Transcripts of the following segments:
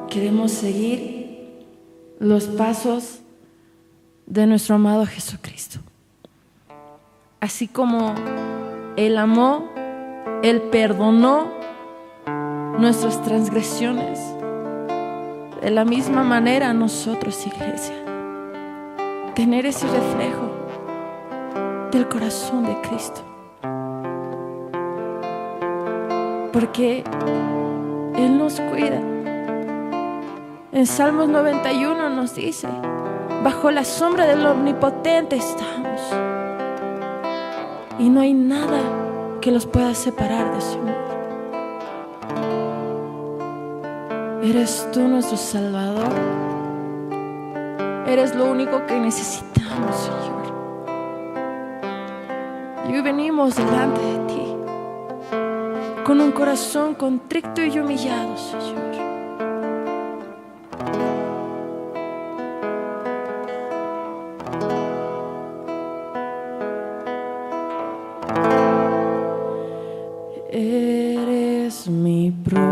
Queremos seguir los pasos de nuestro amado Jesucristo. Así como Él amó, Él perdonó nuestras transgresiones. De la misma manera nosotros, iglesia, tener ese reflejo del corazón de Cristo. Porque Él nos cuida. En Salmos 91 nos dice: bajo la sombra del Omnipotente estamos, y no hay nada que los pueda separar de su amor. Eres tú nuestro Salvador. Eres lo único que necesitamos, Señor. Y hoy venimos delante de ti con un corazón contrito y humillado, Señor. Eres mi protector,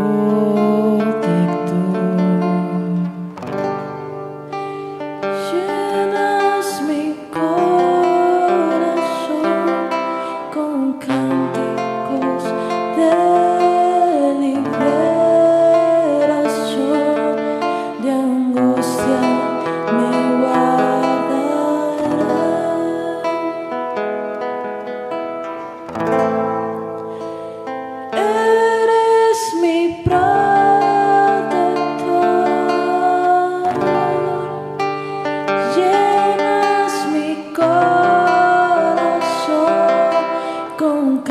llenas mi corazón con cánticos de liberación, de angustia me guardarás. Con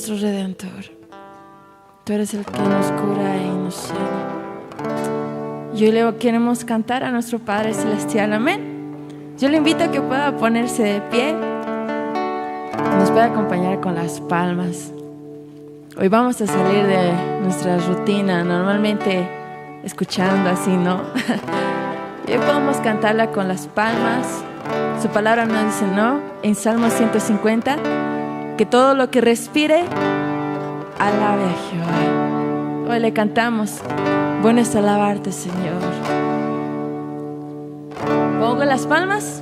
nuestro Redentor. Tú eres el que nos cura y nos sana. Y hoy le queremos cantar a nuestro Padre Celestial. Amén. Yo le invito a que pueda ponerse de pie. Nos puede acompañar con las palmas. Hoy vamos a salir de nuestra rutina, normalmente escuchando así, ¿no? Y hoy podemos cantarla con las palmas. Su palabra nos dice, ¿no? En Salmo 150, que todo lo que respire, alabe a Jehová. Hoy le cantamos, bueno es alabarte, Señor. Pongo las palmas.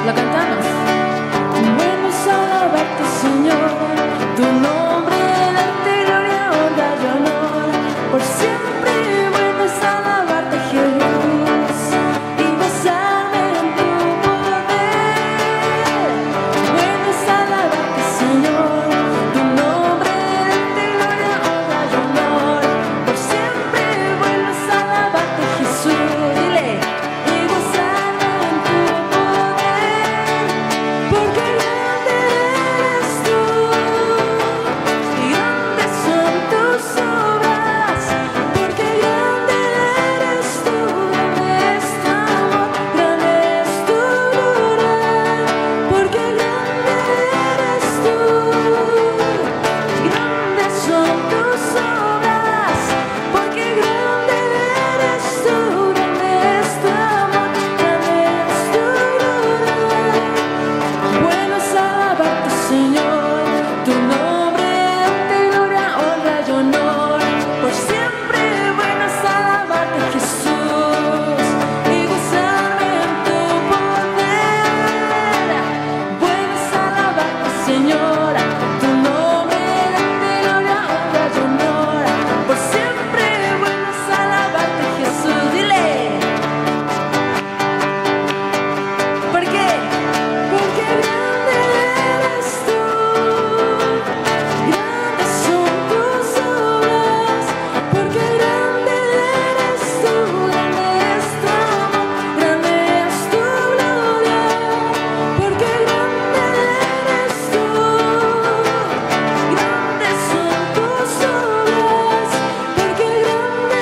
Lo cantamos. Bueno es alabarte, Señor, tu nombre, darte gloria, honra y honor, por siempre. Bueno es alabarte, Jesús, y gozarme en tu poder. Bueno es alabarte, Señor, tu nombre, darte gloria, honra y honor, por siempre. Bueno es alabarte, Jesús, dile, y gozarme en tu poder. Porque grande eres tú, y grandes son tus obras. Porque grande eres tú, grande es tu amor, grande es tu gloria. Porque grande eres tú, grandes son tus obras. Porque grande eres tú, grande es tu amor, grande es tu gloria. Bueno es alabarte, Señor, tu nombre, darte gloria, honra y honor, por siempre. Bueno es alabarte, Jesús, y gozarme en tu poder. Bueno es alabarte, Señor, tu nombre, darte gloria, honra y honor, por siempre. Bueno es alabarte, Jesús, dile. ¿Por qué? Porque grande eres tú, grandes son tus obras. Porque grande eres tú, grande es tu amor, grande es tu gloria. Porque grande eres tú, grandes son tus obras. Porque grande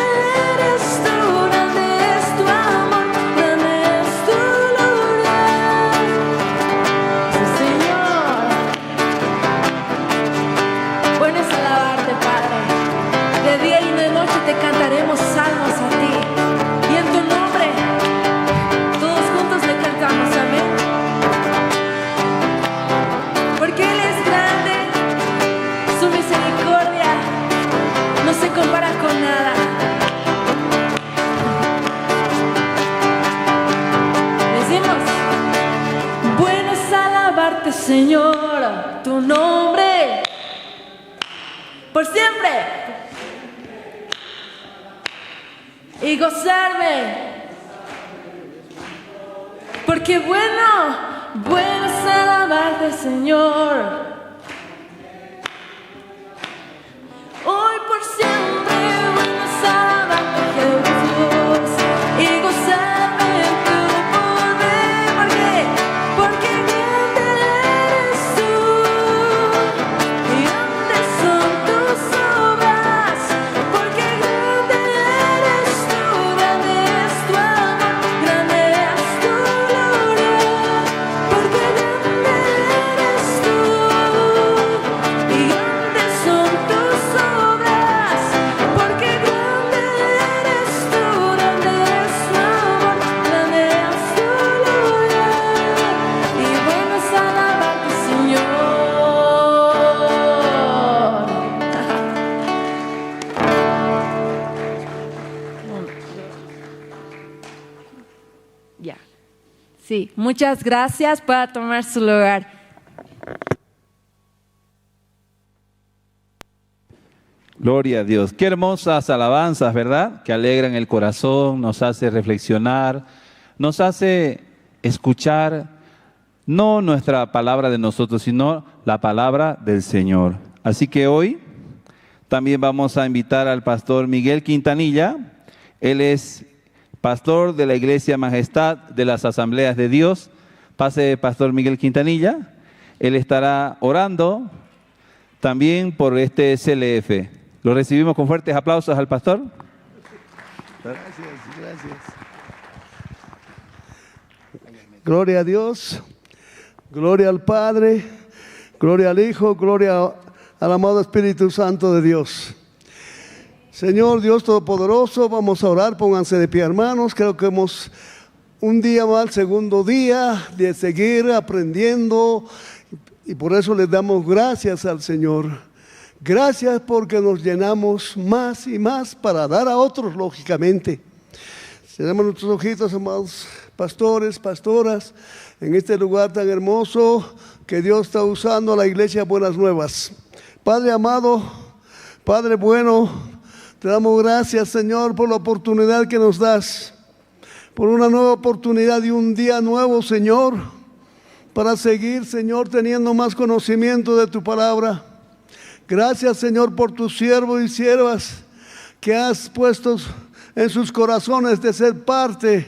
eres tú, grande es tu amor, grande es tu gloria. Sí, Señor. Bueno es alabarte, Padre. De día y de noche te cantaremos salmos a ti. Y en tu nombre, todos juntos le cantamos, amén. Porque Él es grande, su misericordia no se compara con nada. Decimos, bueno es alabarte, Señor, tu nombre, por siempre, y gozarme. Porque bueno es alabarte, Señor, hoy por siempre. Bueno es alabarte, Jesús, y gozarme en tu poder. ¿Por qué? Porque grande eres tú, y grandes son tus obras. Porque grande eres tú, grande es tu amor, grande es tu gloria. Porque grande eres tú, y grandes son tus obras. Porque grande eres tú, grande es tu amor, grande es tu gloria. Y bueno es alabarte, Señor. Ya. Sí, muchas gracias. Pueda tomar su lugar. Gloria a Dios. Qué hermosas alabanzas, ¿verdad? Que alegran el corazón, nos hace reflexionar, nos hace escuchar no nuestra palabra de nosotros, sino la palabra del Señor. Así que hoy También vamos a invitar al pastor Miguel Quintanilla. Él es pastor de la Iglesia Majestad de las Asambleas de Dios. Pase, pastor Miguel Quintanilla. Él estará orando también por este CLF. Lo recibimos con fuertes aplausos al pastor. Gracias. Gloria a Dios, gloria al Padre, gloria al Hijo, gloria al amado Espíritu Santo de Dios. Señor Dios Todopoderoso, vamos a orar, pónganse de pie, hermanos. Creo que hemos un día más, segundo día de seguir aprendiendo, y por eso les damos gracias al Señor. Gracias porque nos llenamos más y más para dar a otros, lógicamente. Cerramos nuestros ojitos, amados pastores, pastoras, en este lugar tan hermoso que Dios está usando a la Iglesia Buenas Nuevas. Padre amado, Padre bueno, te damos gracias, Señor, por la oportunidad que nos das, por una nueva oportunidad y un día nuevo, Señor, para seguir, Señor, teniendo más conocimiento de tu palabra. Gracias, Señor, por tus siervos y siervas que has puesto en sus corazones de ser parte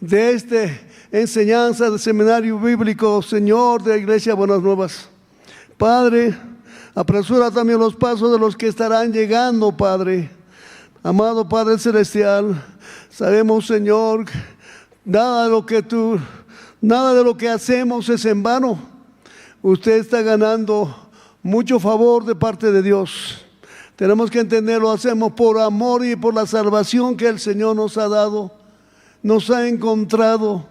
de esta enseñanza del seminario bíblico, Señor, de la Iglesia Buenas Nuevas. Padre, apresura también los pasos de los que estarán llegando, Padre. Amado Padre Celestial, sabemos, Señor, nada de lo que hacemos es en vano. Usted está ganando mucho favor de parte de Dios. Tenemos que entender, lo hacemos por amor y por la salvación que el Señor nos ha dado, nos ha encontrado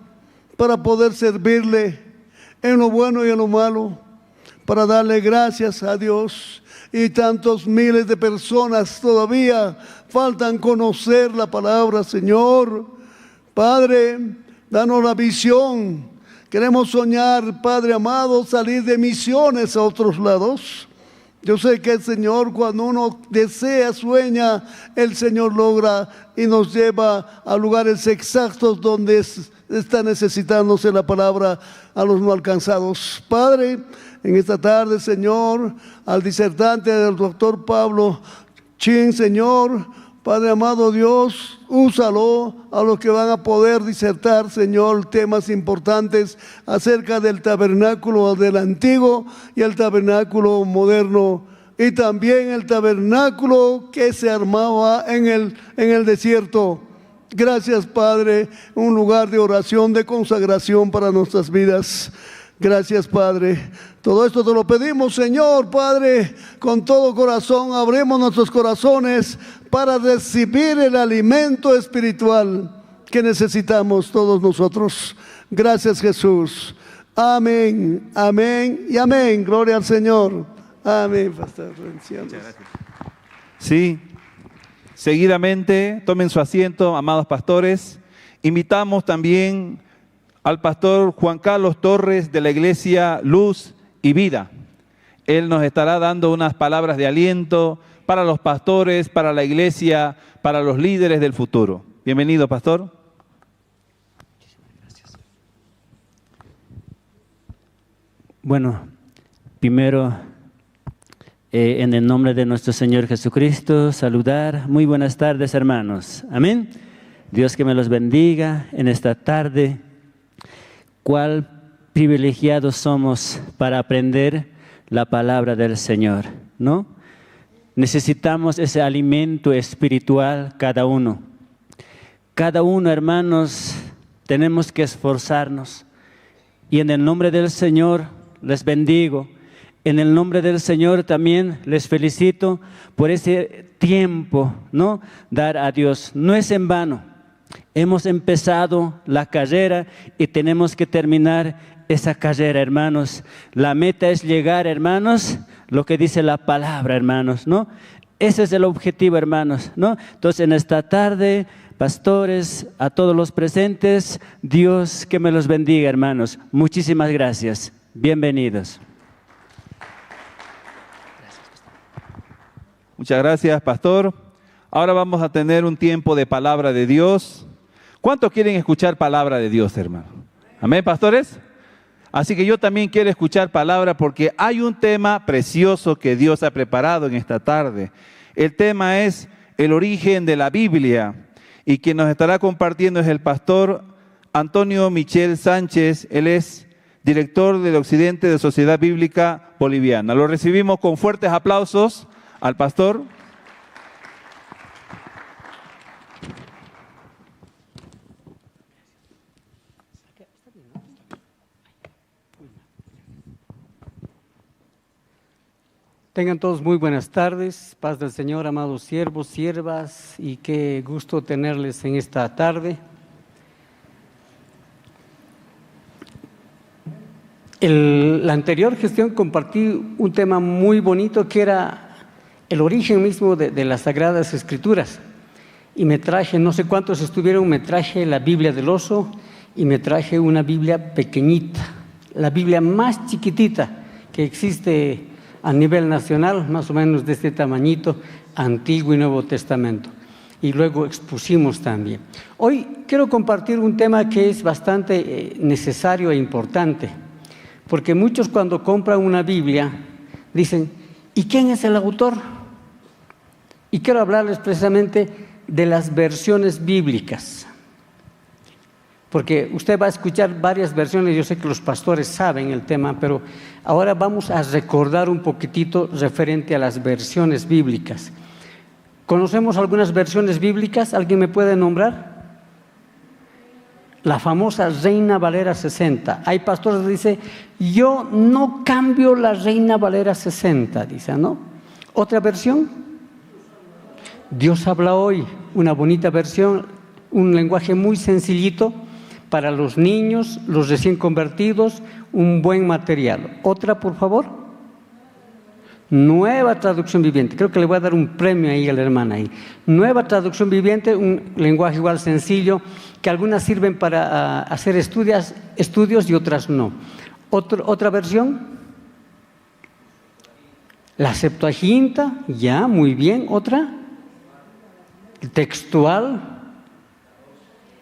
para poder servirle en lo bueno y en lo malo, para darle gracias a Dios. Y tantos miles de personas todavía faltan conocer la palabra, Señor. Padre, danos la visión. Queremos soñar, Padre amado, salir de misiones a otros lados. Yo sé que el Señor, cuando uno desea, sueña, el Señor logra y nos lleva a lugares exactos donde está necesitándose la palabra a los no alcanzados. Padre, en esta tarde, Señor, al disertante del doctor Pablo Chin, Señor, Padre amado Dios, úsalo a los que van a poder disertar, Señor, temas importantes acerca del tabernáculo del antiguo y el tabernáculo moderno, y también el tabernáculo que se armaba en el desierto. Gracias, Padre, un lugar de oración, de consagración para nuestras vidas. Gracias, Padre. Todo esto te lo pedimos, Señor, Padre, con todo corazón. Abrimos nuestros corazones para recibir el alimento espiritual que necesitamos todos nosotros. Gracias, Jesús. Amén, amén y amén. Gloria al Señor. Amén, pastor. Muchas gracias. Sí, seguidamente tomen su asiento, amados pastores. Invitamos también al pastor Juan Carlos Torres de la Iglesia Luz y Vida. Él nos estará dando unas palabras de aliento para los pastores, para la iglesia, para los líderes del futuro. Bienvenido, pastor. Bueno, primero, en el nombre de nuestro Señor Jesucristo, saludar. Muy buenas tardes, hermanos. Amén. Dios que me los bendiga en esta tarde. Cuál privilegiados somos para aprender la palabra del Señor, ¿no? Necesitamos ese alimento espiritual cada uno. Cada uno, hermanos, tenemos que esforzarnos. Y en el nombre del Señor les bendigo. En el nombre del Señor también les felicito por ese tiempo, ¿no? Dar a Dios. No es en vano. Hemos empezado la carrera y tenemos que terminar esa carrera, hermanos. La meta es llegar, hermanos, lo que dice la palabra, hermanos, ¿no? Ese es el objetivo, hermanos, ¿no? Entonces, en esta tarde, pastores, a todos los presentes, Dios que me los bendiga, hermanos. Muchísimas gracias. Bienvenidos. Muchas gracias, pastor. Ahora vamos a tener un tiempo de palabra de Dios. ¿Cuántos quieren escuchar palabra de Dios, hermano? ¿Amén, pastores? Así que yo también quiero escuchar palabra porque hay un tema precioso que Dios ha preparado en esta tarde. El tema es el origen de la Biblia y quien nos estará compartiendo es el pastor Antonio Michel Sánchez. Él es director del Occidente de Sociedad Bíblica Boliviana. Lo recibimos con fuertes aplausos al pastor. Tengan todos muy buenas tardes, paz del Señor, amados siervos, siervas, y qué gusto tenerles en esta tarde. La anterior gestión compartí un tema muy bonito que era el origen mismo de las Sagradas Escrituras. Y me traje, no sé cuántos estuvieron, me traje la Biblia del oso y me traje una Biblia pequeñita, la Biblia más chiquitita que existe a nivel nacional, más o menos de este tamañito, Antiguo y Nuevo Testamento. Y luego expusimos también. Hoy quiero compartir un tema que es bastante necesario e importante, porque muchos cuando compran una Biblia dicen, ¿y quién es el autor? Y quiero hablarles precisamente de las versiones bíblicas. Porque usted va a escuchar varias versiones, yo sé que los pastores saben el tema, pero ahora vamos a recordar un poquitito referente a las versiones bíblicas. ¿Conocemos algunas versiones bíblicas? ¿Alguien me puede nombrar? La famosa Reina Valera 60. Hay pastores que dicen, yo no cambio la Reina Valera 60, dice, ¿no? ¿Otra versión? Dios habla hoy, una bonita versión, un lenguaje muy sencillito, para los niños, los recién convertidos, un buen material. ¿Otra, por favor? Nueva Traducción Viviente. Creo que le voy a dar un premio ahí a la hermana ahí. Nueva Traducción Viviente, un lenguaje igual sencillo, que algunas sirven para hacer estudios y otras no. ¿Otra versión? La Septuaginta, ya, muy bien. ¿Otra? Textual.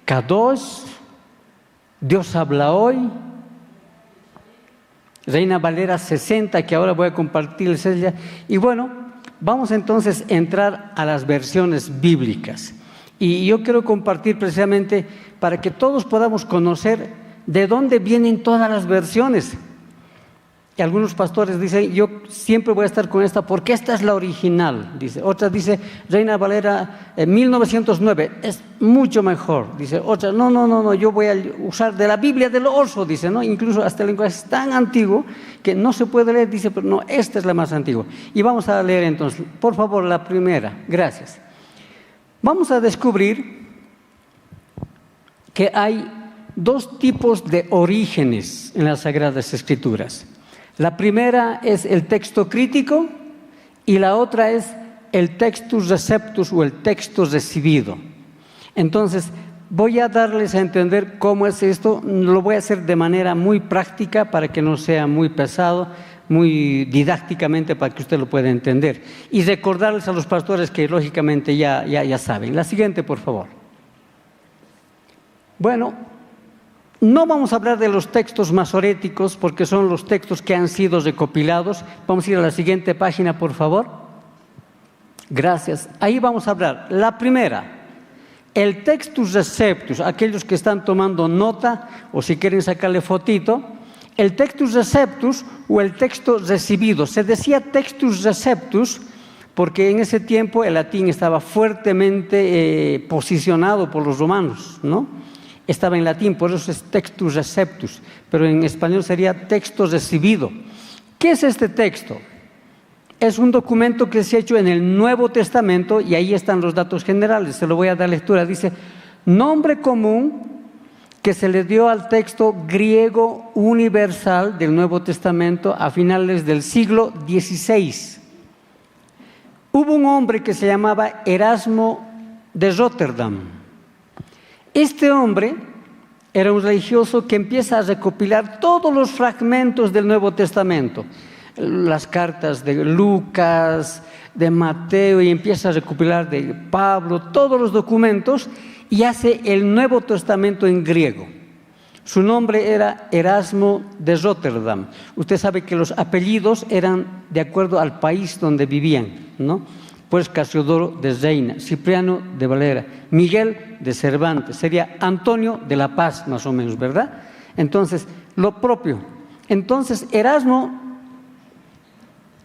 K2. Dios habla hoy, Reina Valera 60, que ahora voy a compartirles ella. Y bueno, vamos entonces a entrar a las versiones bíblicas. Y yo quiero compartir precisamente para que todos podamos conocer de dónde vienen todas las versiones. Y algunos pastores dicen, yo siempre voy a estar con esta porque esta es la original, dice. Otra dice, Reina Valera 1909, es mucho mejor. Dice otra, no, yo voy a usar de la Biblia del oso, dice, ¿no? Incluso hasta el lenguaje es tan antiguo que no se puede leer, dice, pero no, esta es la más antigua. Y vamos a leer entonces, por favor, la primera, gracias. Vamos a descubrir que hay dos tipos de orígenes en las Sagradas Escrituras. La primera es el texto crítico y la otra es el textus receptus o el texto recibido. Entonces, voy a darles a entender cómo es esto. Lo voy a hacer de manera muy práctica para que no sea muy pesado, muy didácticamente para que usted lo pueda entender. Y recordarles a los pastores que lógicamente ya saben. La siguiente, por favor. Bueno, no vamos a hablar de los textos masoréticos porque son los textos que han sido recopilados. Vamos a ir a la siguiente página, por favor. Gracias. Ahí vamos a hablar. La primera, el textus receptus, aquellos que están tomando nota o si quieren sacarle fotito, el textus receptus o el texto recibido. Se decía textus receptus porque en ese tiempo el latín estaba fuertemente posicionado por los romanos, ¿no? Estaba en latín, por eso es textus receptus, pero en español sería texto recibido. ¿Qué es este texto? Es un documento que se ha hecho en el Nuevo Testamento y ahí están los datos generales, se lo voy a dar lectura. Dice, nombre común que se le dio al texto griego universal del Nuevo Testamento a finales del siglo XVI. Hubo un hombre que se llamaba Erasmo de Rotterdam. Este hombre era un religioso que empieza a recopilar todos los fragmentos del Nuevo Testamento, las cartas de Lucas, de Mateo, y empieza a recopilar de Pablo, todos los documentos, y hace el Nuevo Testamento en griego. Su nombre era Erasmo de Rotterdam. Usted sabe que los apellidos eran de acuerdo al país donde vivían, ¿no? pues Casiodoro de Reina, Cipriano de Valera, Miguel de Cervantes, sería Antonio de la Paz, más o menos, ¿verdad? Entonces, lo propio. Entonces, Erasmo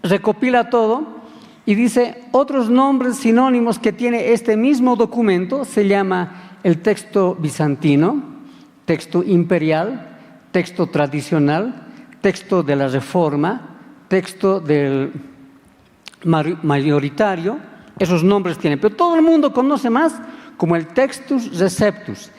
recopila todo y dice otros nombres sinónimos que tiene este mismo documento. Se llama el texto bizantino, texto imperial, texto tradicional, texto de la Reforma, texto del mayoritario. Esos nombres tiene, pero todo el mundo conoce más como el Textus Receptus.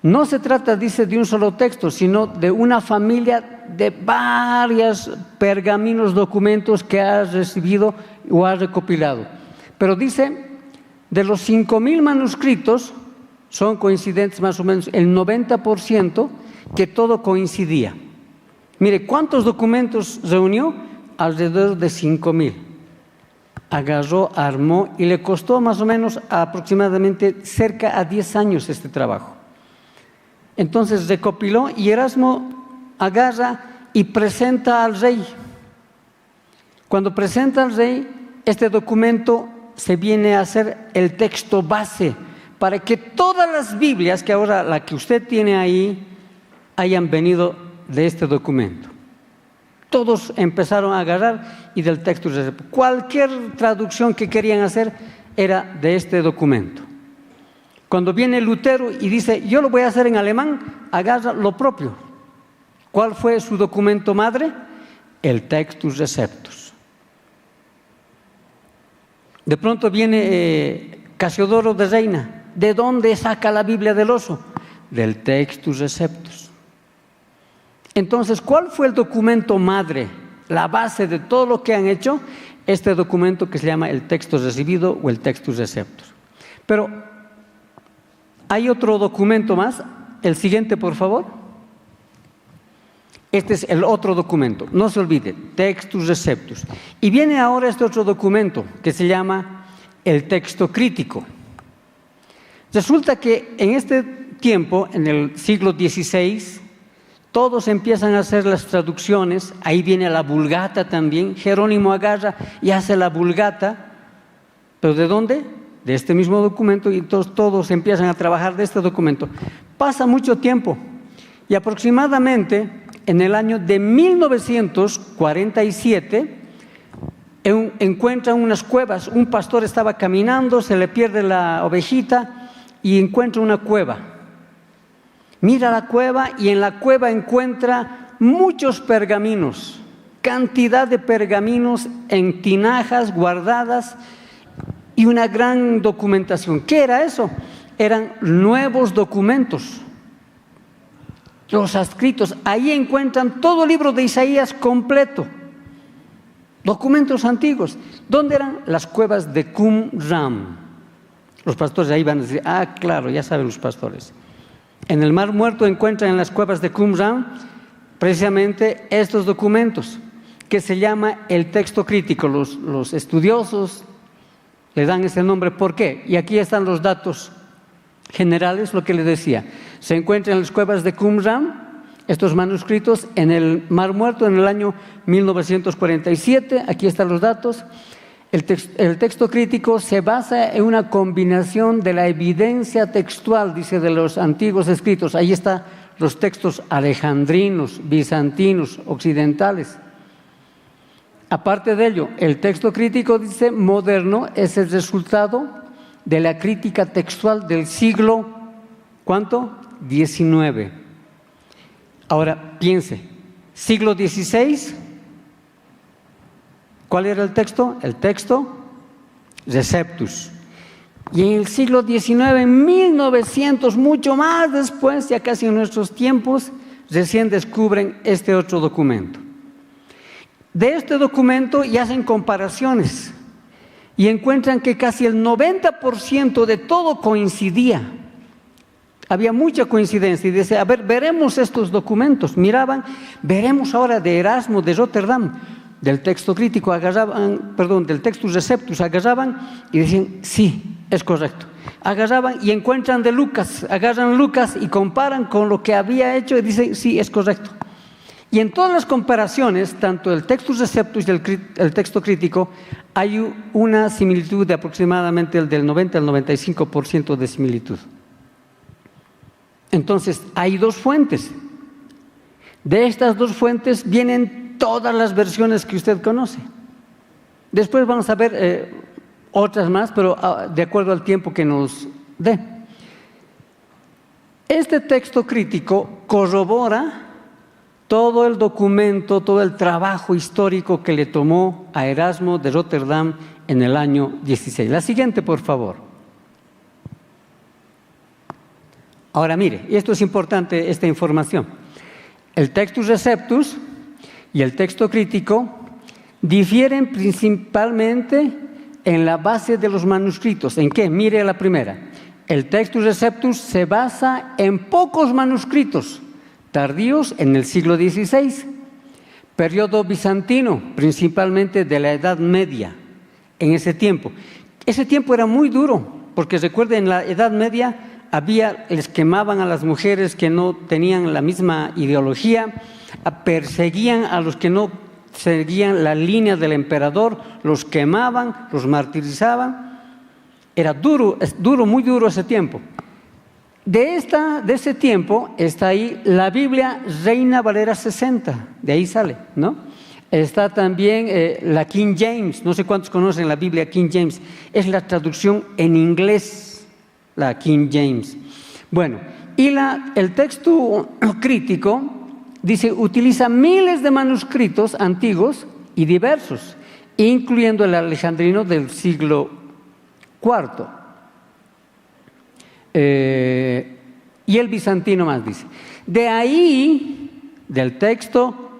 No se trata, dice, de un solo texto, sino de una familia de varios pergaminos, documentos que ha recibido o ha recopilado. Pero dice, de los 5,000 manuscritos, son coincidentes más o menos el 90%, que todo coincidía. Mire, ¿cuántos documentos reunió? Alrededor de 5,000. Agarró, armó y le costó más o menos aproximadamente cerca a 10 años este trabajo. Entonces recopiló y Erasmo agarra y presenta al rey. Cuando presenta al rey, este documento se viene a hacer el texto base para que todas las Biblias, que ahora la que usted tiene ahí, hayan venido de este documento. Todos empezaron a agarrar y del texto, cualquier traducción que querían hacer era de este documento. Cuando viene Lutero y dice, yo lo voy a hacer en alemán, agarra lo propio. ¿Cuál fue su documento madre? El Textus Receptus. De pronto viene Casiodoro de Reina. ¿De dónde saca la Biblia del oso? Del Textus Receptus. Entonces, ¿cuál fue el documento madre? La base de todo lo que han hecho, este documento que se llama el texto recibido o el Textus Receptus. Pero hay otro documento más, el siguiente por favor. Este es el otro documento, no se olvide, Textus Receptus. Y viene ahora este otro documento que se llama el texto crítico. Resulta que en este tiempo, en el siglo XVI, todos empiezan a hacer las traducciones, ahí viene la Vulgata también, Jerónimo agarra y hace la Vulgata, ¿pero de dónde? De este mismo documento, y entonces todos empiezan a trabajar de este documento. Pasa mucho tiempo y aproximadamente en el año de 1947 encuentran unas cuevas. Un pastor estaba caminando, se le pierde la ovejita y encuentra una cueva. Mira la cueva y en la cueva encuentra muchos pergaminos, cantidad de pergaminos en tinajas guardadas y una gran documentación. ¿Qué era eso? Eran nuevos documentos, los adscritos. Ahí encuentran todo el libro de Isaías completo, documentos antiguos. ¿Dónde eran? Las cuevas de Qumran. Los pastores ahí van a decir, ah, claro, ya saben los pastores. En el Mar Muerto encuentran en las cuevas de Qumran precisamente estos documentos, que se llama el texto crítico. Los estudiosos le dan ese nombre. ¿Por qué? Y aquí están los datos generales, lo que les decía. Se encuentran en las cuevas de Qumran estos manuscritos en el Mar Muerto en el año 1947. Aquí están los datos. El texto crítico se basa en una combinación de la evidencia textual, dice, de los antiguos escritos. Ahí están los textos alejandrinos, bizantinos, occidentales. Aparte de ello, el texto crítico, dice, moderno, es el resultado de la crítica textual del siglo, ¿cuánto? XIX. Ahora, piense, siglo XVI, ¿cuál era el texto? El texto Receptus. Y en el siglo XIX, en 1900, mucho más después, ya casi en nuestros tiempos, recién descubren este otro documento. De este documento y hacen comparaciones y encuentran que casi el 90% de todo coincidía. Había mucha coincidencia y dice, a ver, veremos estos documentos. Miraban, veremos ahora de Erasmo de Rotterdam, del texto crítico, del Textus Receptus, agarraban y decían, sí, es correcto. Agarraban y encuentran de Lucas, agarran Lucas y comparan con lo que había hecho y dicen, sí, es correcto. Y en todas las comparaciones, tanto el Textus Receptus y el texto crítico, hay una similitud de aproximadamente del 90 al 95% de similitud. Entonces, hay dos fuentes. De estas dos fuentes vienen todas las versiones que usted conoce. Después vamos a ver otras más, pero de acuerdo al tiempo que nos dé. Este texto crítico corrobora todo el documento, todo el trabajo histórico que le tomó a Erasmo de Rotterdam en el año 16. La siguiente, por favor. Ahora mire, y esto es importante, esta información. El Textus Receptus y el texto crítico difieren principalmente en la base de los manuscritos. ¿En qué? Mire la primera. El Textus Receptus se basa en pocos manuscritos tardíos en el siglo XVI, periodo bizantino, principalmente de la Edad Media, en ese tiempo. Ese tiempo era muy duro, porque recuerden, en la Edad Media les quemaban a las mujeres que no tenían la misma ideología, perseguían a los que no seguían la línea del emperador, los quemaban, los martirizaban. Era duro, muy duro ese tiempo. De ese tiempo está ahí la Biblia Reina Valera 60, de ahí sale, ¿no? Está también la King James, no sé cuántos conocen la Biblia King James, es la traducción en inglés, la King James. Bueno, y el texto crítico dice, utiliza miles de manuscritos antiguos y diversos, incluyendo el alejandrino del siglo IV. Y el bizantino más dice. De ahí, del texto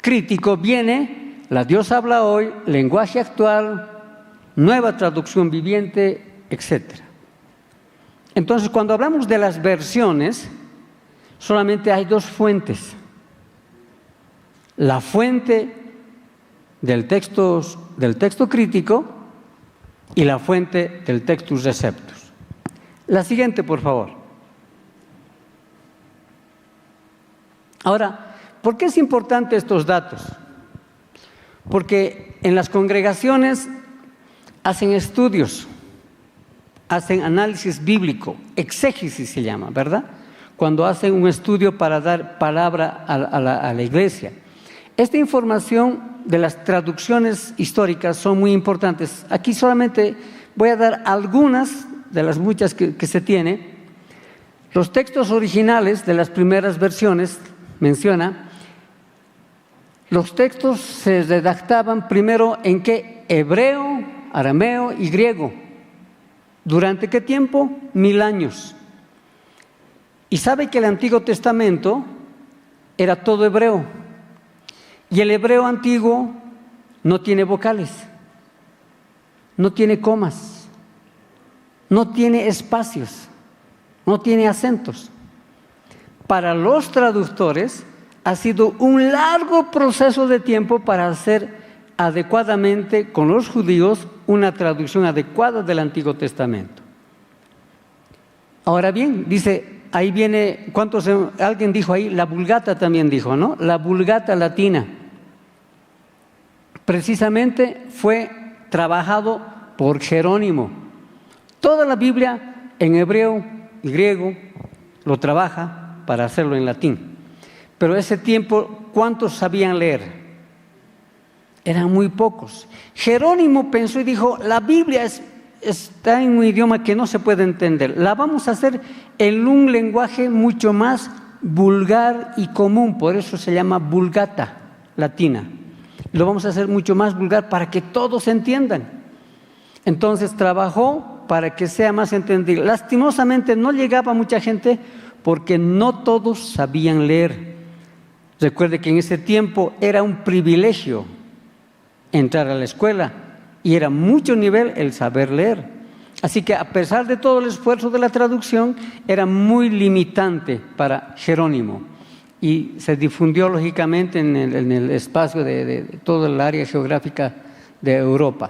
crítico, viene la Dios habla hoy, lenguaje actual, nueva traducción viviente, etc. Entonces, cuando hablamos de las versiones, solamente hay dos fuentes. La fuente del texto crítico y la fuente del Textus Receptus. La siguiente, por favor. Ahora, ¿por qué es importante estos datos? Porque en las congregaciones hacen estudios, hacen análisis bíblico, exégesis se llama, ¿verdad? Cuando hacen un estudio para dar palabra a la iglesia. Esta información de las traducciones históricas son muy importantes. Aquí solamente voy a dar algunas de las muchas que se tiene. Los textos originales de las primeras versiones, menciona, los textos se redactaban primero en ¿qué? Hebreo, arameo y griego. ¿Durante qué tiempo? 1000 años. Y sabe que el Antiguo Testamento era todo hebreo. Y el hebreo antiguo no tiene vocales, no tiene comas, no tiene espacios, no tiene acentos. Para los traductores ha sido un largo proceso de tiempo para hacer adecuadamente con los judíos una traducción adecuada del Antiguo Testamento. Ahora bien, dice, ahí viene, alguien dijo ahí, la Vulgata también dijo, ¿no? La Vulgata latina. Precisamente fue trabajado por Jerónimo. Toda la Biblia en hebreo y griego lo trabaja para hacerlo en latín. Pero ese tiempo, ¿cuántos sabían leer? Eran muy pocos. Jerónimo pensó y dijo, la Biblia está en un idioma que no se puede entender. La vamos a hacer en un lenguaje mucho más vulgar y común, por eso se llama Vulgata latina. Lo vamos a hacer mucho más vulgar para que todos entiendan. Entonces trabajó para que sea más entendible. Lastimosamente no llegaba mucha gente porque no todos sabían leer. Recuerde que en ese tiempo era un privilegio entrar a la escuela y era mucho nivel el saber leer. Así que a pesar de todo el esfuerzo de la traducción, era muy limitante para Jerónimo. Y se difundió lógicamente en el espacio de toda el área geográfica de Europa.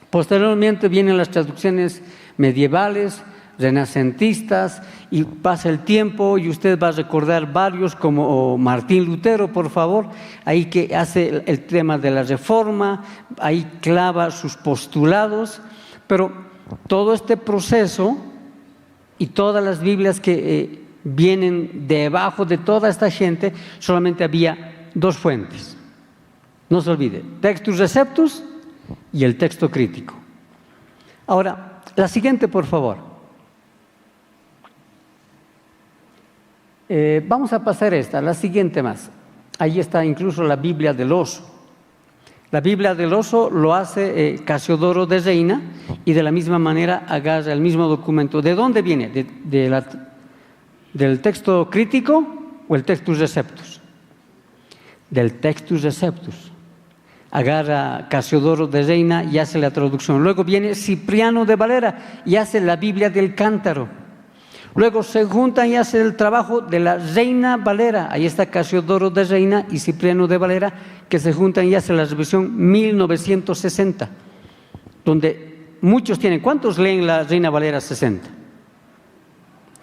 Posteriormente vienen las traducciones medievales, renacentistas, y pasa el tiempo y usted va a recordar varios como Martín Lutero, por favor, ahí que hace el tema de la reforma, ahí clava sus postulados, pero todo este proceso y todas las Biblias que vienen debajo de toda esta gente, solamente había dos fuentes. No se olvide, Textus Receptus y el texto crítico. Ahora, la siguiente, por favor. Vamos a pasar la siguiente más. Ahí está incluso la Biblia del Oso. La Biblia del Oso lo hace Casiodoro de Reina, y de la misma manera agarra el mismo documento. ¿De dónde viene? ¿Del texto crítico o el Textus Receptus? Del Textus Receptus. Agarra Casiodoro de Reina y hace la traducción. Luego viene Cipriano de Valera y hace la Biblia del Cántaro. Luego se juntan y hacen el trabajo de la Reina Valera. Ahí está Casiodoro de Reina y Cipriano de Valera, que se juntan y hacen la revisión 1960, donde muchos tienen. ¿Cuántos leen la Reina Valera 60?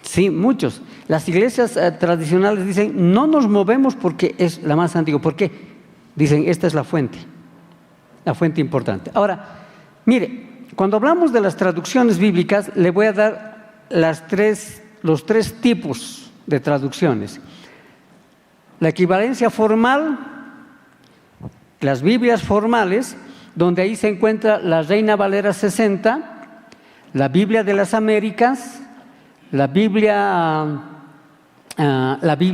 Sí, muchos. Las iglesias tradicionales dicen, no nos movemos porque es la más antigua. ¿Por qué? Dicen, esta es la fuente importante. Ahora, mire, cuando hablamos de las traducciones bíblicas, le voy a dar los tres tipos de traducciones. La equivalencia formal, las Biblias formales, donde ahí se encuentra la Reina Valera 60, la Biblia de las Américas, la Biblia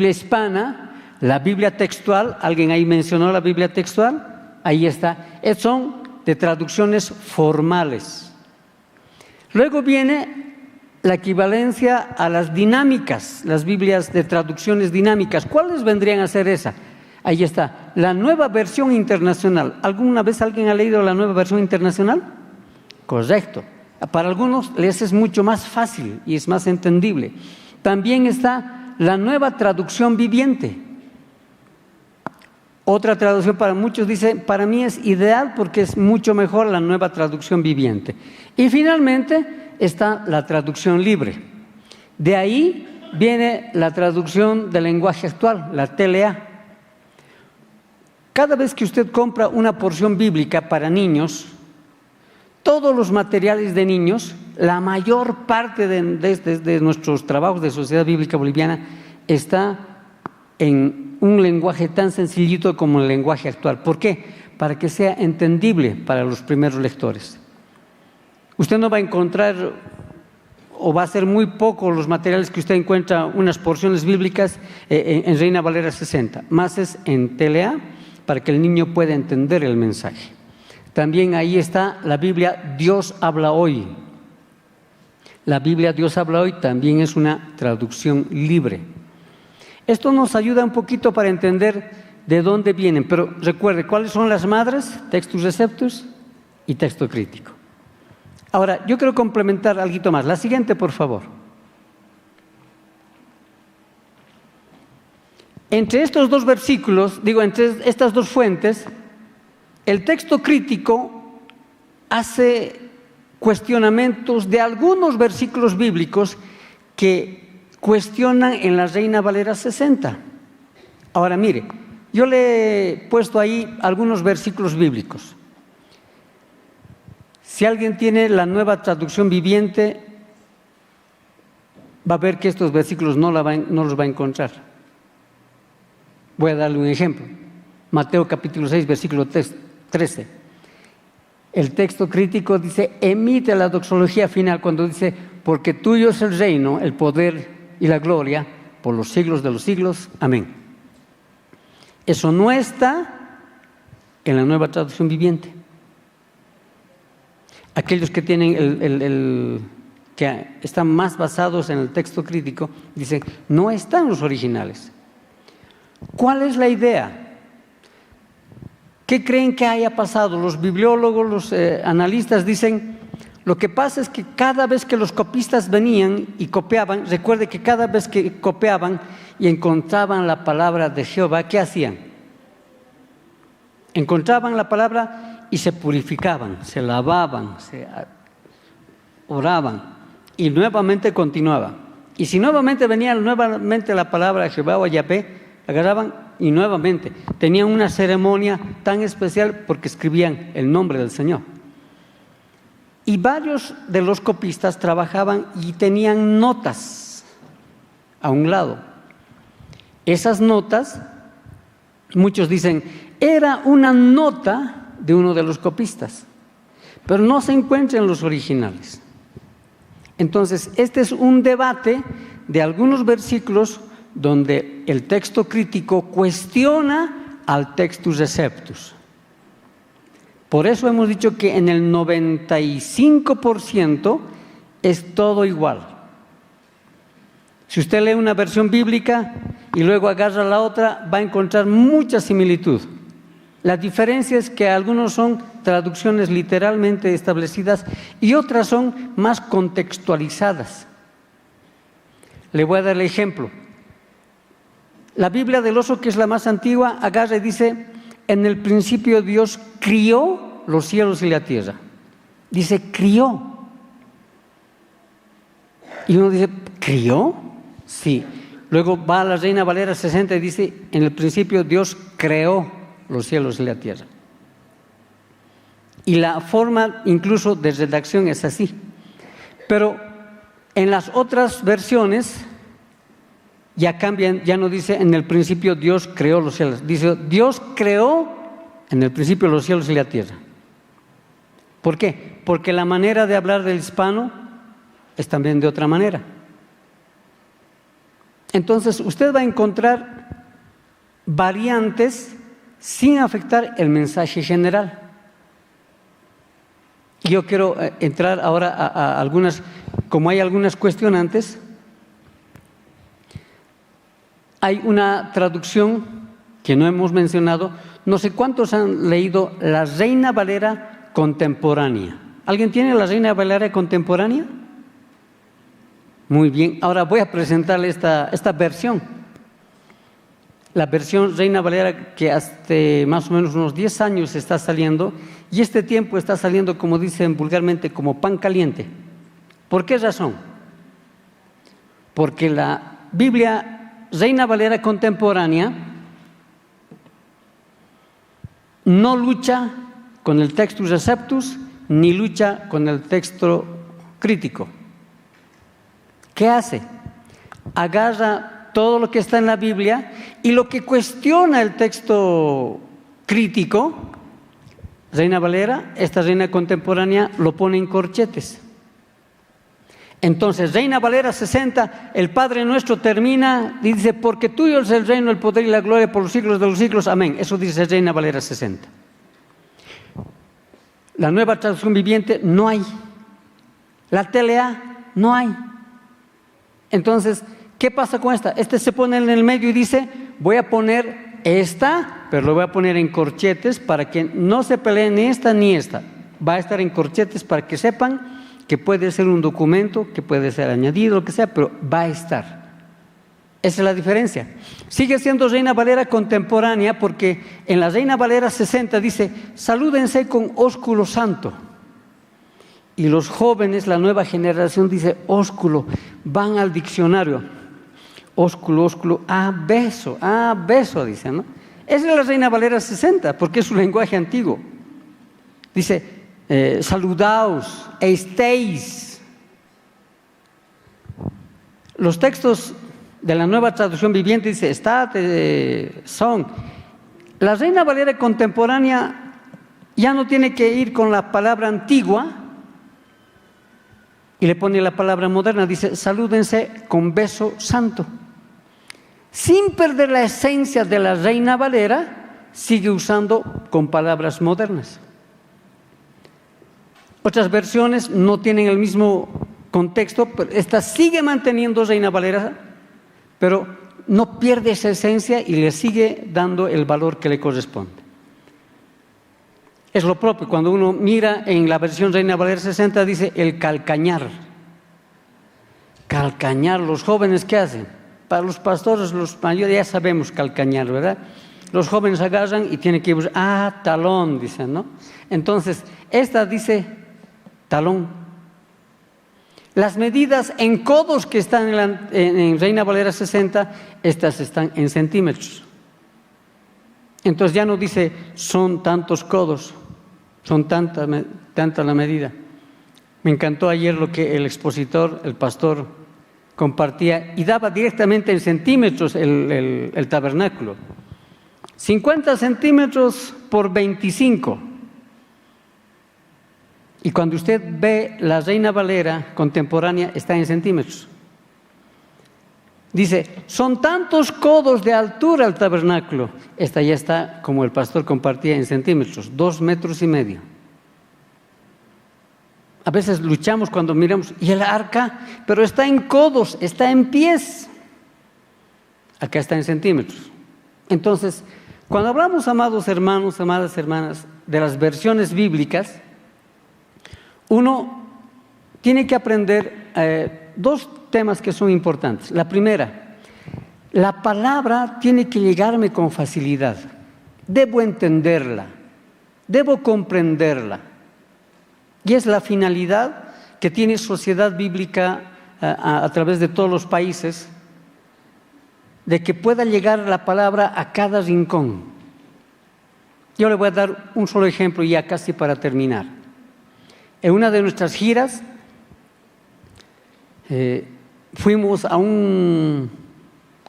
hispana, la Biblia textual. ¿Alguien ahí mencionó la Biblia textual? Ahí está. Son de traducciones formales. Luego viene la equivalencia a las dinámicas, las Biblias de traducciones dinámicas. ¿Cuáles vendrían a ser esa? Ahí está, la Nueva Versión Internacional. ¿Alguna vez alguien ha leído la Nueva Versión Internacional? Correcto. Para algunos les es mucho más fácil y es más entendible. También está la Nueva Traducción Viviente. Otra traducción para muchos dice, para mí es ideal porque es mucho mejor la Nueva Traducción Viviente. Y finalmente está la traducción libre. De ahí viene la traducción del lenguaje actual, la TLA. Cada vez que usted compra una porción bíblica para niños, todos los materiales de niños, la mayor parte de nuestros trabajos de Sociedad Bíblica Boliviana está en un lenguaje tan sencillito como el lenguaje actual. ¿Por qué? Para que sea entendible para los primeros lectores. Usted no va a encontrar, o va a ser muy poco los materiales que usted encuentra, unas porciones bíblicas en Reina Valera 60. Más es en TLA, para que el niño pueda entender el mensaje. También ahí está la Biblia Dios habla hoy. La Biblia Dios habla hoy también es una traducción libre. Esto nos ayuda un poquito para entender de dónde vienen, pero recuerde, ¿cuáles son las madres? Textus Receptus y texto crítico. Ahora, yo quiero complementar algo más. La siguiente, por favor. Entre estos dos versículos, entre estas dos fuentes, el texto crítico hace cuestionamientos de algunos versículos bíblicos que cuestionan en la Reina Valera 60. Ahora, mire, yo le he puesto ahí algunos versículos bíblicos. Si alguien tiene la Nueva Traducción Viviente, va a ver que estos versículos no los va a encontrar. Voy a darle un ejemplo. Mateo capítulo 6, versículo 13. El texto crítico dice, emite la doxología final cuando dice, porque tuyo es el reino, el poder y la gloria por los siglos de los siglos. Amén. Eso no está en la Nueva Traducción Viviente. Aquellos que tienen que están más basados en el texto crítico dicen, no están los originales. ¿Cuál es la idea? ¿Qué creen que haya pasado? Los bibliólogos, los analistas dicen, lo que pasa es que cada vez que los copistas venían y copiaban, recuerde que cada vez que copiaban y encontraban la palabra de Jehová, ¿qué hacían? Encontraban la palabra y se purificaban, se lavaban, se oraban. y nuevamente continuaba. Y si nuevamente venía la palabra Jehová o Yahvé, agarraban y nuevamente. Tenían una ceremonia tan especial porque escribían el nombre del Señor. Y varios de los copistas trabajaban y tenían notas a un lado. Esas notas, muchos dicen, era una nota de uno de los copistas, pero no se encuentra en los originales. Entonces, este es un debate de algunos versículos donde el texto crítico cuestiona al Textus Receptus. Por eso hemos dicho que en el 95% es todo igual. Si usted lee una versión bíblica y luego agarra la otra, va a encontrar mucha similitud. La diferencia es que algunos son traducciones literalmente establecidas y otras son más contextualizadas. Le voy a dar el ejemplo. La Biblia del Oso, que es la más antigua, agarra y dice: en el principio Dios crió los cielos y la tierra. Dice crió. Y uno dice, ¿crió? Sí. Luego va a la Reina Valera 60 y dice: en el principio Dios creó los cielos y la tierra. Y la forma incluso de redacción es así. Pero en las otras versiones ya cambian, ya no dice en el principio Dios creó los cielos, dice Dios creó en el principio los cielos y la tierra. ¿Por qué? Porque la manera de hablar del hispano es también de otra manera. Entonces usted va a encontrar variantes sin afectar el mensaje general. Yo quiero entrar ahora a algunas, como hay algunas cuestionantes. Hay una traducción que no hemos mencionado. No sé cuántos han leído la Reina Valera contemporánea. ¿Alguien tiene la Reina Valera contemporánea? Muy bien, ahora voy a presentarle esta versión. La versión Reina Valera, que hasta más o menos unos 10 años está saliendo, y este tiempo está saliendo, como dicen vulgarmente, como pan caliente. ¿Por qué razón? Porque la Biblia Reina Valera contemporánea no lucha con el Textus Receptus ni lucha con el texto crítico. ¿Qué hace? Agarra todo lo que está en la Biblia y lo que cuestiona el texto crítico, Reina Valera, esta Reina contemporánea, lo pone en corchetes. Entonces, Reina Valera 60, el Padre Nuestro termina, dice: porque tuyo es el reino, el poder y la gloria por los siglos de los siglos, amén. Eso dice Reina Valera 60. La Nueva Traducción Viviente no hay. La TLA no hay. Entonces, ¿qué pasa con esta? Este se pone en el medio y dice: voy a poner esta, pero lo voy a poner en corchetes para que no se peleen ni esta ni esta. Va a estar en corchetes para que sepan que puede ser un documento, que puede ser añadido, lo que sea, pero va a estar. Esa es la diferencia. Sigue siendo Reina Valera contemporánea porque en la Reina Valera 60 dice: salúdense con ósculo santo. Y los jóvenes, la nueva generación, dice ósculo, van al diccionario. Ósculo, ósculo, beso, dicen, ¿no? Esa es la Reina Valera 60, porque es su lenguaje antiguo. Dice: saludaos, estéis. Los textos de la Nueva Traducción Viviente dice: estad, son. La Reina Valera contemporánea ya no tiene que ir con la palabra antigua y le pone la palabra moderna, dice: salúdense con beso santo. Sin perder la esencia de la Reina Valera, sigue usando con palabras modernas. Otras versiones no tienen el mismo contexto, pero esta sigue manteniendo Reina Valera, pero no pierde esa esencia y le sigue dando el valor que le corresponde. Es lo propio, cuando uno mira en la versión Reina Valera 60 dice el calcañar. Calcañar, los jóvenes, ¿qué hacen? Para los pastores, los mayores, ya sabemos calcañar, ¿verdad? Los jóvenes agarran y tienen que ir, talón, dicen, ¿no? Entonces, esta dice talón. Las medidas en codos que están en Reina Valera 60, estas están en centímetros. Entonces ya no dice son tantos codos, son tanta la medida. Me encantó ayer lo que el expositor, el pastor, compartía y daba directamente en centímetros el tabernáculo. 50 centímetros por 25. Y cuando usted ve la Reina Valera contemporánea, está en centímetros. Dice, son tantos codos de altura el tabernáculo. Esta ya está, como el pastor compartía, en centímetros, 2,5 metros. A veces luchamos cuando miramos, ¿y el arca? Pero está en codos, está en pies. Acá está en centímetros. Entonces, cuando hablamos, amados hermanos, amadas hermanas, de las versiones bíblicas, uno tiene que aprender dos temas que son importantes. La primera, la palabra tiene que llegarme con facilidad. Debo entenderla, debo comprenderla. Y es la finalidad que tiene Sociedad Bíblica a través de todos los países, de que pueda llegar la palabra a cada rincón. Yo le voy a dar un solo ejemplo ya casi para terminar. En una de nuestras giras fuimos a un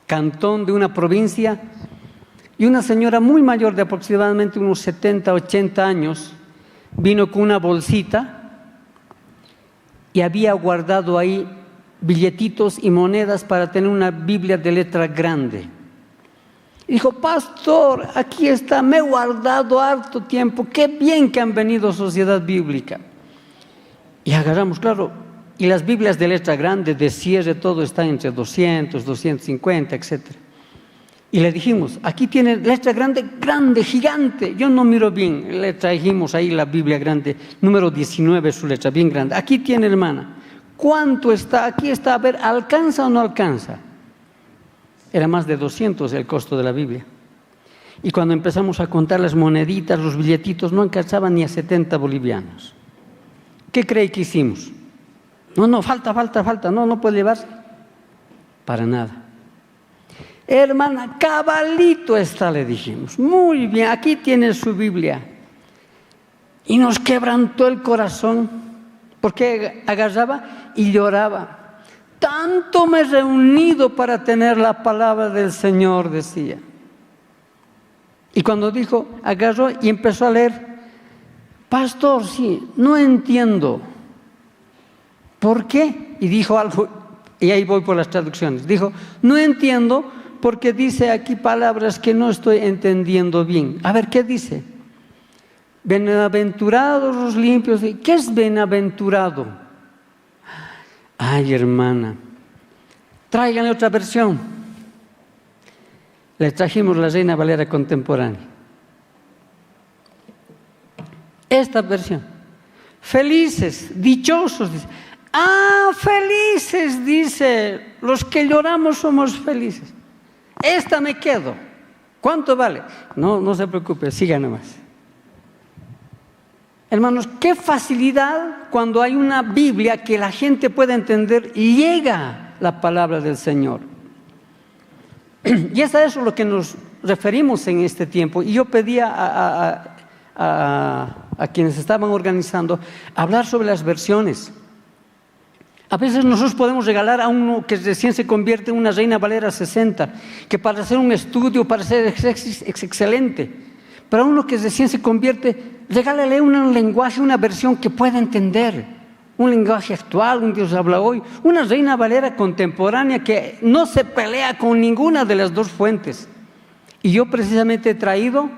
cantón de una provincia y una señora muy mayor, de aproximadamente unos 70, 80 años, vino con una bolsita y había guardado ahí billetitos y monedas para tener una Biblia de letra grande. Y dijo, pastor, aquí está, me he guardado harto tiempo, qué bien que han venido Sociedad Bíblica. Y agarramos, claro, y las Biblias de letra grande, de cierre, todo está entre 200, 250, etc. Y le dijimos, aquí tiene letra grande, grande, gigante. Yo no miro bien, le trajimos ahí la Biblia grande, número 19, su letra bien grande. Aquí tiene, hermana. ¿Cuánto está? Aquí está, a ver, ¿alcanza o no alcanza? Era más de 200 el costo de la Biblia. Y cuando empezamos a contar las moneditas, los billetitos, no alcanzaban ni a 70 bolivianos. ¿Qué cree que hicimos? No, falta, no puede llevarse. Para nada. Hermana, cabalito está, le dijimos. Muy bien, aquí tiene su Biblia. Y nos quebrantó el corazón, porque agarraba y lloraba. Tanto me he reunido para tener la palabra del Señor, decía. Y cuando dijo, agarró y empezó a leer, pastor, sí, no entiendo. ¿Por qué? Y dijo algo, y ahí voy por las traducciones. Dijo, no entiendo porque dice aquí palabras que no estoy entendiendo bien. A ver, ¿qué dice? Bienaventurados los limpios. ¿Qué es bienaventurado? Ay, hermana, tráiganle otra versión. Le trajimos la Reina Valera contemporánea. Esta versión. Felices, dichosos, dice. Ah, felices, dice. Los que lloramos somos felices. Esta me quedo. ¿Cuánto vale? No se preocupe, siga nomás. Hermanos, qué facilidad cuando hay una Biblia que la gente pueda entender y llega la palabra del Señor. Y es a eso lo que nos referimos en este tiempo. Y yo pedía a quienes estaban organizando hablar sobre las versiones. A veces nosotros podemos regalar a uno que recién se convierte en una Reina Valera 60, que para hacer un estudio, para ser es excelente. Pero a uno que recién se convierte, regálale un lenguaje, una versión que pueda entender. Un lenguaje actual, un Dios habla hoy. Una Reina Valera contemporánea que no se pelea con ninguna de las dos fuentes. Y yo precisamente he traído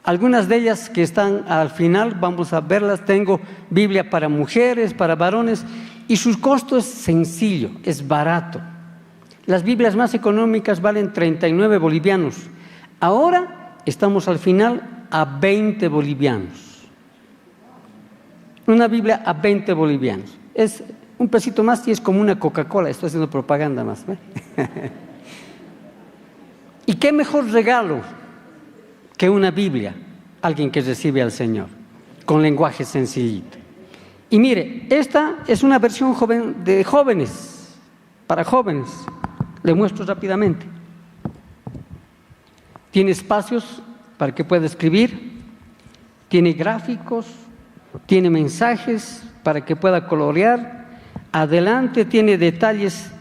algunas de ellas que están al final, vamos a verlas. Tengo Biblia para mujeres, para varones. Y su costo es sencillo, es barato. Las Biblias más económicas valen 39 bolivianos. Ahora estamos al final a 20 bolivianos. Una Biblia a 20 bolivianos. Es un pesito más y es como una Coca-Cola. Estoy haciendo propaganda más. ¿Y qué mejor regalo que una Biblia? Alguien que recibe al Señor, con lenguaje sencillito. Y mire, esta es una versión joven de jóvenes, para jóvenes. Le muestro rápidamente. Tiene espacios para que pueda escribir, tiene gráficos, tiene mensajes para que pueda colorear. Adelante tiene detalles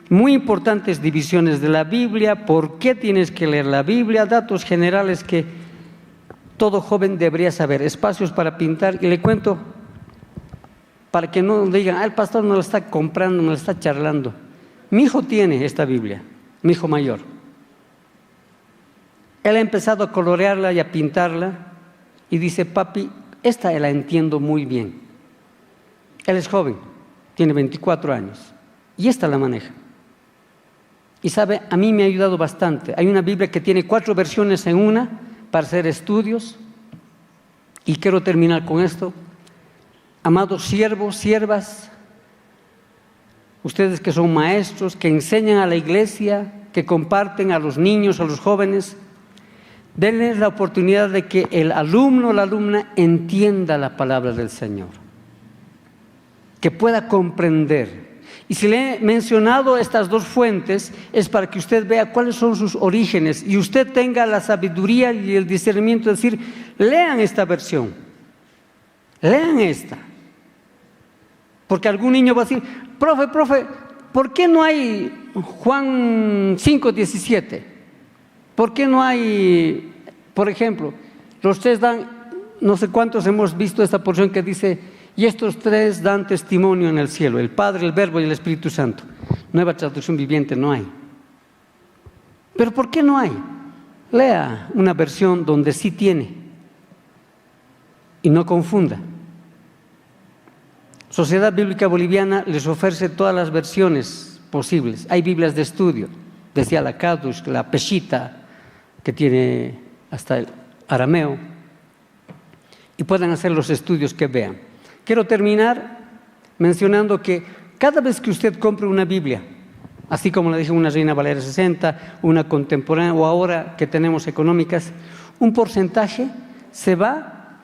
muy importantes, divisiones de la Biblia, por qué tienes que leer la Biblia, datos generales que todo joven debería saber, espacios para pintar. Y le cuento, para que no digan, el pastor no la está comprando, no la está charlando. Mi hijo tiene esta Biblia, mi hijo mayor. Él ha empezado a colorearla y a pintarla y dice, papi, esta la entiendo muy bien. Él es joven, tiene 24 años y esta la maneja. Y sabe, a mí me ha ayudado bastante. Hay una Biblia que tiene 4 versiones en una para hacer estudios. Y quiero terminar con esto. Amados siervos, siervas, ustedes que son maestros, que enseñan a la iglesia, que comparten a los niños, a los jóvenes, denles la oportunidad de que el alumno o la alumna entienda la palabra del Señor, que pueda comprender. Y si le he mencionado estas 2 fuentes, es para que usted vea cuáles son sus orígenes y usted tenga la sabiduría y el discernimiento de decir, lean esta versión, lean esta. Porque algún niño va a decir, profe, ¿por qué no hay Juan 5:17? ¿Por qué no hay, por ejemplo, los 3 dan, no sé cuántos hemos visto esta porción que dice, y estos 3 dan testimonio en el cielo, el Padre, el Verbo y el Espíritu Santo? Nueva Traducción Viviente no hay. ¿Pero por qué no hay? Lea una versión donde sí tiene y no confunda. Sociedad Bíblica Boliviana les ofrece todas las versiones posibles. Hay Biblias de estudio, decía la Kadush, la Peshita, que tiene hasta el arameo, y pueden hacer los estudios que vean. Quiero terminar mencionando que cada vez que usted compre una Biblia, así como le dije una Reina Valera 60, una contemporánea o ahora que tenemos económicas, un porcentaje se va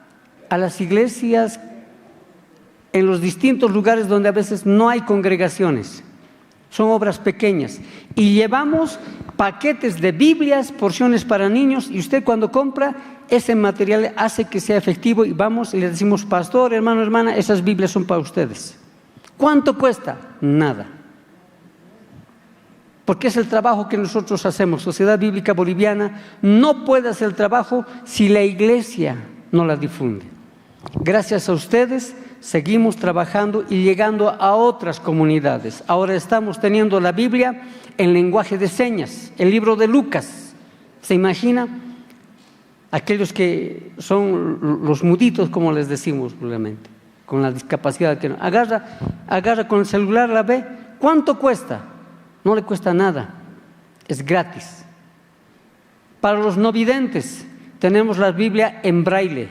a las iglesias en los distintos lugares donde a veces no hay congregaciones. Son obras pequeñas. Y llevamos paquetes de Biblias, porciones para niños, y usted cuando compra ese material hace que sea efectivo y vamos y le decimos, pastor, hermano, hermana, esas Biblias son para ustedes. ¿Cuánto cuesta? Nada. Porque es el trabajo que nosotros hacemos. Sociedad Bíblica Boliviana no puede hacer el trabajo si la iglesia no la difunde. Gracias a ustedes seguimos trabajando y llegando a otras comunidades. Ahora estamos teniendo la Biblia en lenguaje de señas, el libro de Lucas. ¿Se imagina? Aquellos que son los muditos, como les decimos probablemente, con la discapacidad que no. Agarra con el celular, la ve. ¿Cuánto cuesta? No le cuesta nada, es gratis. Para los no videntes tenemos la Biblia en braille.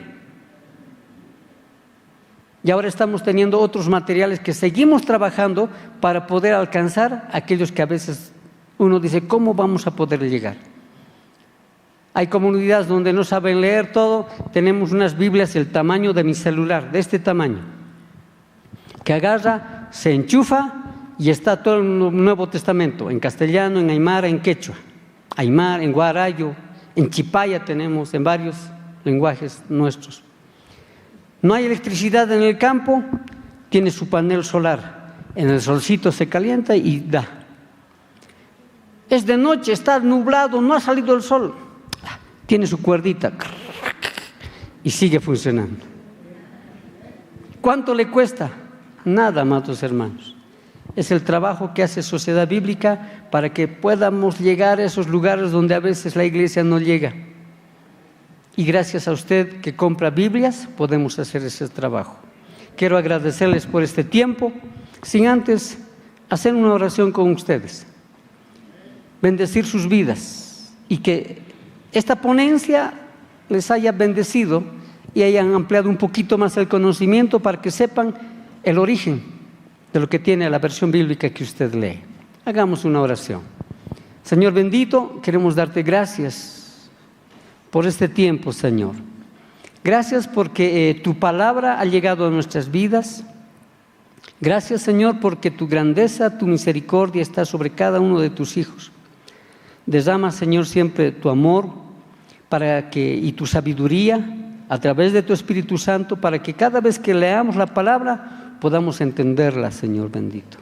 Y ahora estamos teniendo otros materiales que seguimos trabajando para poder alcanzar a aquellos que a veces uno dice, ¿cómo vamos a poder llegar? Hay comunidades donde no saben leer todo, tenemos unas Biblias del tamaño de mi celular, de este tamaño, que agarra, se enchufa y está todo el Nuevo Testamento, en castellano, en aymara, en quechua, aymara, en guarayo, en chipaya tenemos, en varios lenguajes nuestros. No hay electricidad en el campo, tiene su panel solar, en el solcito se calienta y da. Es de noche, está nublado, no ha salido el sol, tiene su cuerdita y sigue funcionando. ¿Cuánto le cuesta? Nada, amados hermanos. Es el trabajo que hace Sociedad Bíblica para que podamos llegar a esos lugares donde a veces la iglesia no llega. Y gracias a usted que compra Biblias, podemos hacer ese trabajo. Quiero agradecerles por este tiempo, sin antes hacer una oración con ustedes. Bendecir sus vidas y que esta ponencia les haya bendecido y hayan ampliado un poquito más el conocimiento para que sepan el origen de lo que tiene la versión bíblica que usted lee. Hagamos una oración. Señor bendito, queremos darte gracias por este tiempo, Señor. Gracias porque tu palabra ha llegado a nuestras vidas. Gracias, Señor, porque tu grandeza, tu misericordia está sobre cada uno de tus hijos. Derrama, Señor, siempre tu amor y tu sabiduría a través de tu Espíritu Santo, para que cada vez que leamos la palabra podamos entenderla, Señor bendito.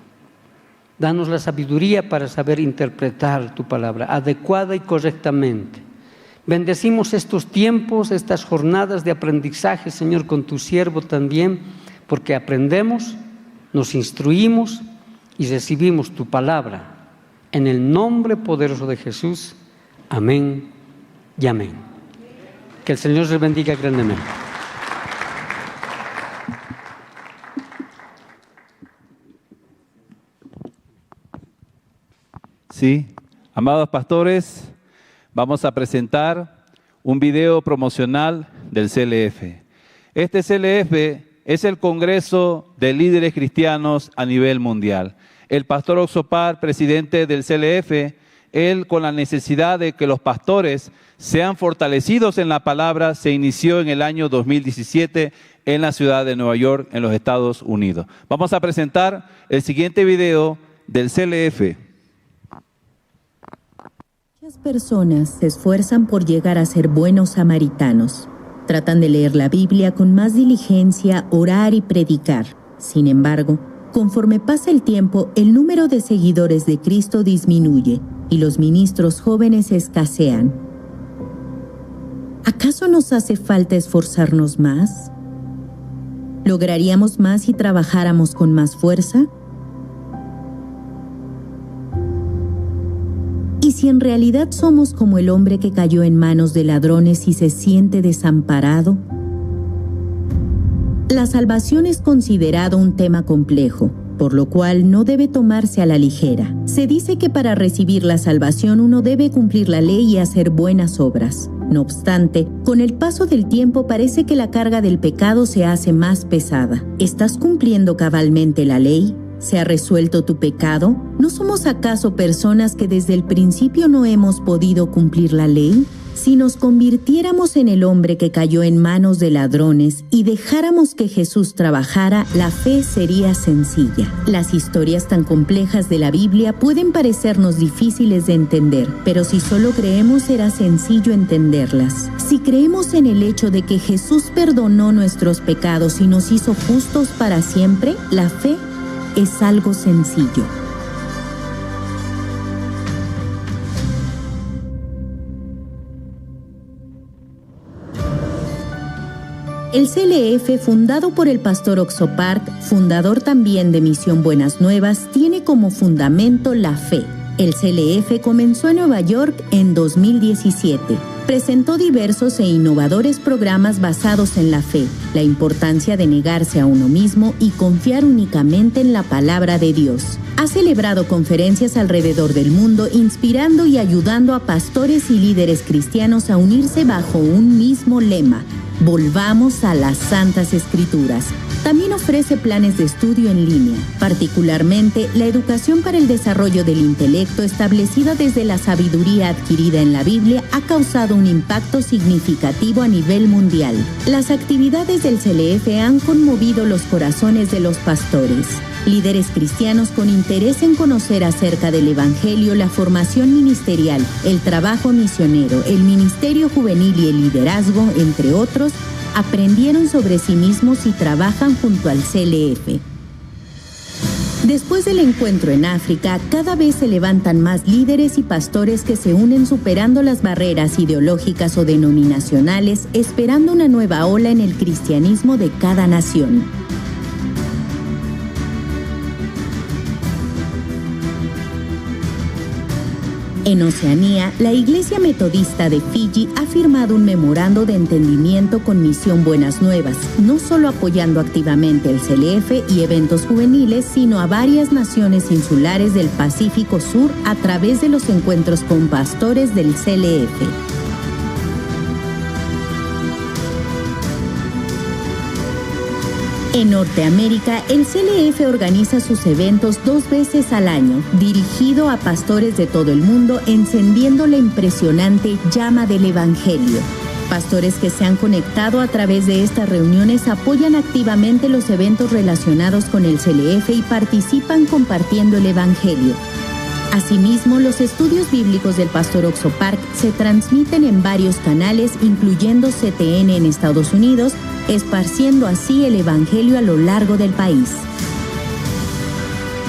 Danos la sabiduría para saber interpretar tu palabra adecuada y correctamente. Bendecimos estos tiempos, estas jornadas de aprendizaje, Señor, con tu siervo también, porque aprendemos, nos instruimos y recibimos tu palabra. En el nombre poderoso de Jesús. Amén y amén. Que el Señor les bendiga grandemente. Sí, amados pastores, vamos a presentar un video promocional del CLF. Este CLF es el Congreso de Líderes Cristianos a nivel mundial. El pastor Oxopar, presidente del CLF, él, con la necesidad de que los pastores sean fortalecidos en la palabra, se inició en el año 2017 en la ciudad de Nueva York, en los Estados Unidos. Vamos a presentar el siguiente video del CLF. Muchas personas se esfuerzan por llegar a ser buenos samaritanos. Tratan de leer la Biblia con más diligencia, orar y predicar. Sin embargo, conforme pasa el tiempo, el número de seguidores de Cristo disminuye y los ministros jóvenes escasean. ¿Acaso nos hace falta esforzarnos más? ¿Lograríamos más si trabajáramos con más fuerza? ¿Y si en realidad somos como el hombre que cayó en manos de ladrones y se siente desamparado? La salvación es considerado un tema complejo, por lo cual no debe tomarse a la ligera. Se dice que para recibir la salvación uno debe cumplir la ley y hacer buenas obras. No obstante, con el paso del tiempo parece que la carga del pecado se hace más pesada. ¿Estás cumpliendo cabalmente la ley? ¿Se ha resuelto tu pecado? ¿No somos acaso personas que desde el principio no hemos podido cumplir la ley? Si nos convirtiéramos en el hombre que cayó en manos de ladrones y dejáramos que Jesús trabajara, la fe sería sencilla. Las historias tan complejas de la Biblia pueden parecernos difíciles de entender, pero si solo creemos será sencillo entenderlas. Si creemos en el hecho de que Jesús perdonó nuestros pecados y nos hizo justos para siempre, la fe es algo sencillo. El CLF, fundado por el pastor Oxopart, fundador también de Misión Buenas Nuevas, tiene como fundamento la fe. El CLF comenzó en Nueva York en 2017. Presentó diversos e innovadores programas basados en la fe, la importancia de negarse a uno mismo y confiar únicamente en la palabra de Dios. Ha celebrado conferencias alrededor del mundo, inspirando y ayudando a pastores y líderes cristianos a unirse bajo un mismo lema: volvamos a las Santas Escrituras. También ofrece planes de estudio en línea, particularmente la educación para el desarrollo del intelecto establecida desde la sabiduría adquirida en la Biblia ha causado un impacto significativo a nivel mundial. Las actividades del CLF han conmovido los corazones de los pastores, líderes cristianos con interés en conocer acerca del Evangelio, la formación ministerial, el trabajo misionero, el ministerio juvenil y el liderazgo, entre otros, aprendieron sobre sí mismos y trabajan junto al CLF. Después del encuentro en África, cada vez se levantan más líderes y pastores que se unen superando las barreras ideológicas o denominacionales, esperando una nueva ola en el cristianismo de cada nación. En Oceanía, la Iglesia Metodista de Fiji ha firmado un memorando de entendimiento con Misión Buenas Nuevas, no solo apoyando activamente el CLF y eventos juveniles, sino a varias naciones insulares del Pacífico Sur a través de los encuentros con pastores del CLF. En Norteamérica, el CLF organiza sus eventos 2 veces al año, dirigido a pastores de todo el mundo, encendiendo la impresionante llama del Evangelio. Pastores que se han conectado a través de estas reuniones apoyan activamente los eventos relacionados con el CLF y participan compartiendo el Evangelio. Asimismo, los estudios bíblicos del Pastor Oxo Park se transmiten en varios canales, incluyendo CTN en Estados Unidos, esparciendo así el Evangelio a lo largo del país.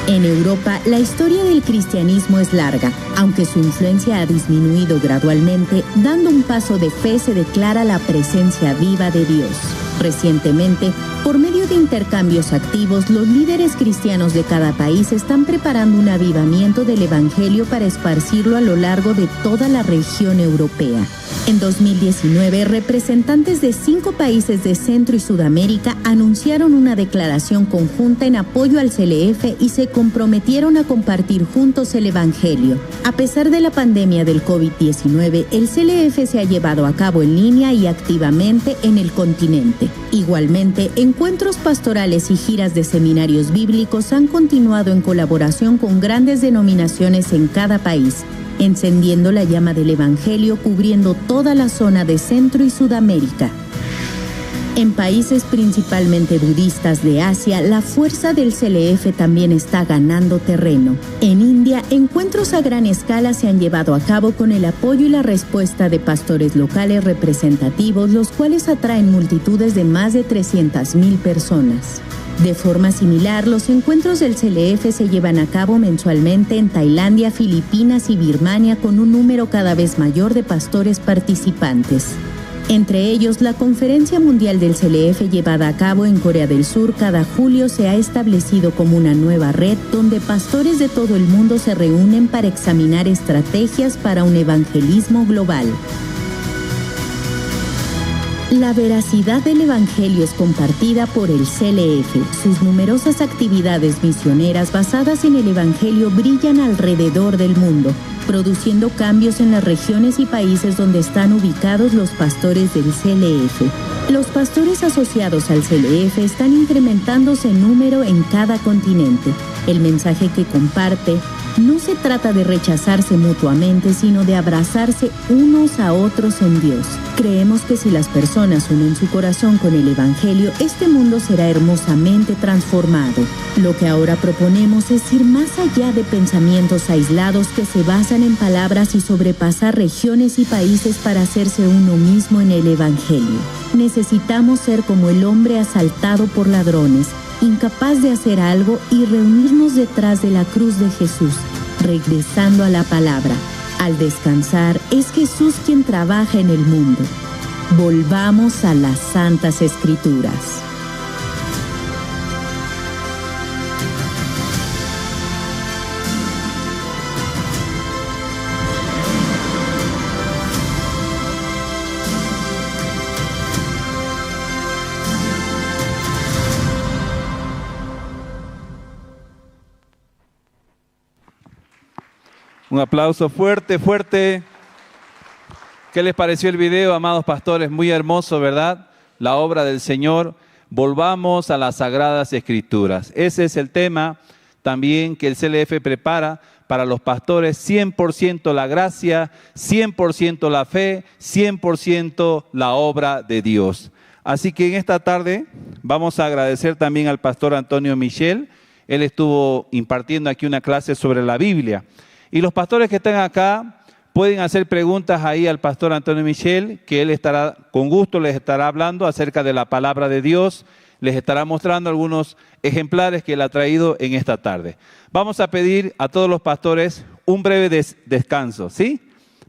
En Europa, la historia del cristianismo es larga, aunque su influencia ha disminuido gradualmente, dando un paso de fe se declara la presencia viva de Dios. Recientemente, por medio de intercambios activos, los líderes cristianos de cada país están preparando un avivamiento del Evangelio para esparcirlo a lo largo de toda la región europea. En 2019, representantes de 5 países de Centro y Sudamérica anunciaron una declaración conjunta en apoyo al CLF y se comprometieron a compartir juntos el Evangelio. A pesar de la pandemia del COVID-19, el CLF se ha llevado a cabo en línea y activamente en el continente. Igualmente, encuentros pastorales y giras de seminarios bíblicos han continuado en colaboración con grandes denominaciones en cada país, encendiendo la llama del Evangelio cubriendo toda la zona de Centro y Sudamérica. En países principalmente budistas de Asia, la fuerza del CLF también está ganando terreno. En India, encuentros a gran escala se han llevado a cabo con el apoyo y la respuesta de pastores locales representativos, los cuales atraen multitudes de más de 300,000 personas. De forma similar, los encuentros del CLF se llevan a cabo mensualmente en Tailandia, Filipinas y Birmania con un número cada vez mayor de pastores participantes. Entre ellos, la Conferencia Mundial del CLF llevada a cabo en Corea del Sur cada julio se ha establecido como una nueva red donde pastores de todo el mundo se reúnen para examinar estrategias para un evangelismo global. La veracidad del Evangelio es compartida por el CLF. Sus numerosas actividades misioneras basadas en el Evangelio brillan alrededor del mundo, produciendo cambios en las regiones y países donde están ubicados los pastores del CLF. Los pastores asociados al CLF están incrementándose en número en cada continente. El mensaje que comparte no se trata de rechazarse mutuamente, sino de abrazarse unos a otros en Dios. Creemos que si las personas unen su corazón con el Evangelio, este mundo será hermosamente transformado. Lo que ahora proponemos es ir más allá de pensamientos aislados que se basan en palabras y sobrepasar regiones y países para hacerse uno mismo en el Evangelio. Necesitamos ser como el hombre asaltado por ladrones, incapaz de hacer algo y reunirnos detrás de la cruz de Jesús, regresando a la palabra. Al descansar, es Jesús quien trabaja en el mundo. Volvamos a las Santas Escrituras. Un aplauso fuerte, fuerte. ¿Qué les pareció el video, amados pastores? Muy hermoso, ¿verdad? La obra del Señor. Volvamos a las Sagradas Escrituras. Ese es el tema también que el CLF prepara para los pastores. 100% la gracia, 100% la fe, 100% la obra de Dios. Así que en esta tarde vamos a agradecer también al pastor Antonio Michel. Él estuvo impartiendo aquí una clase sobre la Biblia. Y los pastores que están acá pueden hacer preguntas ahí al pastor Antonio Michel, que él estará, con gusto les estará hablando acerca de la palabra de Dios, les estará mostrando algunos ejemplares que él ha traído en esta tarde. Vamos a pedir a todos los pastores un breve descanso, ¿sí?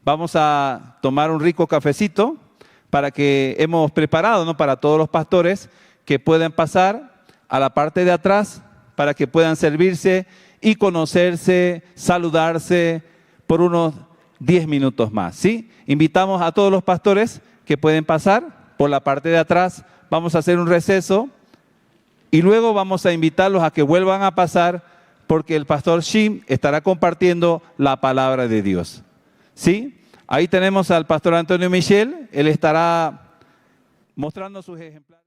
Vamos a tomar un rico cafecito para que hemos preparado, ¿no?, para todos los pastores que puedan pasar a la parte de atrás para que puedan servirse y conocerse, saludarse por unos 10 minutos más, ¿sí? Invitamos a todos los pastores que pueden pasar por la parte de atrás. Vamos a hacer un receso y luego vamos a invitarlos a que vuelvan a pasar porque el pastor Shim estará compartiendo la palabra de Dios, ¿sí? Ahí tenemos al pastor Antonio Michel. Él estará mostrando sus ejemplares.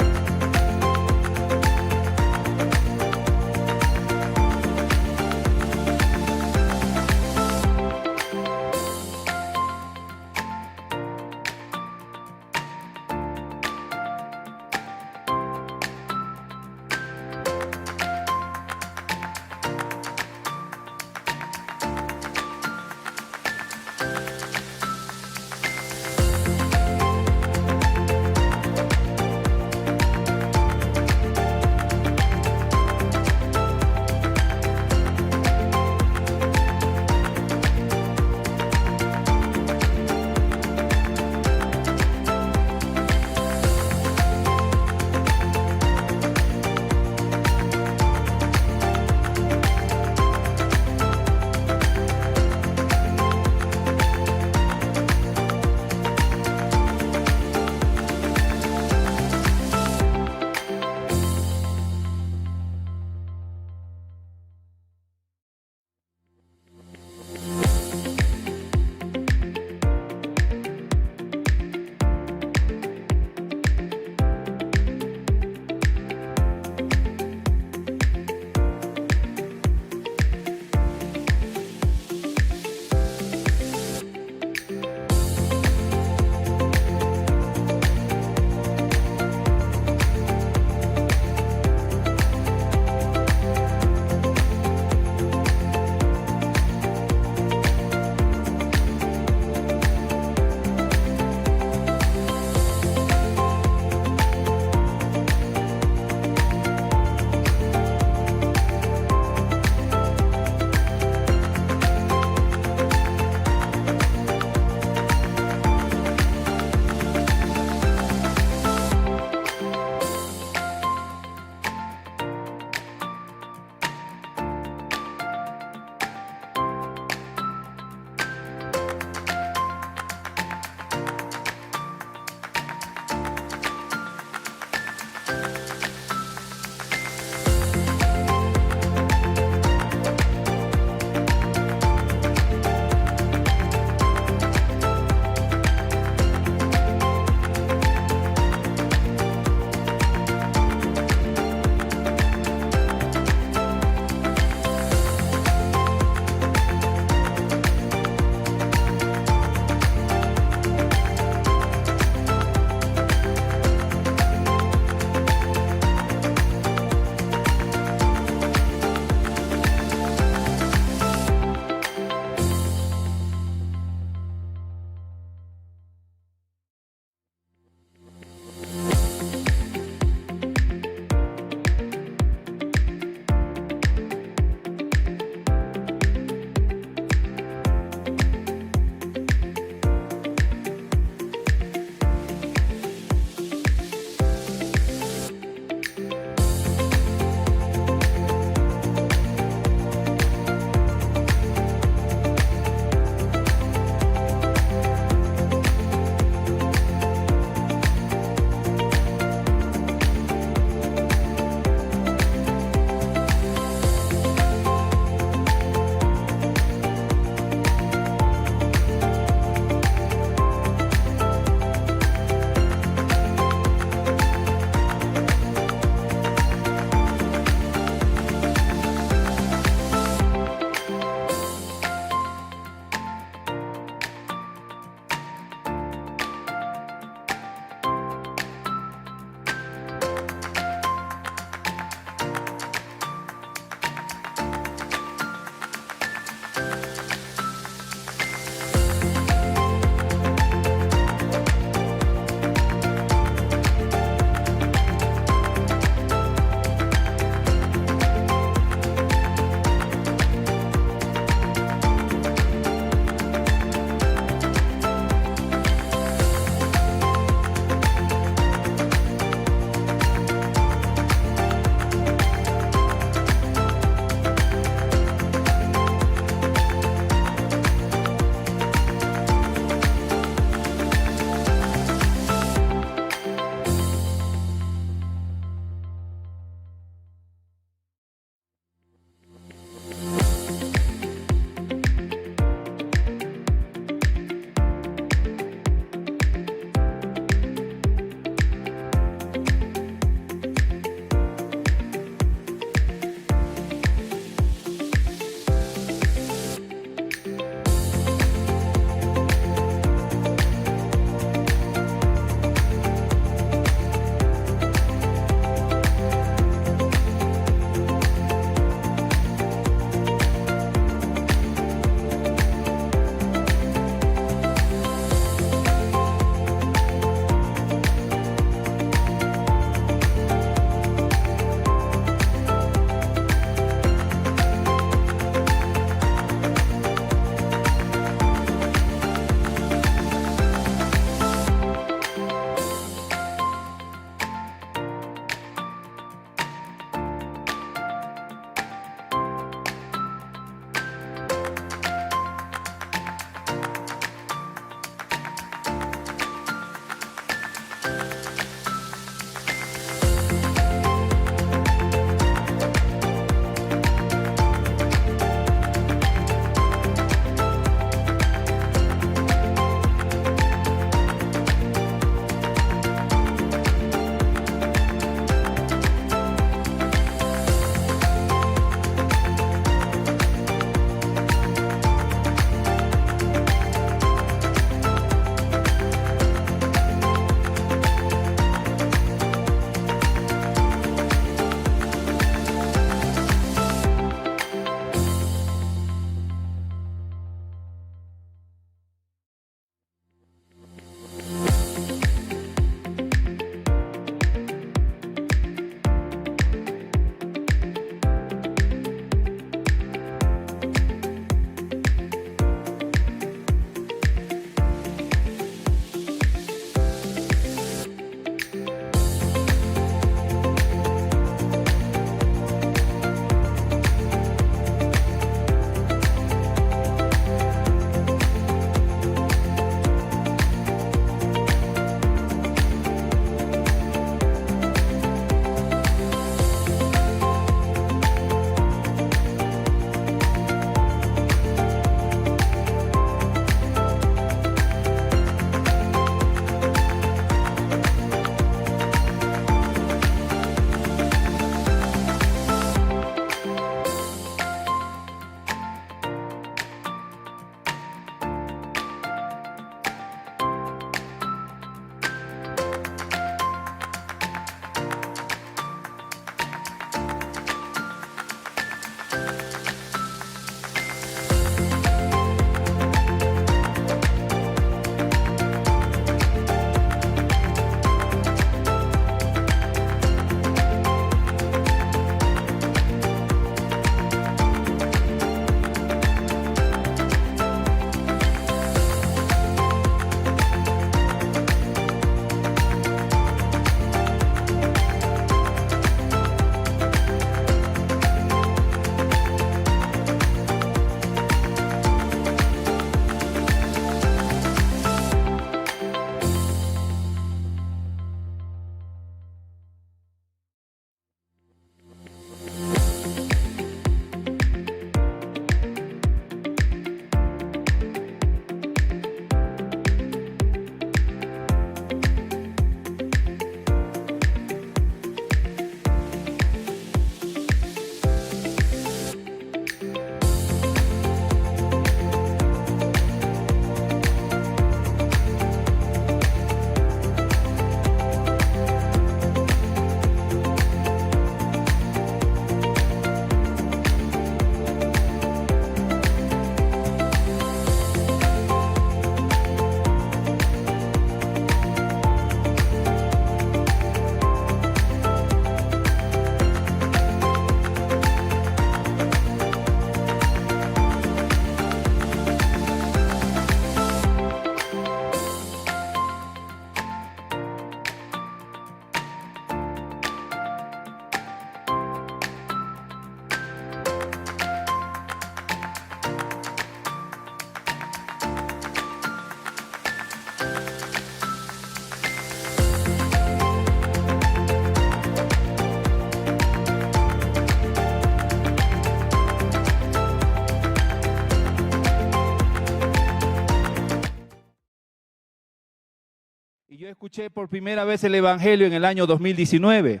y yo escuché por primera vez el Evangelio en el año 2019.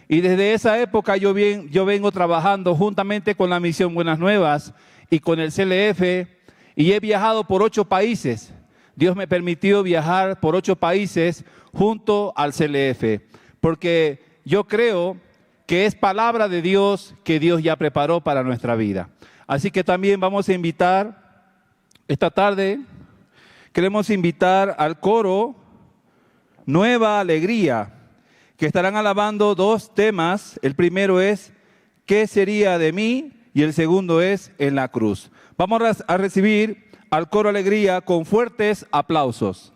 Y desde esa época yo vengo trabajando juntamente con la Misión Buenas Nuevas y con el CLF, y he viajado por 8 países. Dios me permitió viajar por 8 países junto al CLF, porque yo creo que es palabra de Dios que Dios ya preparó para nuestra vida. Así que también vamos a invitar, esta tarde, queremos invitar al coro Nueva Alegría, que estarán alabando 2 temas. El primero es ¿qué sería de mí? Y el segundo es En la cruz. Vamos a recibir al coro Alegría con fuertes aplausos.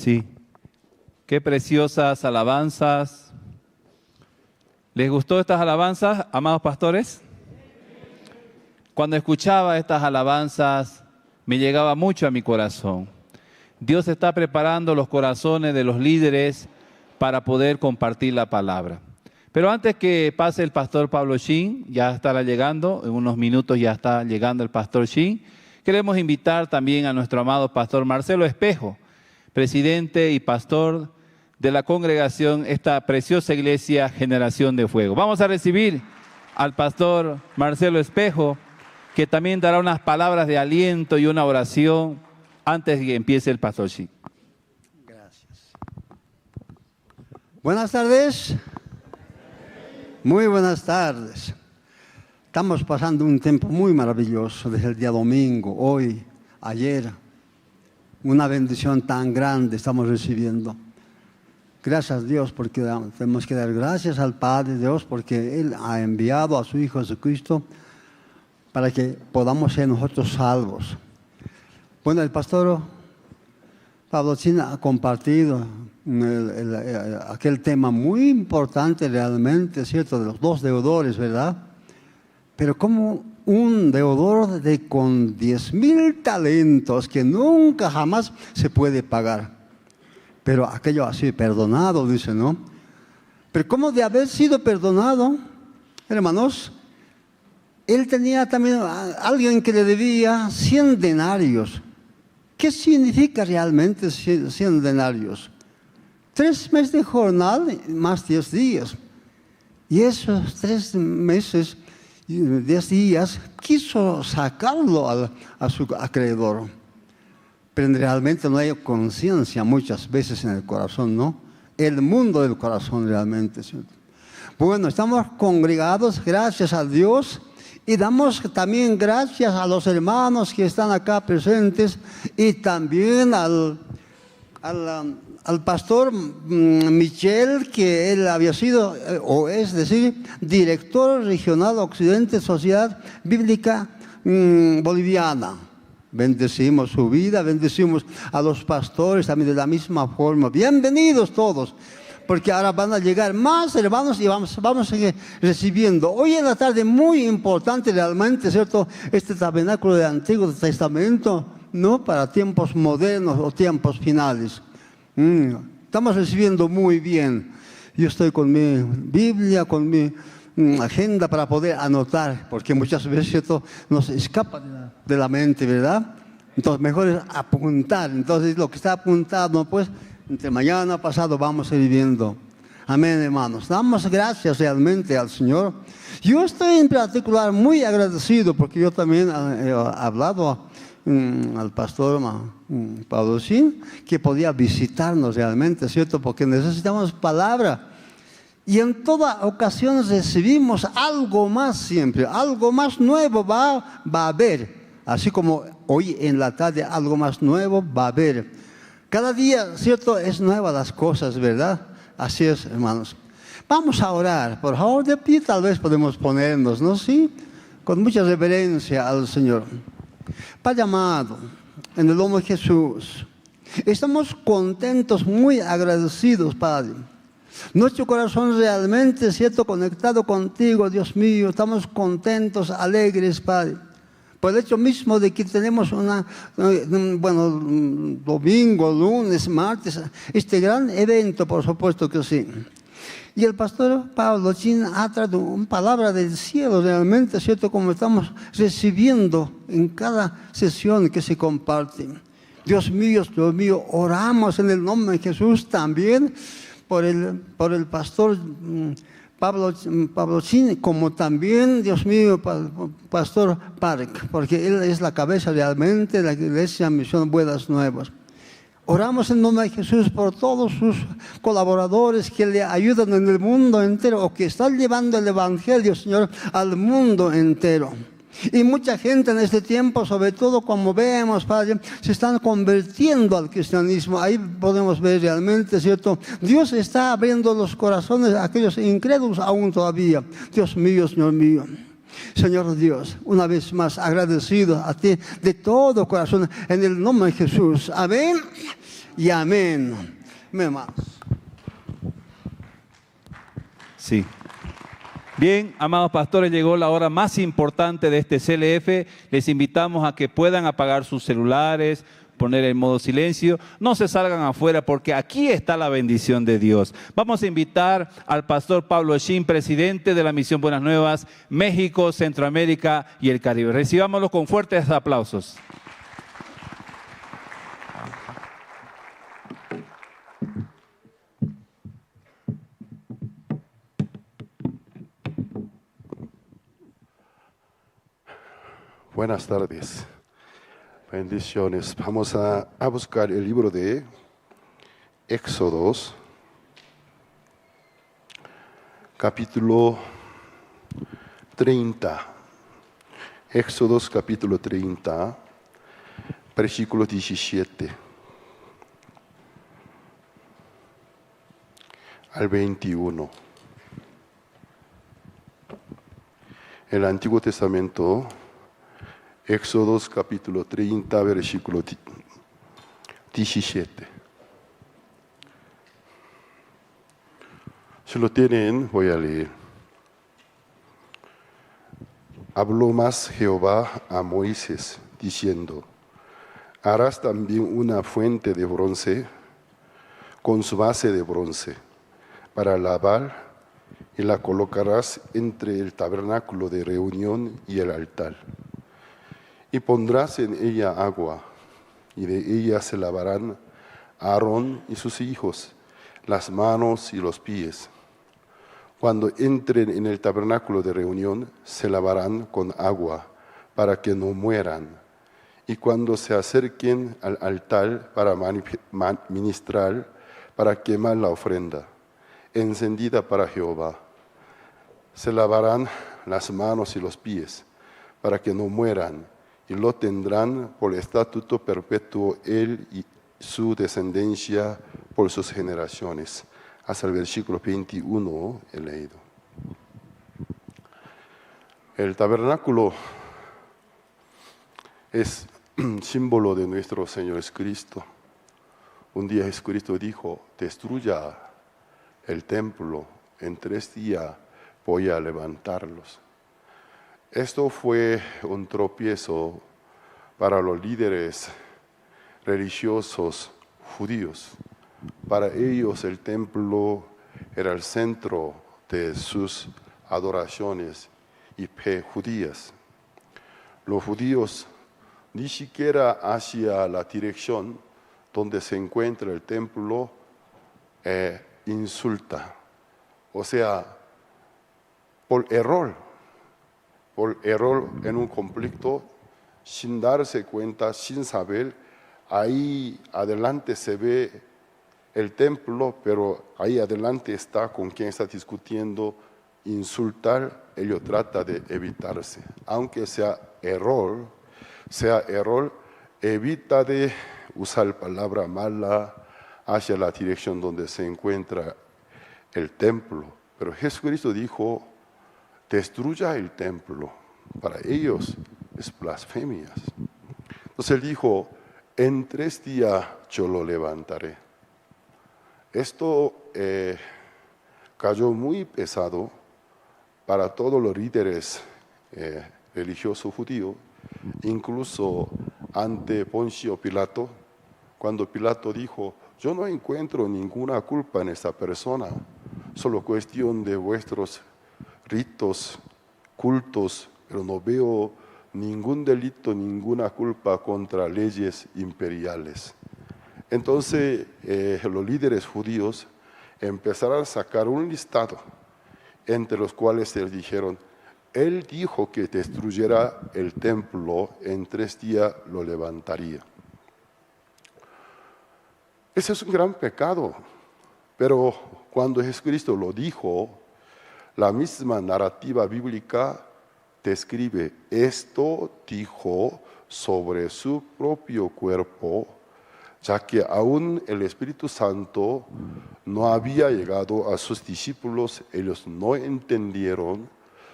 Sí, qué preciosas alabanzas. ¿Les gustó estas alabanzas, amados pastores? Cuando escuchaba estas alabanzas, me llegaba mucho a mi corazón. Dios está preparando los corazones de los líderes para poder compartir la palabra. Pero antes que pase el pastor Pablo Shin, ya estará llegando, en unos minutos ya está llegando el pastor Shin, queremos invitar también a nuestro amado pastor Marcelo Espejo, presidente y pastor de la congregación, esta preciosa iglesia Generación de Fuego. Vamos a recibir al pastor Marcelo Espejo, que también dará unas palabras de aliento y una oración antes de que empiece el pastor Shin. Gracias. Buenas tardes. Muy buenas tardes. Estamos pasando un tiempo muy maravilloso desde el día domingo, hoy, ayer. Una bendición tan grande estamos recibiendo. Gracias a Dios, porque tenemos que dar gracias al Padre Dios, porque Él ha enviado a su Hijo Jesucristo para que podamos ser nosotros salvos. Bueno, el pastor Pablo Chin ha compartido aquel tema muy importante realmente, ¿cierto? De los dos deudores, ¿verdad? Pero como un deudor con 10,000 talentos que nunca jamás se puede pagar. Pero aquello ha sido perdonado, dice, ¿no? Pero ¿cómo de haber sido perdonado, hermanos? Él tenía también a alguien que le debía 100 denarios. ¿Qué significa realmente 100 denarios? 3 meses de jornada más 10 días. Y esos 3 meses y 10 días quiso sacarlo a su acreedor. Pero realmente no hay conciencia muchas veces en el corazón, ¿no? El mundo del corazón realmente, ¿cierto? Bueno, estamos congregados, gracias a Dios, y damos también gracias a los hermanos que están acá presentes y también al pastor Michel, que él había sido, o es decir, director regional Occidente Sociedad Bíblica Boliviana. Bendecimos su vida, bendecimos a los pastores también de la misma forma. Bienvenidos todos, porque ahora van a llegar más hermanos y vamos a seguir recibiendo. Hoy en la tarde muy importante realmente, ¿cierto? Este tabernáculo del Antiguo Testamento, ¿no? Para tiempos modernos o tiempos finales. Estamos recibiendo muy bien. Yo estoy con mi Biblia, con mi agenda para poder anotar, porque muchas veces, ¿cierto?, nos escapa de la mente, ¿verdad? Entonces mejor es apuntar. Entonces lo que está apuntado, pues, entre mañana pasado vamos a ir viendo. Amén, hermanos. Damos gracias realmente al Señor. Yo estoy en particular muy agradecido, porque yo también he hablado al pastor Pablo Chin, que podía visitarnos realmente, ¿cierto? Porque necesitamos palabra. Y en toda ocasión recibimos algo más siempre, algo más nuevo va a haber. Así como hoy en la tarde algo más nuevo va a haber. Cada día, ¿cierto? Es nueva las cosas, ¿verdad? Así es, hermanos. Vamos a orar, por favor, de pie tal vez podemos ponernos, ¿no? Sí, con mucha reverencia al Señor. Padre amado, en el nombre de Jesús, estamos contentos, muy agradecidos, Padre. Nuestro corazón realmente, ¿cierto?, conectado contigo, Dios mío. Estamos contentos, alegres, Padre. Por el hecho mismo de que tenemos domingo, lunes, martes, este gran evento, por supuesto que sí. Y el pastor Pablo Chin ha traído una palabra del cielo realmente, ¿cierto?, como estamos recibiendo en cada sesión que se comparte. Dios mío, oramos en el nombre de Jesús también por el pastor Pablo Chin, como también, Dios mío, pastor Park, porque él es la cabeza realmente de la Iglesia Misión Buenas Nuevas. Oramos en nombre de Jesús por todos sus colaboradores que le ayudan en el mundo entero, o que están llevando el Evangelio, Señor, al mundo entero. Y mucha gente en este tiempo, sobre todo como vemos, Padre, se están convirtiendo al cristianismo. Ahí podemos ver realmente, ¿cierto? Dios está abriendo los corazones a aquellos incrédulos aún todavía. Dios mío, Señor mío. Señor Dios, una vez más agradecido a ti de todo corazón en el nombre de Jesús. Amén y amén. Amén, hermanos. Sí. Bien, amados pastores, llegó la hora más importante de este CLF. Les invitamos a que puedan apagar sus celulares, poner en modo silencio. No se salgan afuera, porque aquí está la bendición de Dios. Vamos a invitar al pastor Pablo Chin, presidente de la Misión Buenas Nuevas, México, Centroamérica y el Caribe. Recibámoslo con fuertes aplausos. Buenas tardes, bendiciones. Vamos a buscar el libro de Éxodos, capítulo 30. Éxodos capítulo 30, versículo 17 al 21. El Antiguo Testamento, Éxodos capítulo 30, versículo 17. Si lo tienen, voy a leer. Habló más Jehová a Moisés, diciendo: harás también una fuente de bronce con su base de bronce para lavar, y la colocarás entre el tabernáculo de reunión y el altar. Y pondrás en ella agua, y de ella se lavarán Aarón y sus hijos las manos y los pies. Cuando entren en el tabernáculo de reunión, se lavarán con agua para que no mueran. Y cuando se acerquen al altar para ministrar, para quemar la ofrenda encendida para Jehová, se lavarán las manos y los pies para que no mueran, y lo tendrán por estatuto perpetuo él y su descendencia por sus generaciones. Hasta el versículo 21 he leído. El tabernáculo es símbolo de nuestro Señor Jesucristo. Un día Jesucristo dijo: destruya el templo, en 3 días voy a levantarlos. Esto fue un tropiezo para los líderes religiosos judíos. Para ellos el templo era el centro de sus adoraciones y fe judías. Los judíos ni siquiera hacia la dirección donde se encuentra el templo insulta. O sea, por error en un conflicto, sin darse cuenta, sin saber, ahí adelante se ve el templo, pero ahí adelante está con quien está discutiendo, insultar, ello trata de evitarse. Aunque sea error, evita de usar palabra mala hacia la dirección donde se encuentra el templo. Pero Jesucristo dijo: destruya el templo. Para ellos es blasfemia. Entonces él dijo: en 3 días yo lo levantaré. Esto cayó muy pesado para todos los líderes religiosos judíos, incluso ante Poncio Pilato, cuando Pilato dijo: yo no encuentro ninguna culpa en esta persona, solo cuestión de vuestros ritos, cultos, pero no veo ningún delito, ninguna culpa contra leyes imperiales. Entonces los líderes judíos empezaron a sacar un listado, entre los cuales les dijeron: él dijo que destruyera el templo, en 3 días lo levantaría. Ese es un gran pecado, pero cuando Jesucristo lo dijo, la misma narrativa bíblica describe: esto dijo sobre su propio cuerpo, ya que aún el Espíritu Santo no había llegado a sus discípulos, ellos no entendieron,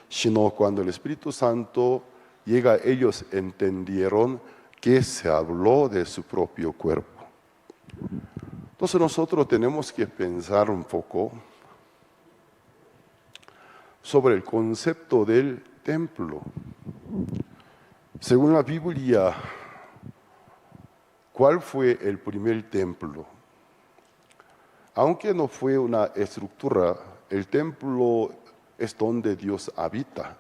sino cuando el Espíritu Santo llega, ellos entendieron que se habló de su propio cuerpo. Entonces nosotros tenemos que pensar un poco sobre el concepto del templo. Según la Biblia, ¿cuál fue el primer templo? Aunque no fue una estructura, el templo es donde Dios habita.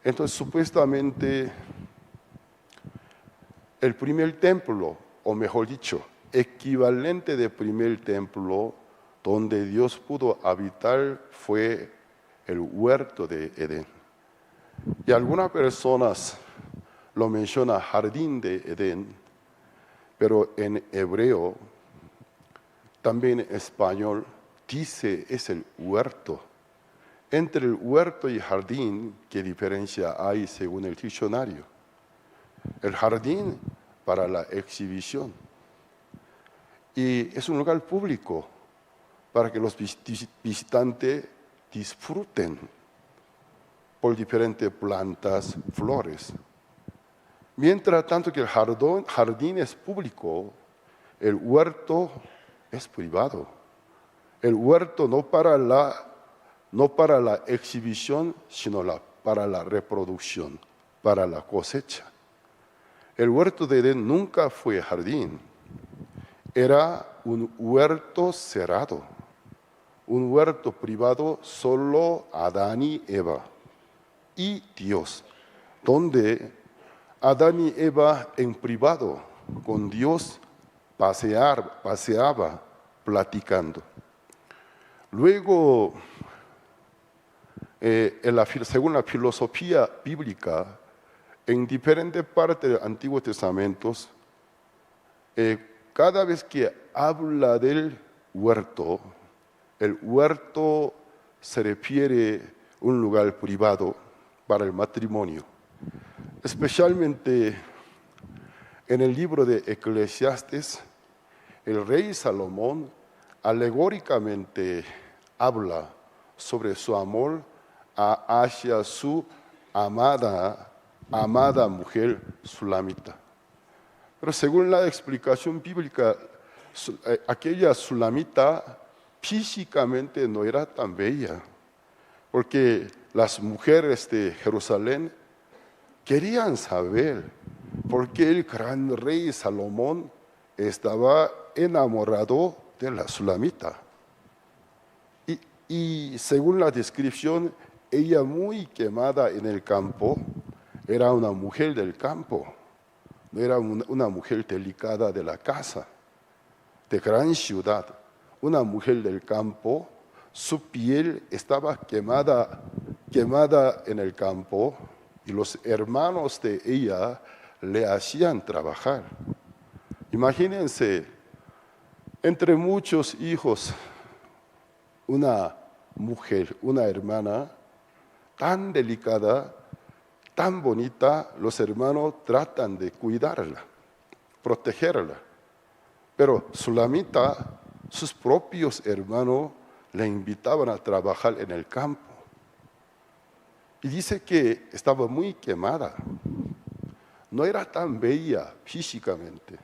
Entonces, supuestamente, el primer templo, o mejor dicho, equivalente de primer templo donde Dios pudo habitar, fue el huerto de Edén. Y algunas personas lo mencionan jardín de Edén, pero en hebreo, también en español, dice es el huerto. entre el huerto y jardín, ¿qué diferencia hay según el diccionario? El jardín para la exhibición. Y es un lugar público para que los visitantes disfruten por diferentes plantas, flores. Mientras tanto que el jardín es público, el huerto es privado. El huerto no para la exhibición, sino para la reproducción, para la cosecha. El huerto de Edén nunca fue jardín, era un huerto cerrado, un huerto privado, solo Adán y Eva y Dios, donde Adán y Eva en privado con Dios paseaba platicando. Luego, según la filosofía bíblica, en diferentes partes del Antiguo Testamento, cada vez que habla del huerto, el huerto se refiere a un lugar privado para el matrimonio. Especialmente en el libro de Eclesiastes, el rey Salomón alegóricamente habla sobre su amor hacia su amada mujer Sulamita. Pero según la explicación bíblica, aquella Sulamita físicamente no era tan bella, porque las mujeres de Jerusalén querían saber por qué el gran rey Salomón estaba enamorado de la Sulamita. Y según la descripción, ella muy quemada en el campo, era una mujer del campo, no era una mujer delicada de la casa, de gran ciudad. Una mujer del campo, su piel estaba quemada en el campo y los hermanos de ella le hacían trabajar. Imagínense, entre muchos hijos, una mujer, una hermana tan delicada, tan bonita, los hermanos tratan de cuidarla, protegerla. Pero Sulamita, sus propios hermanos le invitaban a trabajar en el campo. Y dice que estaba muy quemada. No era tan bella físicamente.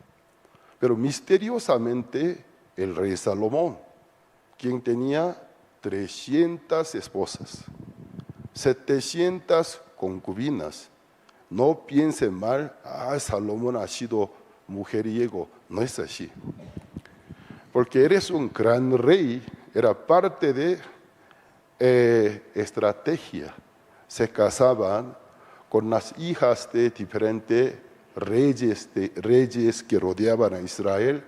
Pero misteriosamente el rey Salomón, quien tenía 300 esposas, 700 concubinas. No piensen mal, Salomón ha sido mujeriego. No es así. Porque eres un gran rey, era parte de estrategia. Se casaban con las hijas de diferentes reyes que rodeaban a Israel,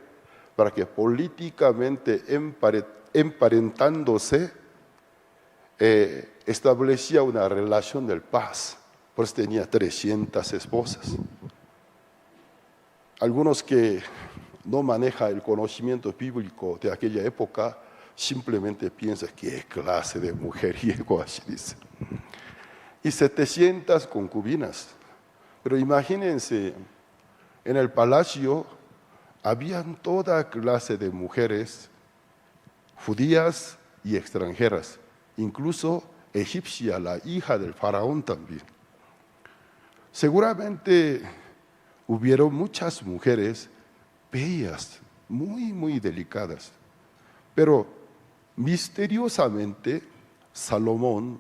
para que políticamente emparentándose establecía una relación de paz. Por eso tenía 300 esposas. Algunos que no manejan el conocimiento bíblico de aquella época simplemente piensan qué clase de mujeriego, así dice. Y 700 concubinas. Pero imagínense, en el palacio habían toda clase de mujeres, judías y extranjeras, incluso egipcia, la hija del faraón también. Seguramente hubieron muchas mujeres bellas, muy, muy delicadas, pero misteriosamente Salomón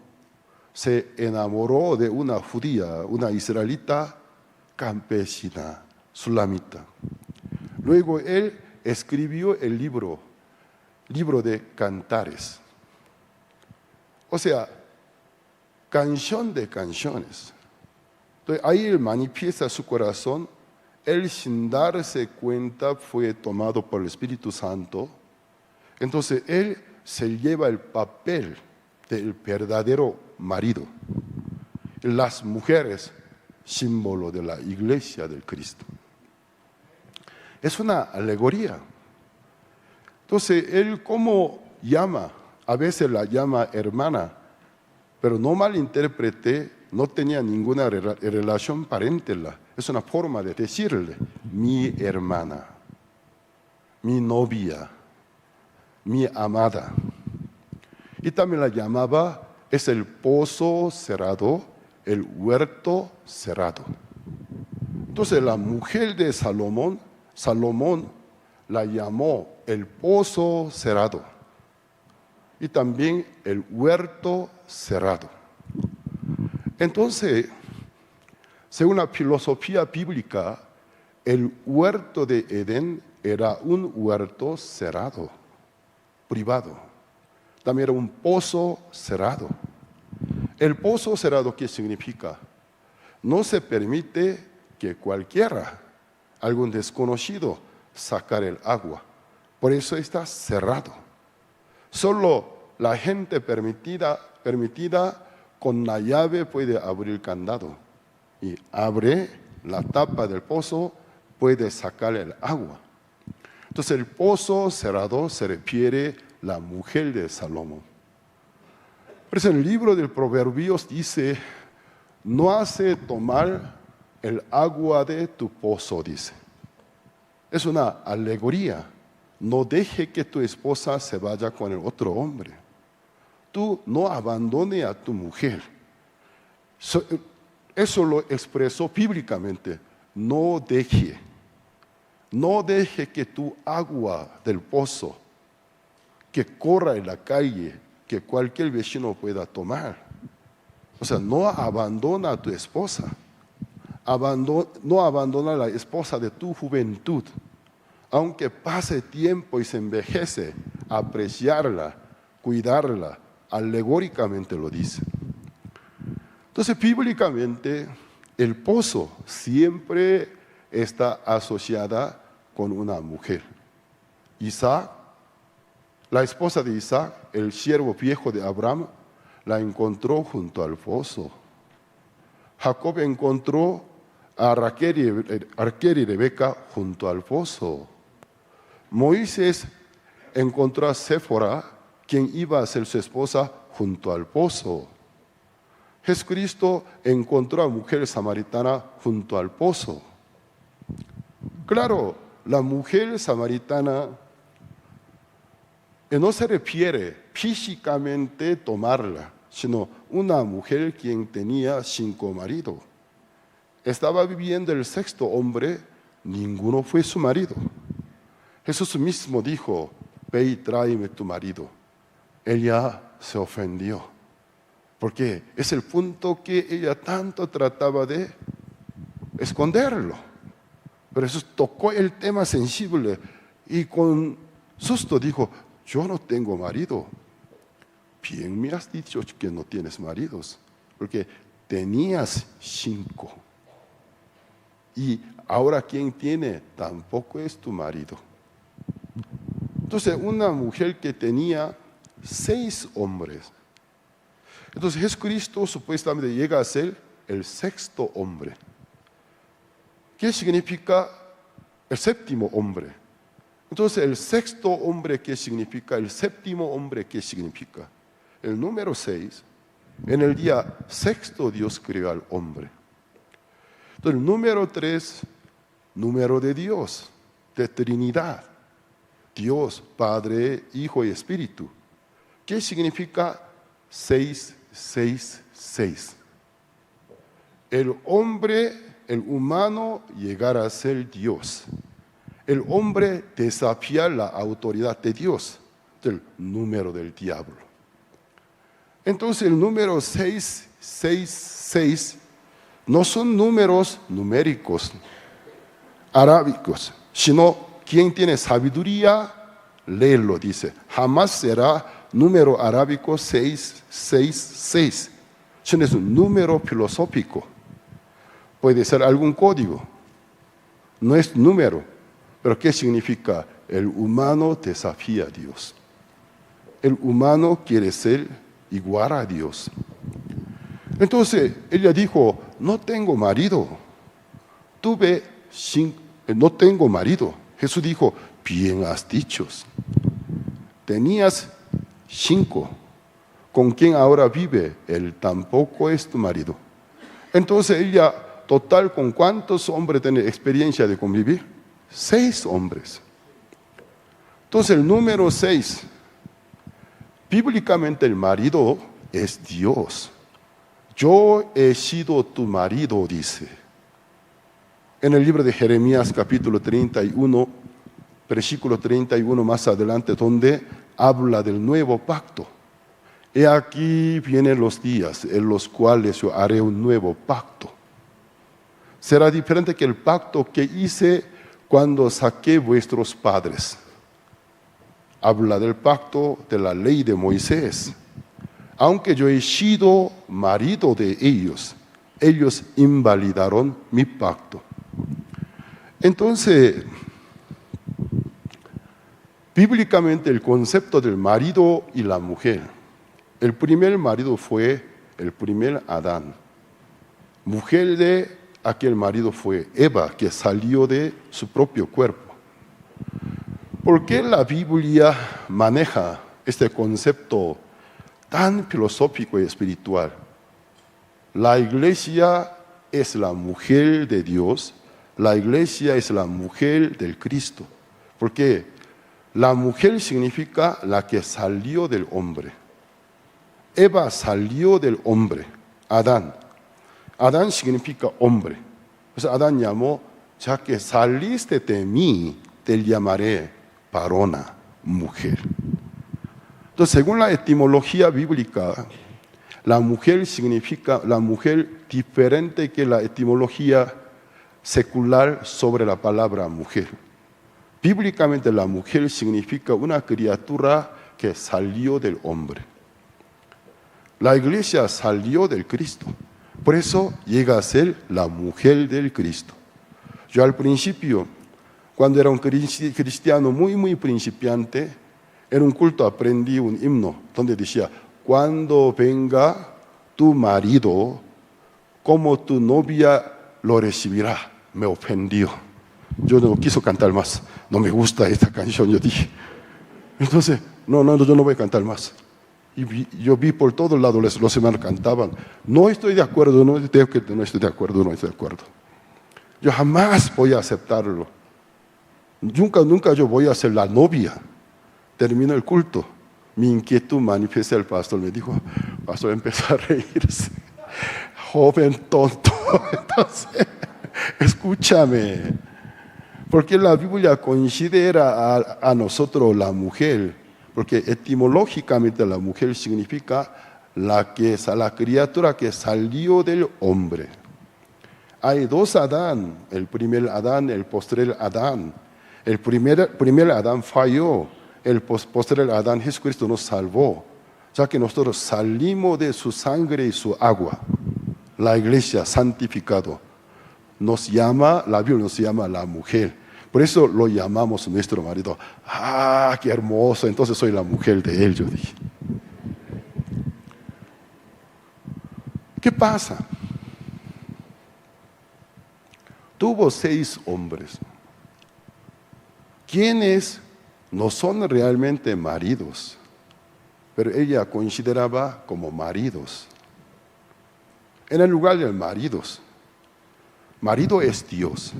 se enamoró de una judía, una israelita campesina, Sulamita. Luego él escribió el libro de Cantares. O sea, canción de canciones. Entonces ahí él manifiesta su corazón. Él sin darse cuenta fue tomado por el Espíritu Santo. Entonces él se lleva el papel del verdadero marido. Las mujeres, símbolo de la iglesia del Cristo. Es una alegoría. Entonces él, ¿cómo llama? A veces la llama hermana, Pero no malinterprete, no tenía ninguna relación parental. Es una forma de decirle, mi hermana, mi novia, mi amada. Y también la llamaba, es el pozo cerrado, el huerto cerrado. Entonces la mujer de Salomón la llamó el pozo cerrado y también el huerto cerrado. Entonces, según la filosofía bíblica, el huerto de Edén era un huerto cerrado, privado. También era un pozo cerrado. El pozo cerrado, ¿qué significa? No se permite que cualquiera, algún desconocido, sacar el agua. Por eso está cerrado. Solo la gente permitida con la llave puede abrir el candado y abre la tapa del pozo, puede sacar el agua. Entonces el pozo cerrado se refiere a la mujer de Salomón. Por eso en el libro del Proverbios dice, no hace tomar el agua de tu pozo, dice. Es una alegoría. No deje que tu esposa se vaya con el otro hombre. Tú no abandones a tu mujer. Eso lo expresó bíblicamente. No deje que tu agua del pozo, que corra en la calle, que cualquier vecino pueda tomar. O sea, no abandona a tu esposa. No abandona a la esposa de tu juventud. Aunque pase tiempo y se envejece, apreciarla, cuidarla, alegóricamente lo dice. Entonces, bíblicamente, el pozo siempre está asociada con una mujer. Isaac, la esposa de Isaac, el siervo viejo de Abraham, la encontró junto al pozo. Jacob encontró a Raquel y Rebeca junto al pozo. Moisés encontró a Séfora, quien iba a ser su esposa, junto al pozo. Jesucristo encontró a mujer samaritana junto al pozo. Claro, la mujer samaritana no se refiere físicamente a tomarla, sino una mujer quien tenía 5 maridos. Estaba viviendo el 6º hombre, ninguno fue su marido. Jesús mismo dijo, ve y tráeme tu marido. Ella se ofendió, porque es el punto que ella tanto trataba de esconderlo. Pero Jesús tocó el tema sensible y con susto dijo, yo no tengo marido. Bien me has dicho que no tienes maridos, porque tenías 5. Y ahora quien tiene tampoco es tu marido. Entonces una mujer que tenía 6 hombres. Entonces Jesucristo supuestamente llega a ser el 6º hombre. ¿Qué significa el 7º hombre? Entonces el 6º hombre, ¿qué significa? El 7º hombre, ¿qué significa? El número 6, en el día 6º Dios creó al hombre. Entonces el número 3, número de Dios, de Trinidad. Dios, Padre, Hijo y Espíritu. ¿Qué significa 6, 6, 6? El hombre, el humano, llegar a ser Dios. El hombre desafiar la autoridad de Dios, del número del diablo. Entonces el número 6, 6, 6 no son números numéricos, arábicos, sino quien tiene sabiduría, léelo, dice. Jamás será número arábico 6, 6, 6. Sino es un número filosófico. Puede ser algún código. No es número. Pero ¿qué significa? El humano desafía a Dios. El humano quiere ser igual a Dios. Entonces, ella dijo, no tengo marido. No tengo marido. Jesús dijo, bien has dicho. Tenías 5. con quien ahora vive, él tampoco es tu marido. Entonces ella, total, ¿con cuántos hombres tiene experiencia de convivir? 6 hombres. Entonces el número 6, bíblicamente el marido es Dios. Yo he sido tu marido, dice. En el libro de Jeremías capítulo 31, versículo 31 más adelante, donde habla del nuevo pacto. He aquí vienen los días en los cuales yo haré un nuevo pacto. Será diferente que el pacto que hice cuando saqué vuestros padres. Habla del pacto de la ley de Moisés. Aunque yo he sido marido de ellos, ellos invalidaron mi pacto. Entonces, bíblicamente el concepto del marido y la mujer. El primer marido fue el primer Adán. Mujer de aquel marido fue Eva, que salió de su propio cuerpo. ¿Por qué la Biblia maneja este concepto tan filosófico y espiritual? La iglesia es la mujer de Dios, la iglesia es la mujer del Cristo. Porque la mujer significa la que salió del hombre. Eva salió del hombre, Adán. Adán significa hombre. Entonces Adán llamó, ya que saliste de mí, te llamaré varona, mujer. Entonces, según la etimología bíblica, la mujer significa la mujer diferente que la etimología secular sobre la palabra mujer. Bíblicamente la mujer significa una criatura que salió del hombre. La iglesia salió del Cristo, por eso llega a ser la mujer del Cristo. Yo al principio, cuando era un cristiano muy principiante, en un culto aprendí un himno donde decía, cuando venga tu marido, como tu novia lo recibirá. Me ofendió. Yo no quiso cantar más. No me gusta esta canción, yo dije. Entonces, yo no voy a cantar más. Y yo vi por todos lados, los hermanos cantaban. No estoy de acuerdo, no estoy de acuerdo. Yo jamás voy a aceptarlo. Nunca yo voy a ser la novia. Terminó el culto. Mi inquietud manifiesta el pastor. Me dijo, pastor empezó a reírse. Joven tonto. Entonces, escúchame. Porque la Biblia considera a nosotros la mujer. Porque etimológicamente la mujer significa la criatura que salió del hombre. Hay 2 Adán. El primer Adán, el postrer Adán. El primer Adán falló. El postrer Adán, Jesucristo nos salvó, ya que nosotros salimos de su sangre y su agua. La iglesia santificado la Biblia nos llama la mujer. Por eso lo llamamos nuestro marido. ¡Ah, qué hermoso! Entonces soy la mujer de él, yo dije. ¿Qué pasa? Tuvo 6 hombres. ¿Quiénes no son realmente maridos? Pero ella consideraba como maridos. En el lugar de maridos, marido es Dios,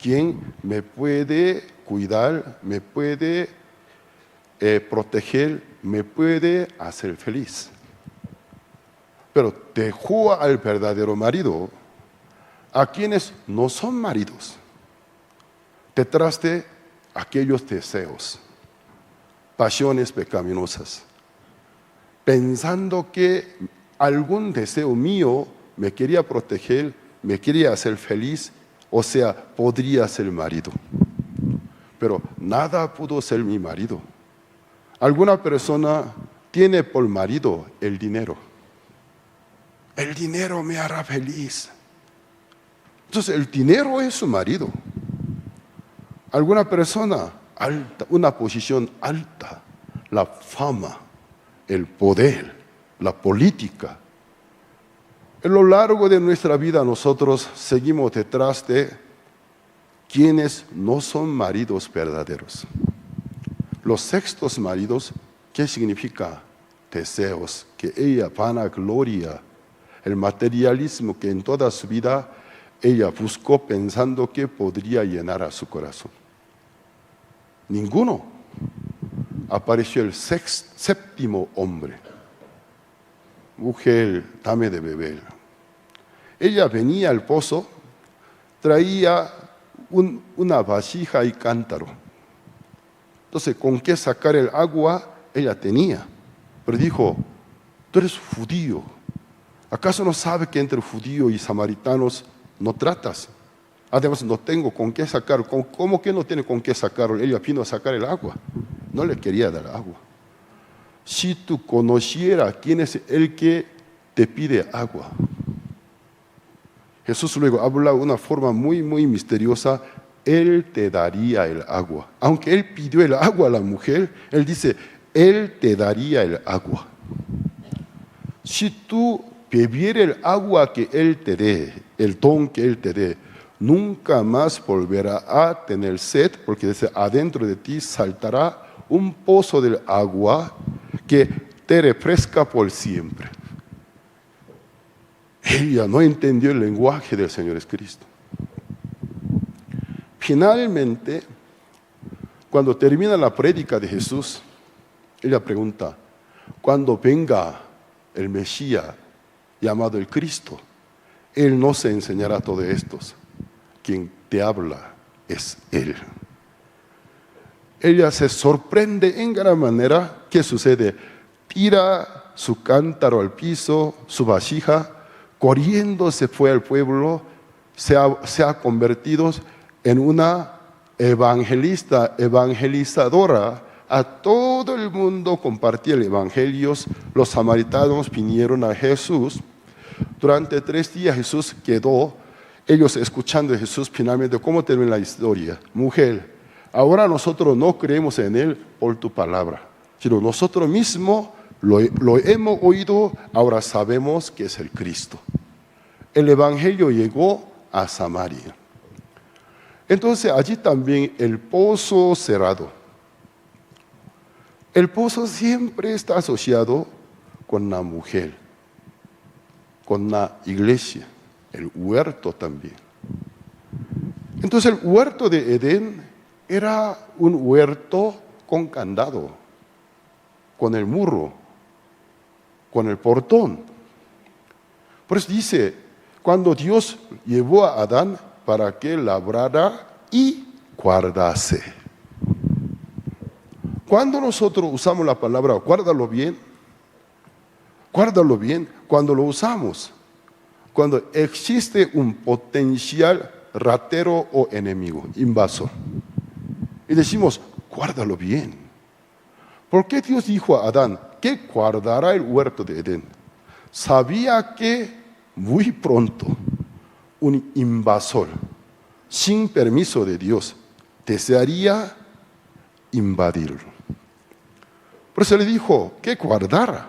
quien me puede cuidar, me puede proteger, me puede hacer feliz. Pero dejó al verdadero marido a quienes no son maridos, detrás de aquellos deseos, pasiones pecaminosas, pensando que algún deseo mío me quería proteger, me quería hacer feliz, o sea, podría ser marido. Pero nada pudo ser mi marido. Alguna persona tiene por marido el dinero. El dinero me hará feliz. Entonces el dinero es su marido. Alguna persona alta, una posición alta, la fama, el poder, la política. A lo largo de nuestra vida nosotros seguimos detrás de quienes no son maridos verdaderos. Los sextos maridos, ¿qué significa? deseos, que ella vanagloria, el materialismo que en toda su vida ella buscó pensando que podría llenar a su corazón. Ninguno. Apareció el séptimo hombre. Mujer, dame de beber. Ella venía al pozo, traía una vasija y cántaro. Entonces, ¿con qué sacar el agua? Ella tenía. Pero dijo, tú eres judío. ¿Acaso no sabes que entre judíos y samaritanos no tratas? Además, no tengo con qué sacar. ¿Cómo que no tiene con qué sacarlo? Ella vino a sacar el agua. No le quería dar agua. Si tú conocieras quién es el que te pide agua. Jesús luego habla de una forma muy, muy misteriosa. Él te daría el agua. Aunque él pidió el agua a la mujer, él dice, él te daría el agua. Si tú bebieras el agua que él te dé, el don que él te dé, nunca más volverá a tener sed, porque desde adentro de ti saltará un pozo del agua que te refresca por siempre. Ella no entendió el lenguaje del Señor Jesucristo. Finalmente, cuando termina la prédica de Jesús, ella pregunta, cuando venga el Mesías llamado el Cristo, Él no se enseñará todo esto. Quien te habla es Él. Ella se sorprende en gran manera. ¿Qué sucede? Tira su cántaro al piso, su vasija, corriendo se fue al pueblo, se ha convertido en una evangelizadora. A todo el mundo compartía el evangelio. Los samaritanos vinieron a Jesús. Durante 3 días Jesús quedó, ellos escuchando a Jesús. Finalmente, ¿cómo termina la historia? Mujer, ahora nosotros no creemos en Él por tu palabra, sino nosotros mismos lo hemos oído, ahora sabemos que es el Cristo. El evangelio llegó a Samaria. Entonces allí también el pozo cerrado. El pozo siempre está asociado con la mujer, con la iglesia, el huerto también. Entonces el huerto de Edén era un huerto con candado, con el muro, con el portón. Por eso dice, cuando Dios llevó a Adán para que labrara y guardase. Cuando nosotros usamos la palabra guárdalo bien, cuando lo usamos, cuando existe un potencial ratero o enemigo, invasor. Y decimos, guárdalo bien. ¿Por qué Dios dijo a Adán que guardara el huerto de Edén? Sabía que muy pronto un invasor, sin permiso de Dios, desearía invadirlo. Por eso le dijo que guardara.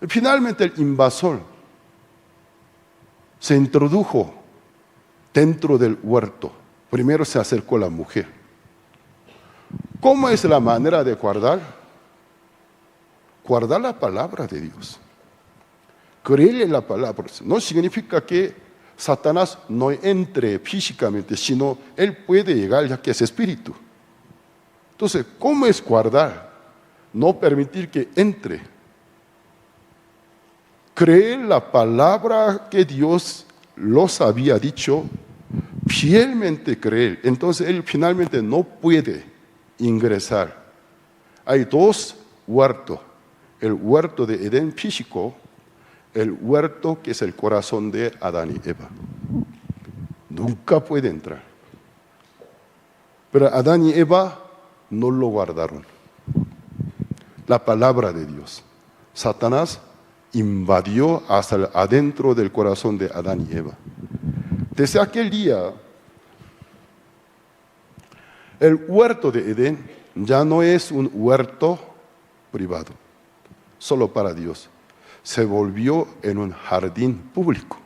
Finalmente el invasor se introdujo dentro del huerto. Primero se acercó a la mujer. ¿Cómo es la manera de guardar? Guardar la palabra de Dios. Creerle la palabra. No significa que Satanás no entre físicamente, sino él puede llegar ya que es espíritu. Entonces, ¿cómo es guardar? No permitir que entre. Creer la palabra que Dios los había dicho, fielmente creer. Entonces él finalmente no puede ingresar. Hay 2 huertos. El huerto de Edén físico, el huerto que es el corazón de Adán y Eva. Nunca puede entrar. Pero Adán y Eva no lo guardaron. La palabra de Dios. Satanás invadió hasta adentro del corazón de Adán y Eva. Desde aquel día, el huerto de Edén ya no es un huerto privado, solo para Dios. Se volvió en un jardín público.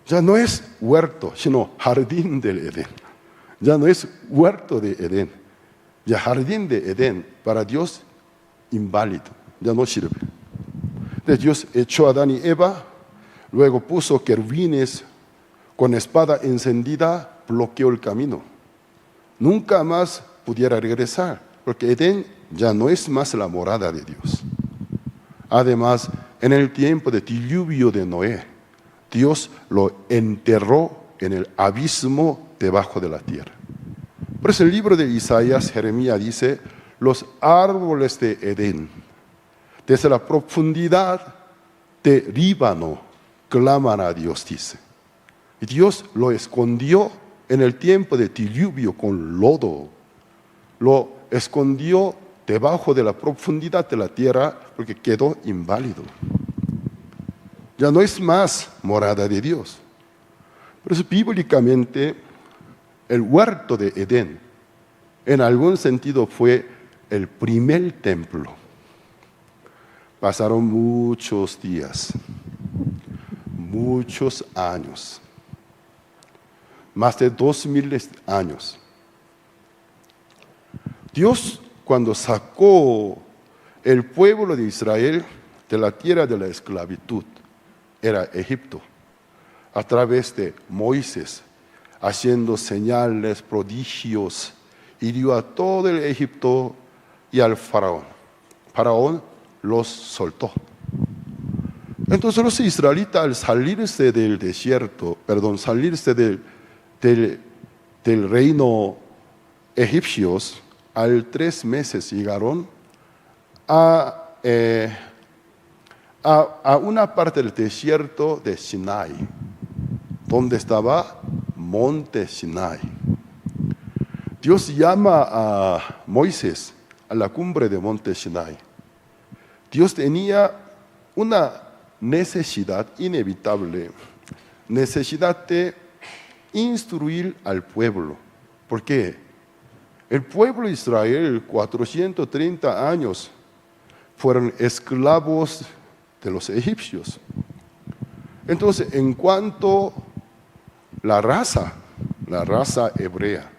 Ya no es huerto, sino jardín del Edén. Ya no es huerto de Edén. Ya jardín de Edén, para Dios, inválido. ya no sirve. Entonces Dios echó a Adán y Eva, luego puso querubines con espada encendida, bloqueó el camino. Nunca más pudiera regresar, porque Edén ya no es más la morada de Dios. Además, en el tiempo de diluvio de Noé, Dios lo enterró en el abismo debajo de la tierra. Por eso el libro de Isaías, Jeremías dice, los árboles de Edén, desde la profundidad de Líbano, claman a Dios, dice. Y Dios lo escondió en el tiempo de diluvio con lodo. Lo escondió debajo de la profundidad de la tierra porque quedó inválido. Ya no es más morada de Dios. Por eso bíblicamente el huerto de Edén en algún sentido fue el primer templo. Pasaron muchos días, muchos años, más de 2000 años. Dios, cuando sacó el pueblo de Israel de la tierra de la esclavitud, era Egipto, a través de Moisés, haciendo señales, prodigios, hirió a todo el Egipto y al faraón. Faraón los soltó. Entonces los israelitas, al salirse del desierto, salirse del reino egipcio, al 3 meses llegaron a una parte del desierto de Sinai, donde estaba monte Sinai. Dios llama a Moisés a la cumbre de monte Sinai. Dios tenía una necesidad inevitable, necesidad de instruir al pueblo. ¿Por qué? El pueblo de Israel, 430 años, fueron esclavos de los egipcios. Entonces, en cuanto la raza hebrea,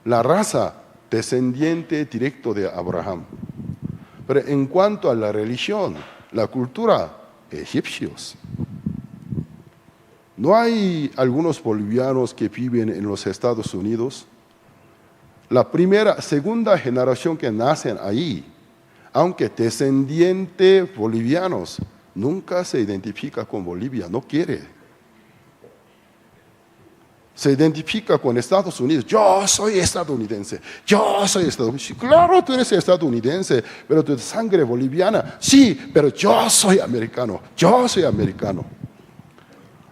la raza descendiente directo de Abraham, pero en cuanto a la religión, la cultura, egipcios. ¿No hay algunos bolivianos que viven en los Estados Unidos? La segunda generación que nacen ahí, aunque descendientes bolivianos, nunca se identifica con Bolivia, no quiere. Se identifica con Estados Unidos. Yo soy estadounidense, yo soy estadounidense. Claro, tú eres estadounidense, pero tu sangre boliviana. Sí, pero yo soy americano, yo soy americano.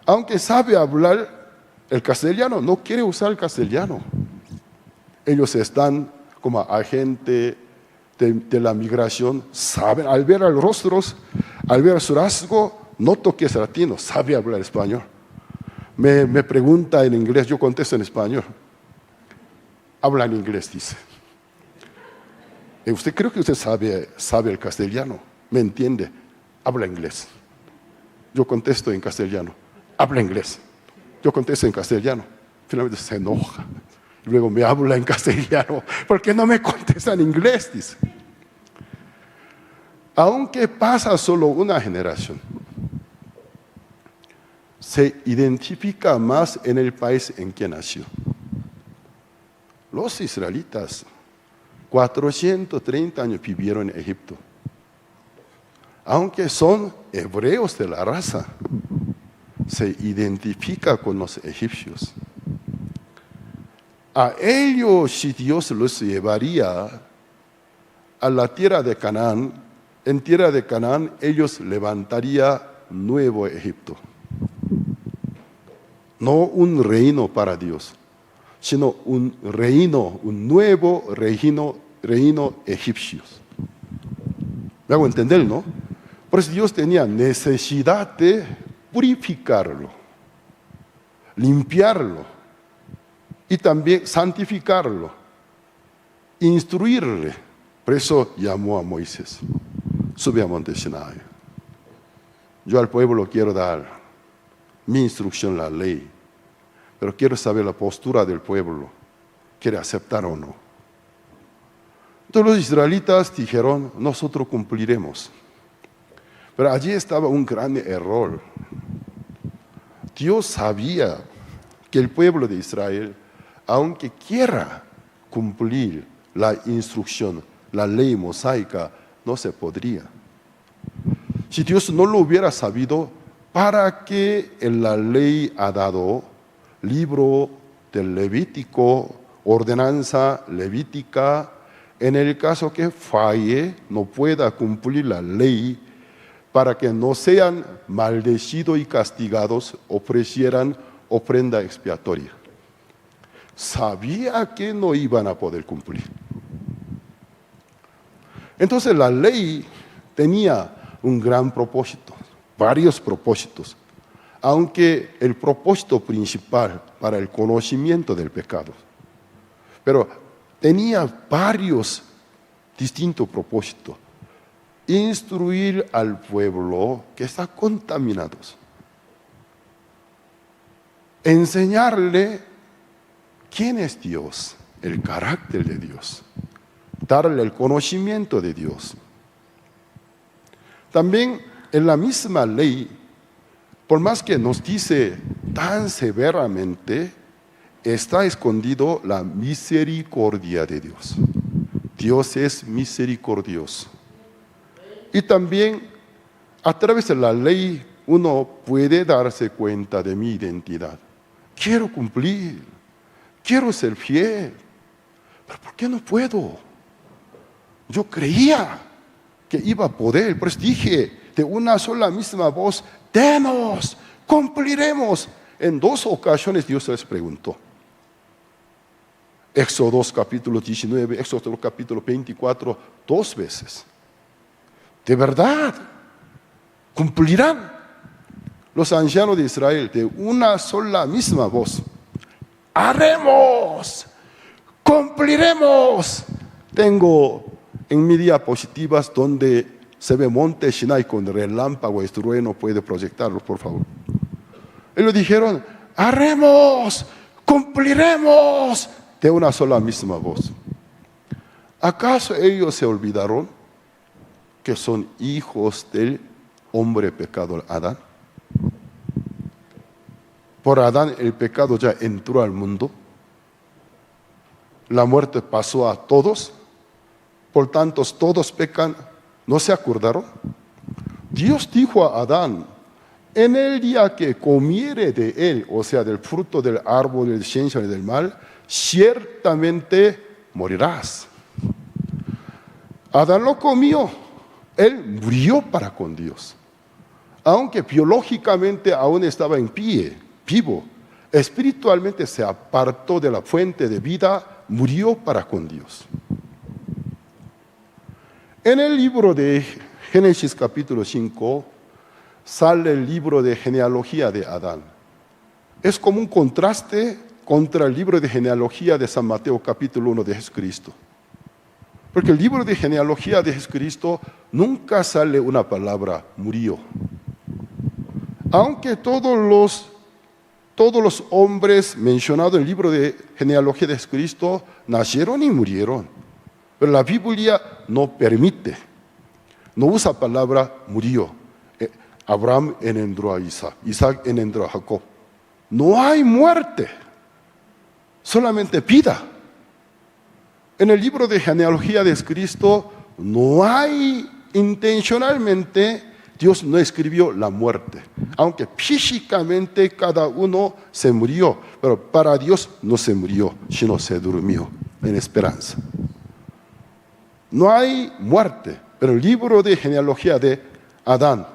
Aunque sabe hablar el castellano, no quiere usar el castellano. Ellos están como agentes de la migración, saben, al ver los rostros, al ver su rasgo, noto que es latino, sabe hablar español. Me pregunta en inglés, yo contesto en español. Habla en inglés, dice. ¿Usted creo que usted sabe el castellano? ¿Me entiende? Habla inglés. Yo contesto en castellano. Habla inglés. Yo contesto en castellano. Finalmente se enoja. Luego me habla en castellano. ¿Por qué no me contesta en inglés? Dice. Aunque pasa solo una generación, se identifica más en el país en que nació. Los israelitas, 430 años vivieron en Egipto. Aunque son hebreos de la raza, se identifica con los egipcios. A ellos, si Dios los llevaría a la tierra de Canaán, en tierra de Canaán ellos levantarían nuevo Egipto. No un reino para Dios, sino un reino, un nuevo reino egipcio. ¿Me hago entender, no? Por eso Dios tenía necesidad de purificarlo, limpiarlo y también santificarlo, instruirle. Por eso llamó a Moisés. Sube a monte Sinai. Yo al pueblo quiero dar mi instrucción, la ley, pero quiero saber la postura del pueblo. ¿Quiere aceptar o no? Entonces los israelitas dijeron, nosotros cumpliremos. Pero allí estaba un gran error. Dios sabía que el pueblo de Israel, aunque quiera cumplir la instrucción, la ley mosaica, no se podría. Si Dios no lo hubiera sabido, ¿para qué en la ley ha dado libro del Levítico, ordenanza levítica? En el caso que falle, no pueda cumplir la ley, para que no sean maldecidos y castigados, ofrecieran ofrenda expiatoria. Sabía que no iban a poder cumplir. Entonces la ley tenía un gran propósito, varios propósitos, aunque el propósito principal para el conocimiento del pecado. Pero tenía varios distintos propósitos. Instruir al pueblo que está contaminado. Enseñarle quién es Dios, el carácter de Dios. Darle el conocimiento de Dios. También en la misma ley, por más que nos dice tan severamente, está escondido la misericordia de Dios. Dios es misericordioso. Y también a través de la ley uno puede darse cuenta de mi identidad. Quiero cumplir, quiero ser fiel, pero ¿por qué no puedo? Yo creía que iba a poder, por eso dije de una sola misma voz, denos, cumpliremos. En 2 ocasiones Dios les preguntó. Éxodo capítulo 19, Éxodo capítulo 24, 2 veces. ¿De verdad cumplirán los ancianos de Israel de una sola misma voz? Haremos, cumpliremos. Tengo en mis diapositivas donde se ve Monte Sinai con relámpago y trueno, puede proyectarlo, por favor. Ellos dijeron, haremos, cumpliremos, de una sola misma voz. ¿Acaso ellos se olvidaron que son hijos del hombre pecador Adán? Por Adán el pecado ya entró al mundo. La muerte pasó a todos. Por tanto, todos pecan. ¿No se acordaron? Dios dijo a Adán, en el día que comiere de él, o sea, del fruto del árbol de ciencia y del mal, ciertamente morirás. Adán lo comió. Él murió para con Dios. Aunque biológicamente aún estaba en pie, vivo, espiritualmente se apartó de la fuente de vida, murió para con Dios. En el libro de Génesis capítulo 5 sale el libro de genealogía de Adán. Es como un contraste contra el libro de genealogía de San Mateo capítulo 1 de Jesucristo. Porque el libro de genealogía de Jesucristo nunca sale una palabra murió. Aunque todos los hombres mencionados en el libro de genealogía de Jesucristo nacieron y murieron. Pero la Biblia no permite, no usa la palabra murió. Abraham engendró a Isaac, Isaac engendró a Jacob. No hay muerte, solamente vida. En el libro de genealogía de Jesucristo no hay intencionalmente, Dios no escribió la muerte. Aunque físicamente cada uno se murió, pero para Dios no se murió, sino se durmió en esperanza. No hay muerte, pero el libro de genealogía de Adán.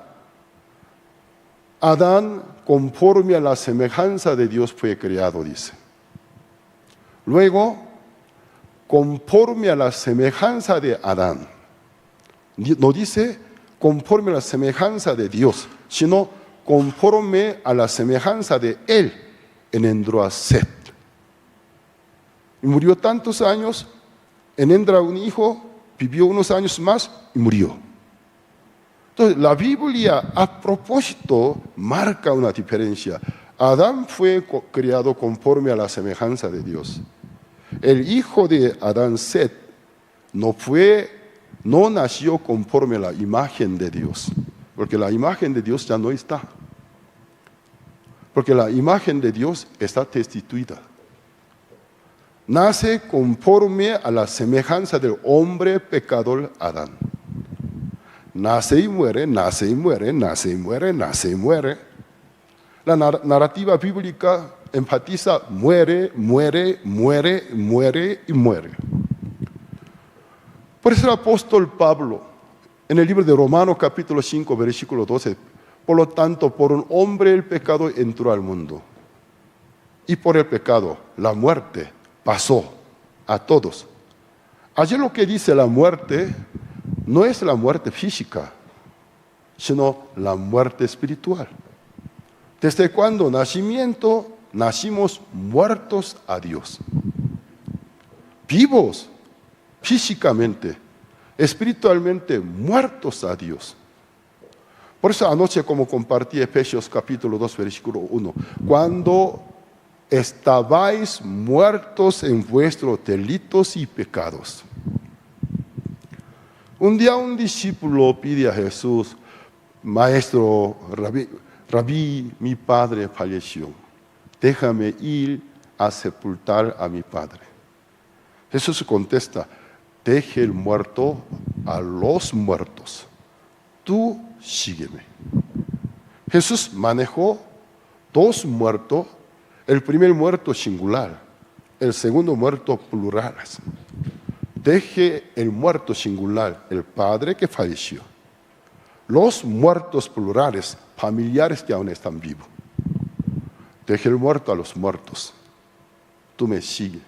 Adán, conforme a la semejanza de Dios, fue creado, dice. Luego, conforme a la semejanza de Adán. No dice conforme a la semejanza de Dios, sino conforme a la semejanza de Él, engendró a Set. Y murió tantos años, engendra un hijo, vivió unos años más y murió. Entonces, la Biblia a propósito marca una diferencia. Adán fue creado conforme a la semejanza de Dios. El hijo de Adán, Set, no nació conforme a la imagen de Dios, porque la imagen de Dios ya no está. Porque la imagen de Dios está destituida. Nace conforme a la semejanza del hombre pecador Adán. Nace y muere, nace y muere, nace y muere, nace y muere. La narrativa bíblica enfatiza muere, muere, muere, muere y muere. Por eso el apóstol Pablo, en el libro de Romanos capítulo 5, versículo 12, por lo tanto, por un hombre el pecado entró al mundo. Y por el pecado, la muerte pasó a todos. Allí lo que dice la muerte no es la muerte física, sino la muerte espiritual. Desde cuando nacimiento, nacimos muertos a Dios. Vivos físicamente, espiritualmente muertos a Dios. Por eso anoche, como compartí Efesios capítulo 2, versículo 1, cuando estabais muertos en vuestros delitos y pecados. Un día un discípulo pide a Jesús, Maestro, Rabí, mi padre falleció, déjame ir a sepultar a mi padre. Jesús contesta, deje el muerto a los muertos, tú sígueme. Jesús manejó dos muertos, el primer muerto singular, el segundo muerto plural. Deje el muerto singular, el padre que falleció. Los muertos plurales, familiares que aún están vivos. Deje el muerto a los muertos. Tú me sigues.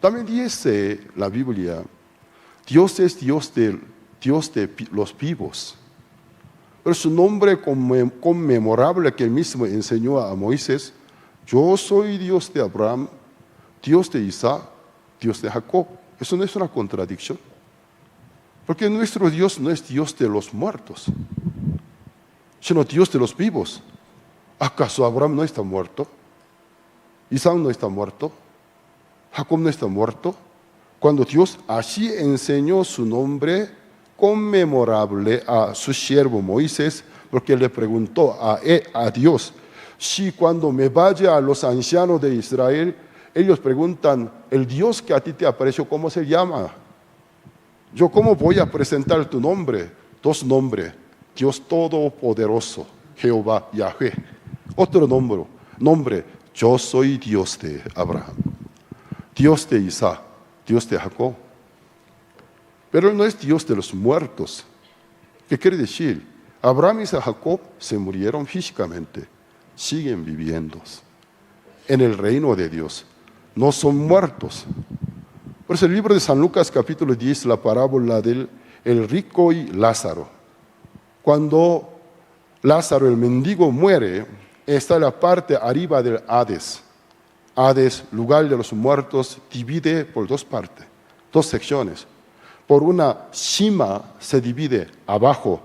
También dice la Biblia, Dios es Dios de los vivos. Pero su nombre conmemorable que él mismo enseñó a Moisés, yo soy Dios de Abraham, Dios de Isaac, Dios de Jacob. Eso no es una contradicción. Porque nuestro Dios no es Dios de los muertos, sino Dios de los vivos. ¿Acaso Abraham no está muerto? ¿Isaac no está muerto? ¿Jacob no está muerto? Cuando Dios así enseñó su nombre conmemorable a su siervo Moisés, porque le preguntó a Dios, si cuando me vaya a los ancianos de Israel, ellos preguntan, el Dios que a ti te apareció, ¿cómo se llama? Yo, ¿cómo voy a presentar tu nombre? Dos nombres, Dios Todopoderoso, Jehová, Yahvé. Otro nombre, yo soy Dios de Abraham, Dios de Isaac, Dios de Jacob. Pero Él no es Dios de los muertos. ¿Qué quiere decir? Abraham y Jacob se murieron físicamente, siguen viviendo en el reino de Dios. No son muertos. Por eso el libro de San Lucas capítulo 10, la parábola del el rico y Lázaro. Cuando Lázaro, el mendigo, muere, está la parte arriba del Hades. Hades, lugar de los muertos, divide por dos partes, dos secciones. Por una cima se divide abajo.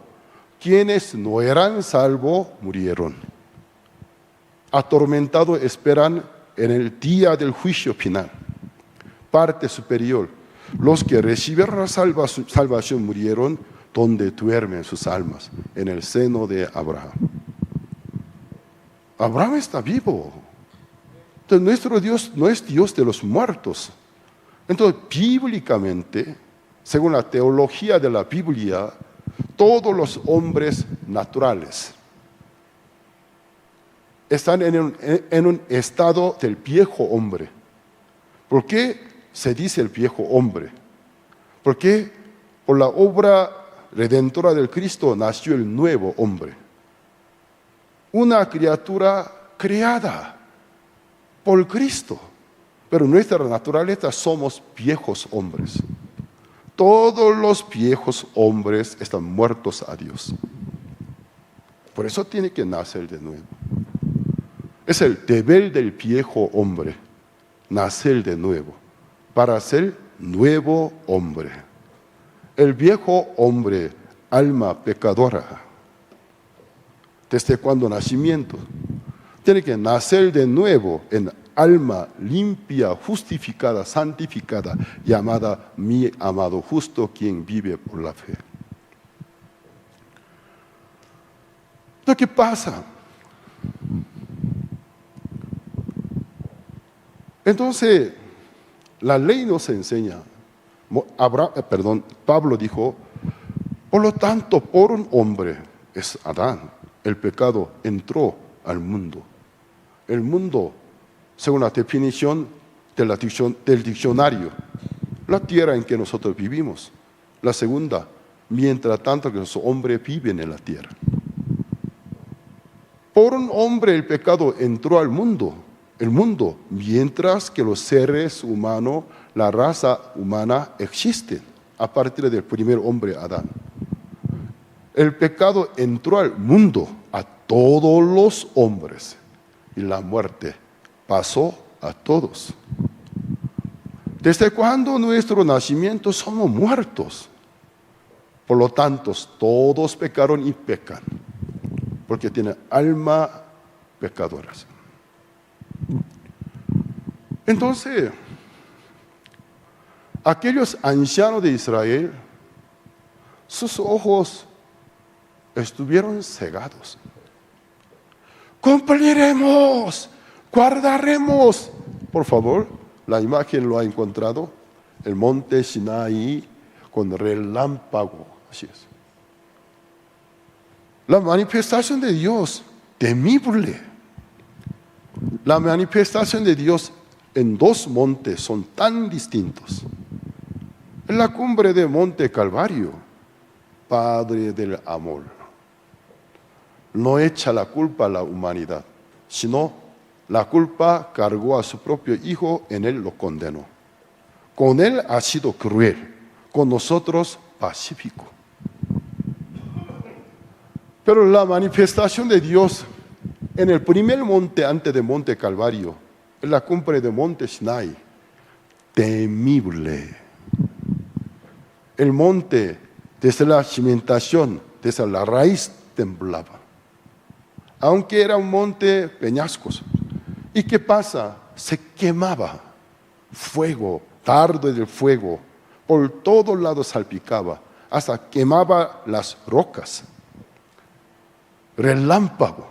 Quienes no eran salvos murieron. Atormentados esperan en el día del juicio final. Parte superior. Los que recibieron la salvación murieron donde duermen sus almas, en el seno de Abraham. Abraham está vivo. Entonces nuestro Dios no es Dios de los muertos. Entonces bíblicamente, según la teología de la Biblia, todos los hombres naturales están en un estado del viejo hombre. ¿Por qué se dice el viejo hombre? Porque por la obra redentora del Cristo nació el nuevo hombre. Una criatura creada por Cristo. Pero nuestra naturaleza somos viejos hombres. Todos los viejos hombres están muertos a Dios. Por eso tiene que nacer de nuevo. Es el deber del viejo hombre, nacer de nuevo, para ser nuevo hombre. El viejo hombre, alma pecadora, desde cuando nacimiento, tiene que nacer de nuevo en alma limpia, justificada, santificada, llamada mi amado justo, quien vive por la fe. Entonces, ¿qué pasa? Entonces, la ley nos enseña, Pablo dijo, por lo tanto, por un hombre, es Adán, el pecado entró al mundo. El mundo, según la definición del diccionario, la tierra en que nosotros vivimos. La segunda, mientras tanto que los hombres viven en la tierra. Por un hombre el pecado entró al mundo, mientras que los seres humanos, la raza humana existen a partir del primer hombre Adán. El pecado entró al mundo, a todos los hombres, y la muerte pasó a todos. ¿Desde cuando nuestro nacimiento somos muertos? Por lo tanto, todos pecaron y pecan, porque tienen alma pecadoras. Entonces, aquellos ancianos de Israel, sus ojos estuvieron cegados. Cumpliremos, guardaremos. Por favor, la imagen lo ha encontrado. El monte Sinaí con relámpago. Así es. La manifestación de Dios, temible. La manifestación de Dios en dos montes son tan distintos. En la cumbre de Monte Calvario, Padre del amor, no echa la culpa a la humanidad, sino la culpa cargó a su propio Hijo, en Él lo condenó. Con Él ha sido cruel, con nosotros pacífico. Pero la manifestación de Dios en el primer monte antes de Monte Calvario, en la cumbre de Monte Sinai, temible. El monte, desde la cimentación, desde la raíz, temblaba. Aunque era un monte peñascos. ¿Y qué pasa? Se quemaba. Fuego, dardo del fuego, por todos lados salpicaba, hasta quemaba las rocas. Relámpago.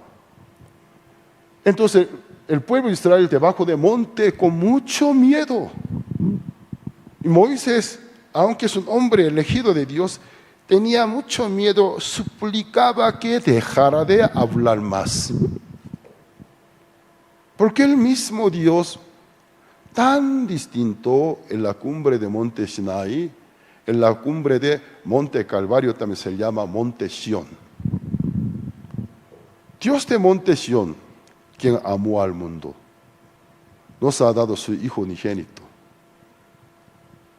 Entonces, el pueblo de Israel debajo del monte con mucho miedo. Y Moisés, aunque es un hombre elegido de Dios, tenía mucho miedo, suplicaba que dejara de hablar más. Porque el mismo Dios, tan distinto en la cumbre de Monte Sinaí, en la cumbre de Monte Calvario también se llama Monte Sión. Dios de Monte Sión, quien amó al mundo, nos ha dado su Hijo unigénito.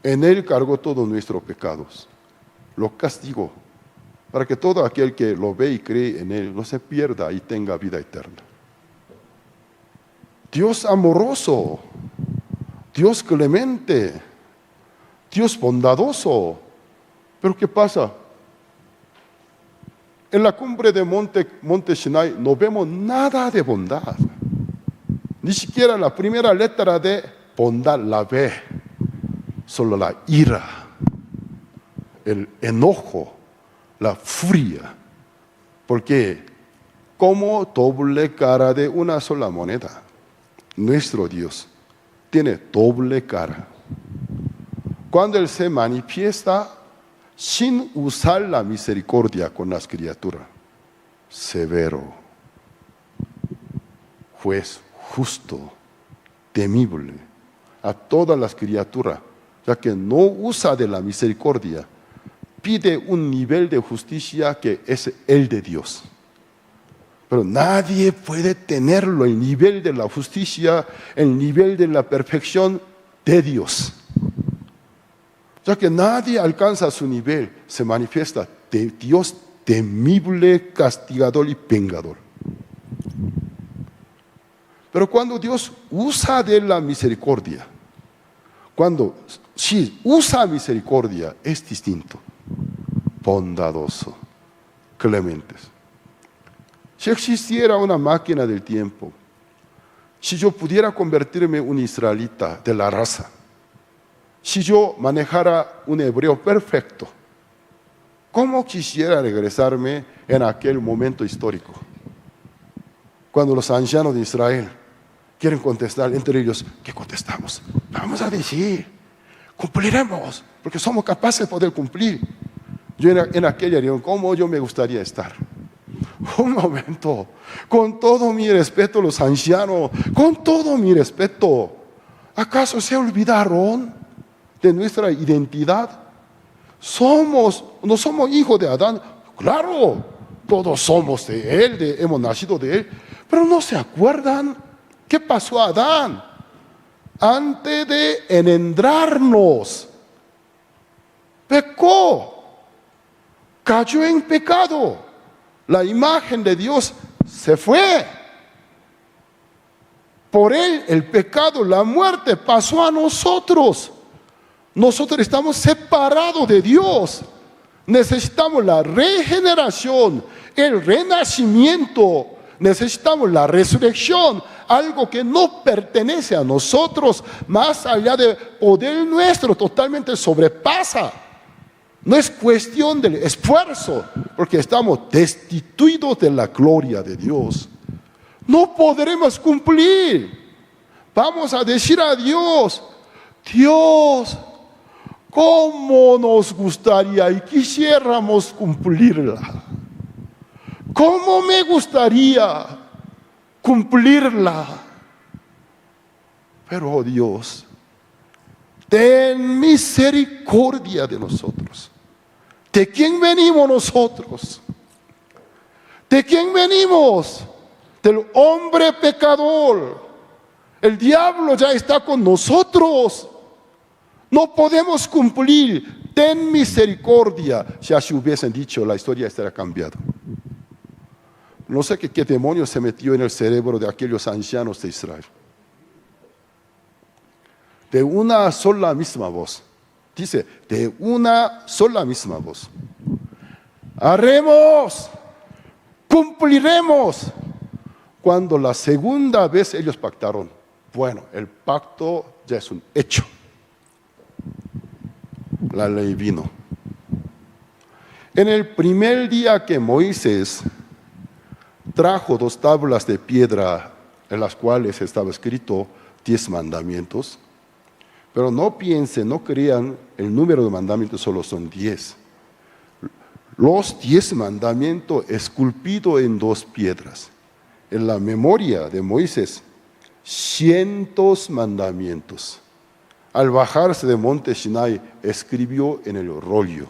En Él cargó todos nuestros pecados. Lo castigó para que todo aquel que lo ve y cree en Él no se pierda y tenga vida eterna. Dios amoroso, Dios clemente, Dios bondadoso. Pero ¿qué pasa? En la cumbre de Monte Sinai no vemos nada de bondad. Ni siquiera la primera letra de bondad la ve. Solo la ira, el enojo, la furia. Porque como doble cara de una sola moneda, nuestro Dios tiene doble cara. Cuando Él se manifiesta sin usar la misericordia con las criaturas, severo, juez justo, temible a todas las criaturas, ya que no usa de la misericordia, pide un nivel de justicia que es el de Dios. Pero nadie puede tenerlo, el nivel de la justicia, el nivel de la perfección de Dios. Ya que nadie alcanza su nivel, se manifiesta de Dios temible, castigador y vengador. Pero cuando Dios usa de la misericordia, si usa misericordia, es distinto. Bondadoso, clementes. Si existiera una máquina del tiempo Si yo pudiera convertirme en un israelita de la raza, si yo manejara un hebreo perfecto, ¿cómo quisiera regresarme en aquel momento histórico? Cuando los ancianos de Israel quieren contestar entre ellos, ¿qué contestamos? Vamos a decir, cumpliremos, porque somos capaces de poder cumplir. Yo en aquella reunión, ¿cómo yo me gustaría estar? Un momento, con todo mi respeto a los ancianos, con todo mi respeto, ¿acaso se olvidaron de nuestra identidad? No somos hijos de Adán, claro, todos somos de él, hemos nacido de él, pero no se acuerdan qué pasó a Adán antes de engendrarnos. Pecó, cayó en pecado, la imagen de Dios se fue. Por él el pecado, la muerte pasó a nosotros. Nosotros estamos separados de Dios. Necesitamos la regeneración, el renacimiento. Necesitamos la resurrección, algo que no pertenece a nosotros, más allá del poder nuestro, totalmente sobrepasa. No es cuestión del esfuerzo, porque estamos destituidos de la gloria de Dios. No podremos cumplir. Vamos a decir a Dios, Dios, ¿cómo nos gustaría y quisiéramos cumplirla? ¿Cómo me gustaría cumplirla? Pero, oh Dios, ten misericordia de nosotros. ¿De quién venimos nosotros? ¿De quién venimos? Del hombre pecador. El diablo ya está con nosotros. No podemos cumplir. Ten misericordia. Si así hubiesen dicho, la historia estaría cambiada. No sé qué demonio se metió en el cerebro de aquellos ancianos de Israel. De una sola misma voz. Dice, de una sola misma voz. Haremos, cumpliremos. Cuando la segunda vez ellos pactaron, bueno, el pacto ya es un hecho. La ley vino. En el primer día que Moisés trajo 2 tablas de piedra en las cuales estaba escrito 10 mandamientos, pero no piensen, no crean, el número de mandamientos solo son 10. Los 10 mandamientos esculpidos en 2 piedras. En la memoria de Moisés, 100 mandamientos. Al bajarse de monte Sinai, escribió en el rollo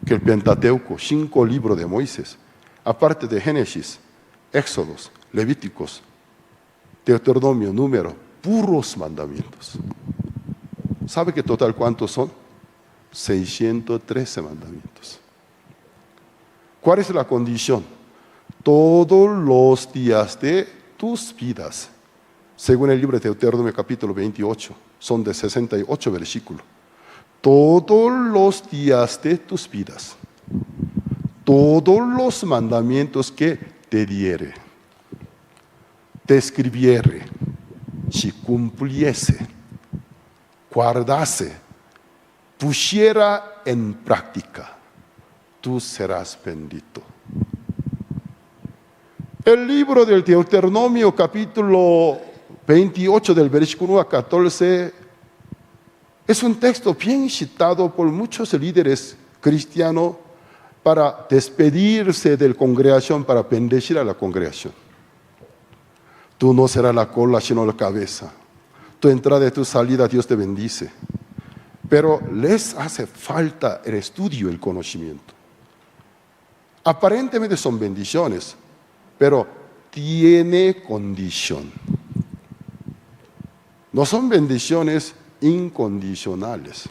que el Pentateuco, 5 libros de Moisés, aparte de Génesis, Éxodos, Levíticos, Deuteronomio, Número, puros mandamientos. ¿Sabe qué total cuántos son? 613 mandamientos. ¿Cuál es la condición? Todos los días de tus vidas, según el libro de Deuteronomio capítulo 28, son de 68 versículos. Todos los días de tus vidas, todos los mandamientos que te diere, te escribiere, si cumpliese, guardase, pusiera en práctica, tú serás bendito. El libro del Deuteronomio, capítulo 28, del versículo 1 a 14, es un texto bien citado por muchos líderes cristianos para despedirse de la congregación, para bendecir a la congregación. Tú no serás la cola, sino la cabeza. Tu entrada y tu salida, Dios te bendice. Pero les hace falta el estudio, el conocimiento. Aparentemente son bendiciones, pero tiene condición. No son bendiciones incondicionales,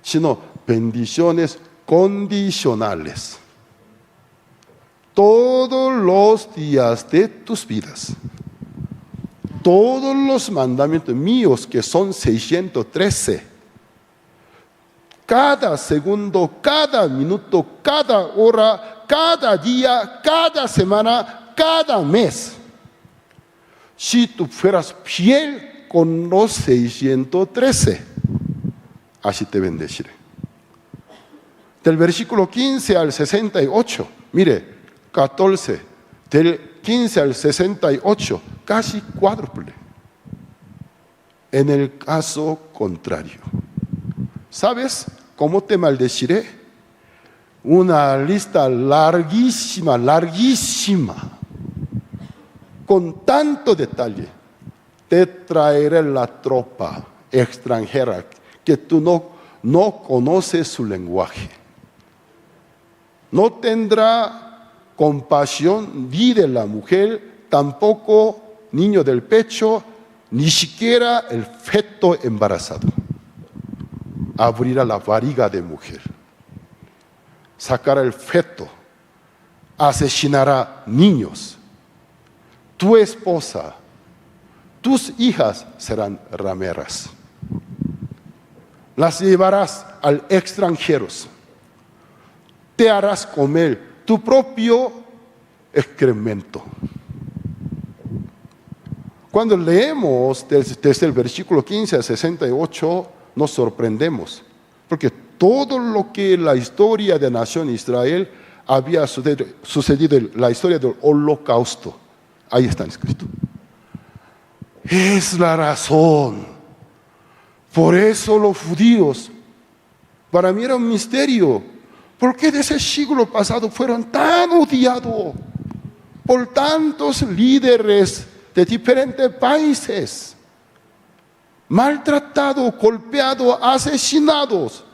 sino bendiciones condicionales. Todos los días de tus vidas, todos los mandamientos míos, que son 613, cada segundo, cada minuto, cada hora, cada día, cada semana, cada mes, si tú fueras fiel con los 613, así te bendeciré. Del versículo 15 al 68, mire, 14, del 15 al 68, casi cuádruple. En el caso contrario, ¿sabes cómo te maldeciré? Una lista larguísima, larguísima, con tanto detalle. Te traeré la tropa extranjera que tú no conoces su lenguaje. No tendrá compasión ni de la mujer, tampoco niño del pecho, ni siquiera el feto embarazado. Abrirá la barriga de mujer, sacará el feto, asesinará niños. Tu esposa, tus hijas serán rameras. Las llevarás al extranjeros. Te harás comer tu propio excremento. Cuando leemos desde el versículo 15 al 68, nos sorprendemos, porque todo lo que la historia de la nación Israel había sucedido, la historia del holocausto, ahí está escrito. Es la razón. Por eso los judíos, para mí era un misterio, ¿por qué desde el siglo pasado fueron tan odiados por tantos líderes de diferentes países? Maltratados, golpeados, asesinados.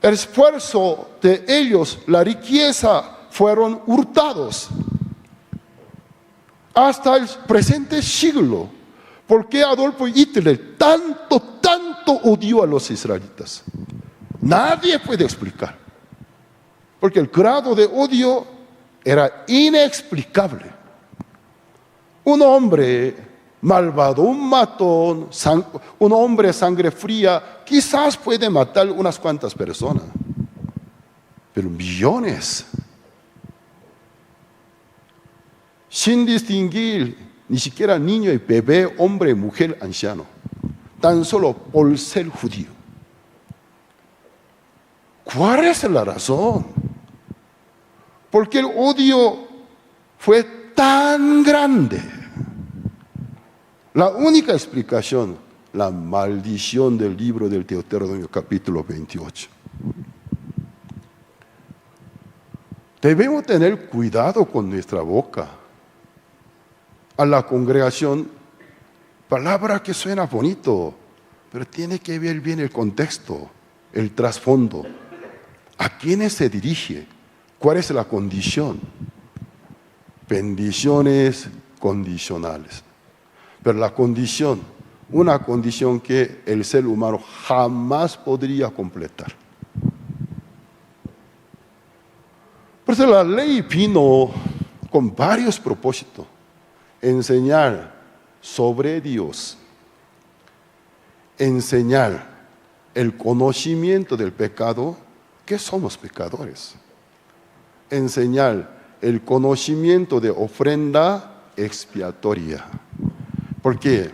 El esfuerzo de ellos, la riqueza, fueron hurtados. Hasta el presente siglo. ¿Por qué Adolfo Hitler tanto odió a los israelitas? Nadie puede explicar. Porque el grado de odio era inexplicable. Un hombre malvado, un matón, un hombre sangre fría, quizás puede matar unas cuantas personas, pero millones, sin distinguir ni siquiera niño y bebé, hombre, mujer, anciano, tan solo por ser judío. ¿Cuál es la razón? ¿Por qué el odio fue tan grande? La única explicación, la maldición del libro del Deuteronomio capítulo 28. Debemos tener cuidado con nuestra boca. A la congregación, palabra que suena bonito, pero tiene que ver bien el contexto, el trasfondo. ¿A quiénes se dirige? ¿Cuál es la condición? Bendiciones condicionales. Pero la condición, una condición que el ser humano jamás podría completar. Por eso la ley vino con varios propósitos. Enseñar sobre Dios. Enseñar el conocimiento del pecado, que somos pecadores. Enseñar el conocimiento de ofrenda expiatoria. Porque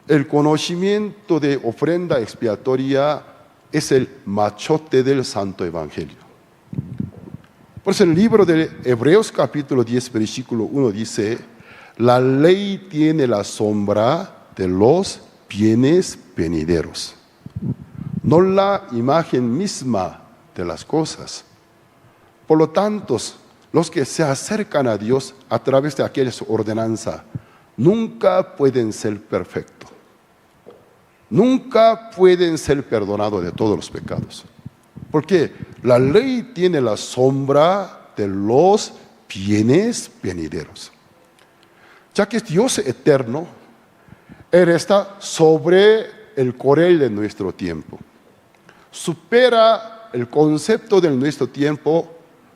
el conocimiento de ofrenda expiatoria es el machote del Santo Evangelio. Por eso el libro de Hebreos capítulo 10 versículo 1 dice: la ley tiene la sombra de los bienes venideros, no la imagen misma de las cosas. Por lo tanto, los que se acercan a Dios a través de aquella ordenanza nunca pueden ser perfectos. Nunca pueden ser perdonados de todos los pecados. Porque la ley tiene la sombra de los bienes venideros. Ya que es Dios eterno, Él está sobre el correr de nuestro tiempo. Supera el concepto de nuestro tiempo,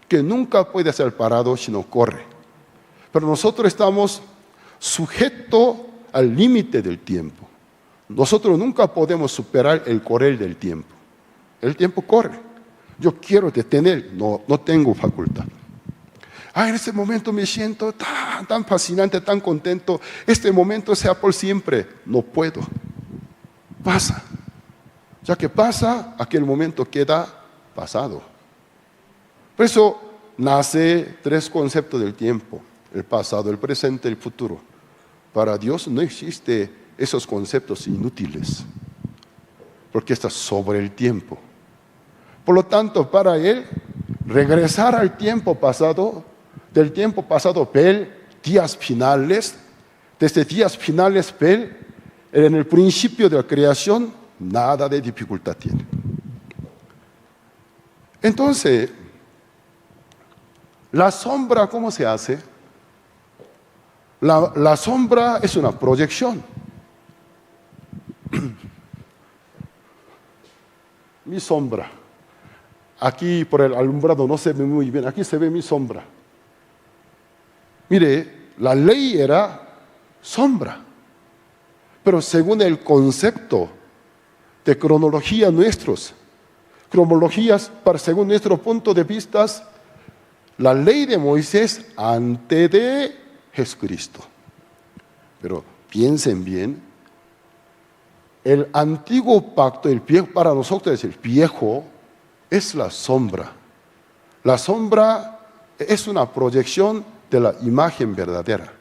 que nunca puede ser parado sino corre. Pero nosotros estamos sujetos al límite del tiempo. Nosotros nunca podemos superar el correr del tiempo. El tiempo corre. Yo quiero detener, no tengo facultad. En este momento me siento tan fascinante, tan contento. Este momento sea por siempre. No puedo. Pasa. Ya que pasa, aquel momento queda pasado. Por eso nace 3 conceptos del tiempo: el pasado, el presente, el futuro. Para Dios no existen esos conceptos inútiles, porque está sobre el tiempo. Por lo tanto, para Él, regresar al tiempo pasado, del tiempo pasado, ver días finales, desde días finales, ver en el principio de la creación, nada de dificultad tiene. Entonces, la sombra, ¿cómo se hace? La sombra es una proyección. Mi sombra. Aquí por el alumbrado no se ve muy bien. Aquí se ve mi sombra. Mire, la ley era sombra. Pero según el concepto de cronología nuestros, según nuestro punto de vista, la ley de Moisés antes de Jesucristo. Pero piensen bien, el antiguo pacto, el viejo, para nosotros el viejo, es la sombra. La sombra es una proyección de la imagen verdadera.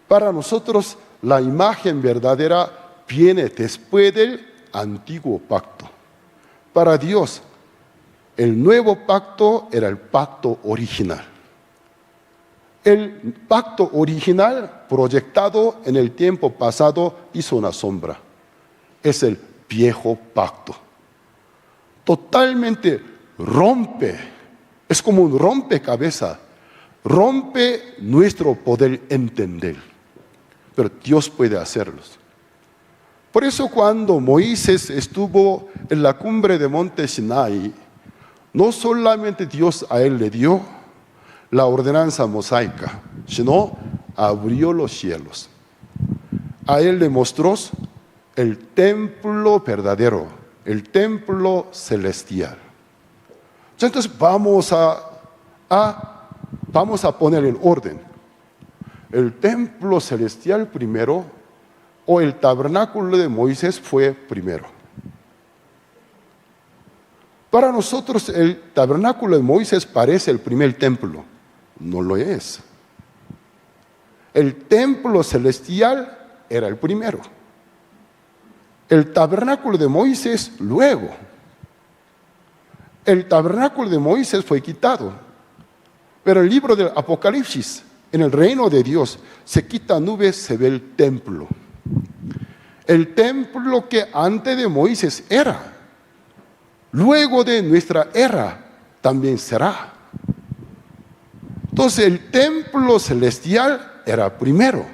Para nosotros, la imagen verdadera viene después del antiguo pacto. Para Dios, el nuevo pacto era el pacto original. El pacto original, proyectado en el tiempo pasado, hizo una sombra. Es el viejo pacto. Totalmente rompe, es como un rompecabezas, rompe nuestro poder entender. Pero Dios puede hacerlo. Por eso cuando Moisés estuvo en la cumbre de Monte Sinai, no solamente Dios a él le dio la ordenanza mosaica, sino abrió los cielos. A él le mostró el templo verdadero, el templo celestial. Entonces vamos a poner en orden. El templo celestial primero, o el tabernáculo de Moisés fue primero. Para nosotros el tabernáculo de Moisés parece el primer templo. No lo es. El templo celestial era el primero. El tabernáculo de Moisés luego. El tabernáculo de Moisés fue quitado. Pero el libro del Apocalipsis, en el reino de Dios, se quita nubes, se ve el templo. El templo que antes de Moisés era, luego de nuestra era, también será. Entonces el templo celestial era primero.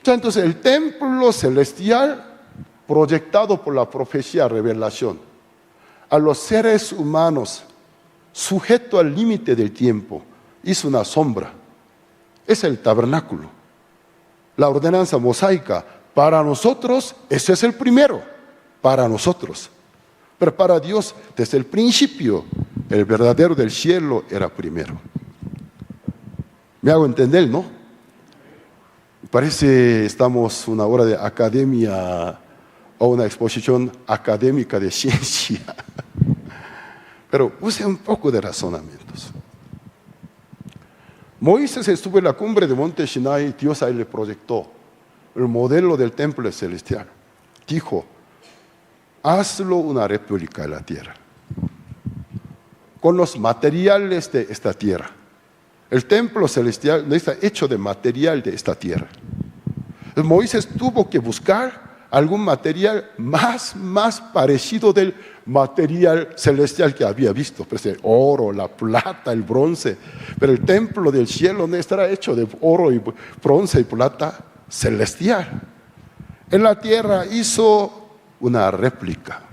Entonces el templo celestial, proyectado por la profecía revelación, a los seres humanos, sujeto al límite del tiempo, hizo una sombra. Es el tabernáculo. La ordenanza mosaica, para nosotros, ese es el primero, para nosotros. Pero para Dios, desde el principio, el verdadero del cielo era primero. ¿Me hago entender, no? Parece estamos una hora de academia o una exposición académica de ciencia. Pero use un poco de razonamientos. Moisés estuvo en la cumbre de Monte Sinai, Dios a él le proyectó el modelo del templo celestial. Dijo, hazlo una réplica de la tierra, con los materiales de esta tierra. El templo celestial no está hecho de material de esta tierra. Moisés tuvo que buscar algún material más parecido del material celestial que había visto. Pues el oro, la plata, el bronce. Pero el templo del cielo no estará hecho de oro y bronce y plata celestial. En la tierra hizo una réplica.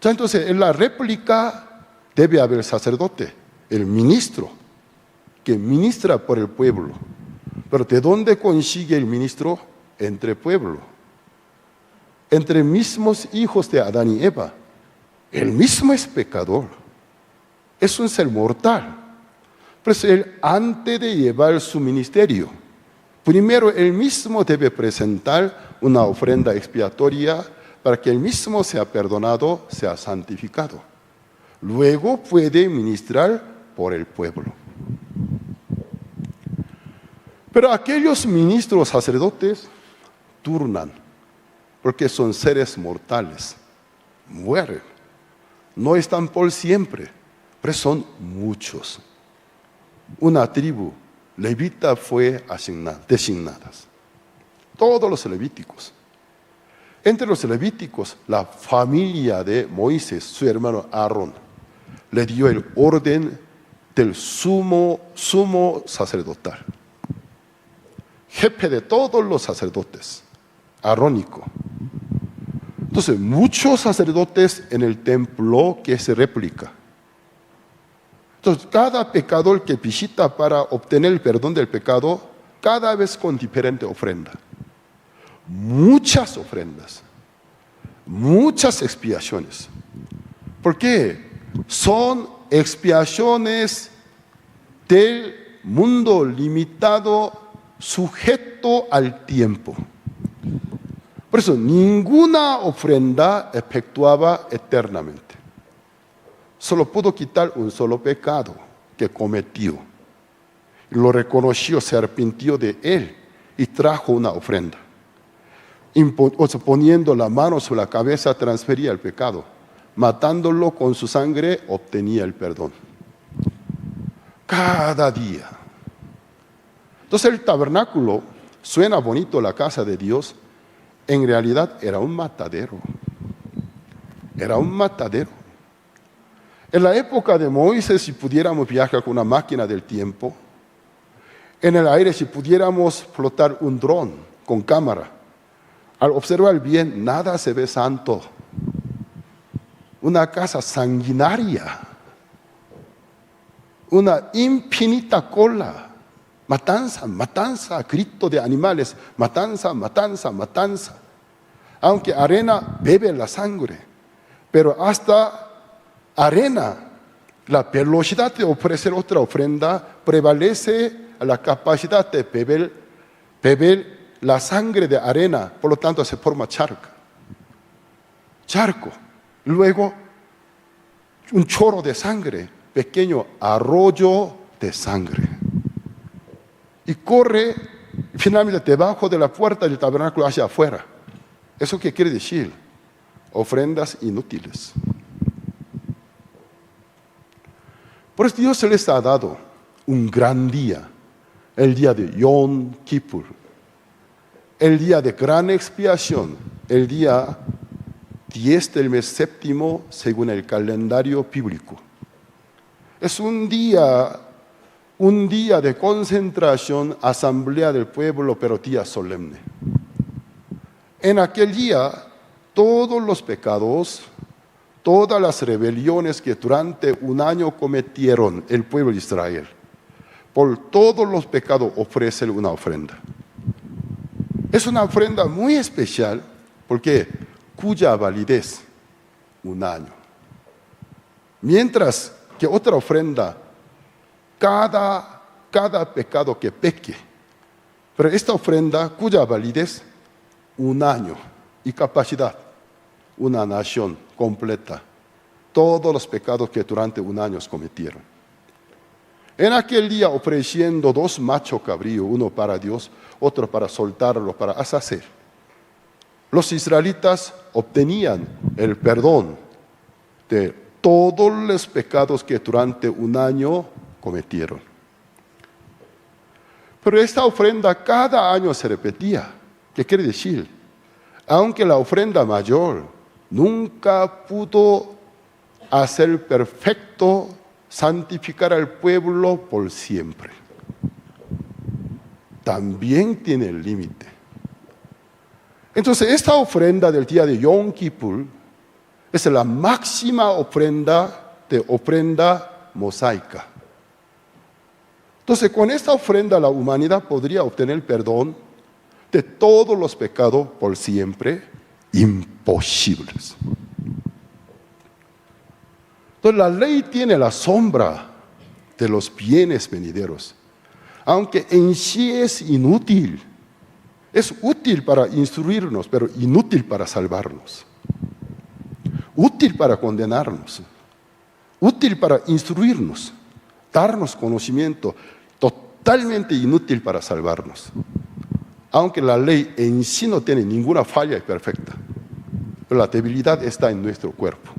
Entonces, en la réplica debe haber sacerdote, el ministro, que ministra por el pueblo. Pero ¿de dónde consigue el ministro? Entre pueblo, entre mismos hijos de Adán y Eva. El mismo es pecador, es un ser mortal, Por eso él, antes de llevar su ministerio, primero él mismo debe presentar una ofrenda expiatoria para que él mismo sea perdonado, sea santificado. Luego puede ministrar por el pueblo. Pero aquellos ministros sacerdotes turnan, porque son seres mortales, mueren, no están por siempre, pero son muchos. Una tribu levita fue designada. Todos los levíticos. Entre los levíticos, la familia de Moisés, su hermano Aarón, le dio el orden del sumo sacerdotal. Jefe de todos los sacerdotes, arónico. Entonces, muchos sacerdotes en el templo que se replica. Entonces, cada pecador que visita para obtener el perdón del pecado, cada vez con diferente ofrenda. Muchas ofrendas, muchas expiaciones. ¿Por qué? Son expiaciones del mundo limitado, sujeto al tiempo. Por eso, ninguna ofrenda efectuaba eternamente. Solo pudo quitar un solo pecado que cometió. Lo reconoció, se arrepintió de él y trajo una ofrenda. Poniendo la mano sobre la cabeza, transfería el pecado. Matándolo con su sangre, obtenía el perdón. Cada día. Entonces el tabernáculo, suena bonito, la casa de Dios, en realidad era un matadero. Era un matadero. En la época de Moisés, si pudiéramos viajar con una máquina del tiempo, en el aire, si pudiéramos flotar un dron con cámara, al observar bien, nada se ve santo. Una casa sanguinaria, una infinita cola, matanza, matanza, grito de animales, matanza, matanza, matanza. Aunque arena bebe la sangre, pero hasta arena, la velocidad de ofrecer otra ofrenda prevalece a la capacidad de beber la sangre de arena, por lo tanto se forma charco. Luego, un chorro de sangre, pequeño arroyo de sangre. Y corre finalmente debajo de la puerta del tabernáculo hacia afuera. ¿Eso qué quiere decir? Ofrendas inútiles. Por eso Dios les ha dado un gran día, el día de Yom Kippur, el día de gran expiación, el día 10 del mes séptimo según el calendario bíblico. Es un día de concentración, asamblea del pueblo, pero día solemne. En aquel día, todos los pecados, todas las rebeliones que durante un año cometieron el pueblo de Israel, por todos los pecados ofrecen una ofrenda. Es una ofrenda muy especial, porque cuya validez, un año. Mientras que otra ofrenda, cada pecado que peque. Pero esta ofrenda, cuya validez, un año y capacidad, una nación completa. Todos los pecados que durante un año cometieron. En aquel día ofreciendo 2 machos cabríos, uno para Dios, otro para soltarlo, para ashacer. Los israelitas obtenían el perdón de todos los pecados que durante un año cometieron. Pero esta ofrenda cada año se repetía. ¿Qué quiere decir? Aunque la ofrenda mayor nunca pudo hacer perfecto, santificar al pueblo por siempre. También tiene el límite. Entonces, esta ofrenda del día de Yom Kippur es la máxima ofrenda mosaica. Entonces, con esta ofrenda la humanidad podría obtener perdón de todos los pecados por siempre imposibles. Entonces, la ley tiene la sombra de los bienes venideros. Aunque en sí es inútil. Es útil para instruirnos, pero inútil para salvarnos. Útil para condenarnos. Útil para instruirnos, darnos conocimiento. Totalmente inútil para salvarnos. Aunque la ley en sí no tiene ninguna falla y perfecta. Pero la debilidad está en nuestro cuerpo,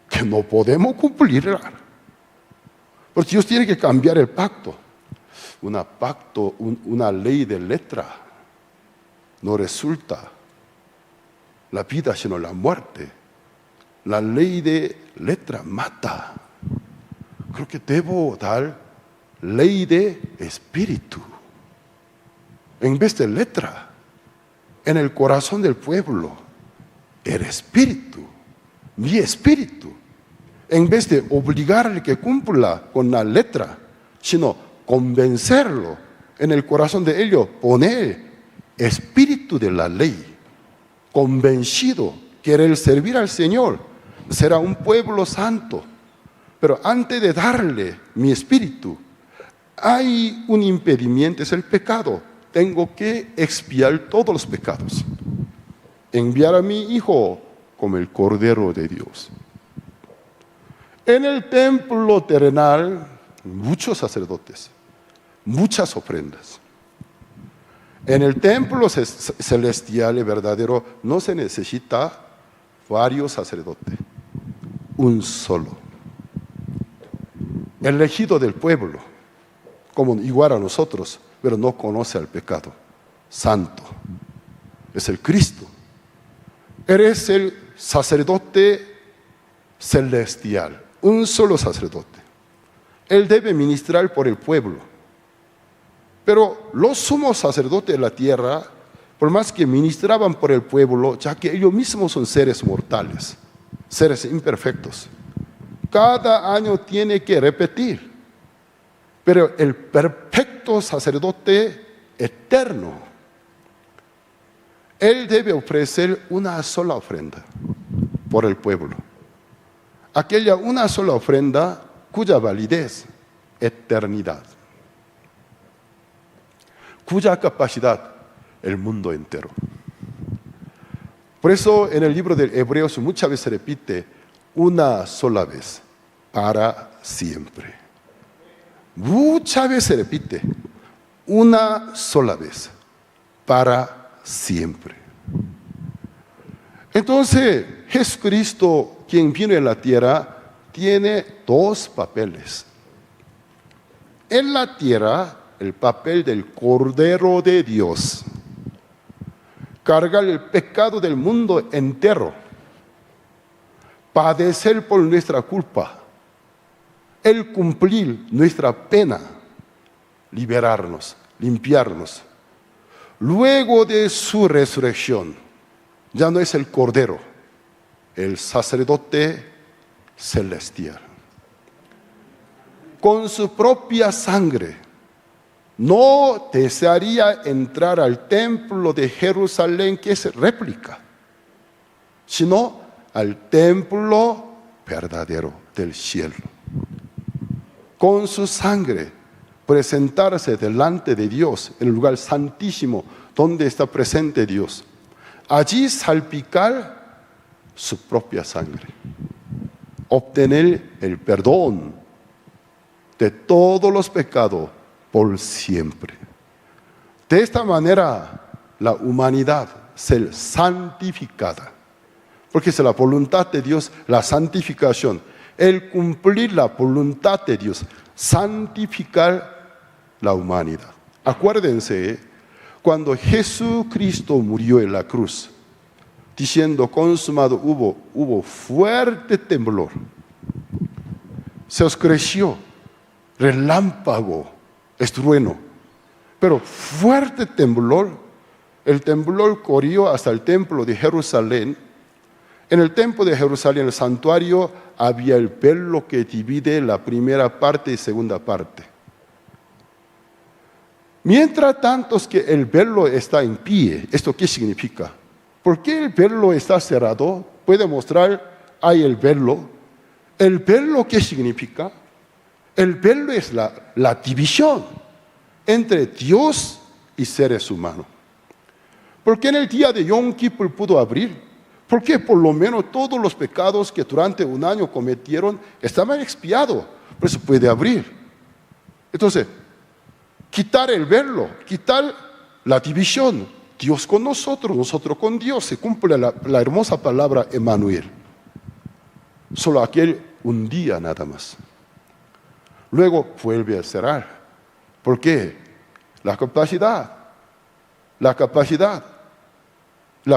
que no podemos cumplirla. Porque Dios tiene que cambiar el pacto. Una ley de letra no resulta la vida sino la muerte. La ley de letra mata. Creo que debo dar ley de espíritu en vez de letra en el corazón del pueblo. El espíritu, mi espíritu, en vez de obligarle que cumpla con la letra, sino convencerlo en el corazón de ellos, poner espíritu de la ley, convencido, querer servir al Señor, será un pueblo santo. Pero antes de darle mi espíritu, hay un impedimento, es el pecado. Tengo que expiar todos los pecados. Enviar a mi hijo como el Cordero de Dios. En el templo terrenal, muchos sacerdotes, muchas ofrendas. En el templo celestial y verdadero no se necesita varios sacerdotes, un solo. Elegido del pueblo, como igual a nosotros, pero no conoce al pecado. Santo, es el Cristo. Eres el sacerdote celestial, un solo sacerdote. Él debe ministrar por el pueblo. Pero los sumos sacerdotes de la tierra, por más que ministraban por el pueblo, ya que ellos mismos son seres mortales, seres imperfectos, cada año tiene que repetir. Pero el perfecto sacerdote eterno, él debe ofrecer una sola ofrenda por el pueblo. Aquella una sola ofrenda cuya validez, eternidad. Cuya capacidad, el mundo entero. Por eso en el libro de Hebreos muchas veces se repite, una sola vez, para siempre. Muchas veces se repite, una sola vez, para siempre. Entonces, Jesucristo, quien vino en la tierra, tiene dos papeles. En la tierra, el papel del Cordero de Dios, cargar el pecado del mundo entero, padecer por nuestra culpa, el cumplir nuestra pena, liberarnos, limpiarnos. Luego de su resurrección, ya no es el Cordero, el sacerdote celestial. Con su propia sangre, no desearía entrar al templo de Jerusalén, que es réplica, sino al templo verdadero del cielo. Con su sangre, presentarse delante de Dios, en el lugar santísimo, donde está presente Dios. Allí salpicar su propia sangre. Obtener el perdón de todos los pecados por siempre. De esta manera, la humanidad será santificada. Porque es la voluntad de Dios, la santificación. El cumplir la voluntad de Dios, santificar la humanidad. Acuérdense, cuando Jesucristo murió en la cruz, diciendo consumado, hubo fuerte temblor. Se oscureció, relámpago, estruendo. Pero fuerte temblor, el temblor corrió hasta el templo de Jerusalén. En el templo de Jerusalén, en el santuario, había el velo que divide la primera parte y segunda parte. Mientras tanto que el velo está en pie, ¿esto qué significa? ¿Por qué el velo está cerrado? Puede mostrar, hay el velo. ¿El velo qué significa? El velo es la división entre Dios y seres humanos. ¿Por qué en el día de Yom Kippur pudo abrir? Porque por lo menos todos los pecados que durante un año cometieron estaban expiados. Por eso puede abrir. Entonces, quitar el velo, quitar la división, Dios con nosotros, nosotros con Dios, se cumple la hermosa palabra Emmanuel. Solo aquel un día nada más. Luego vuelve a cerrar. ¿Por qué? La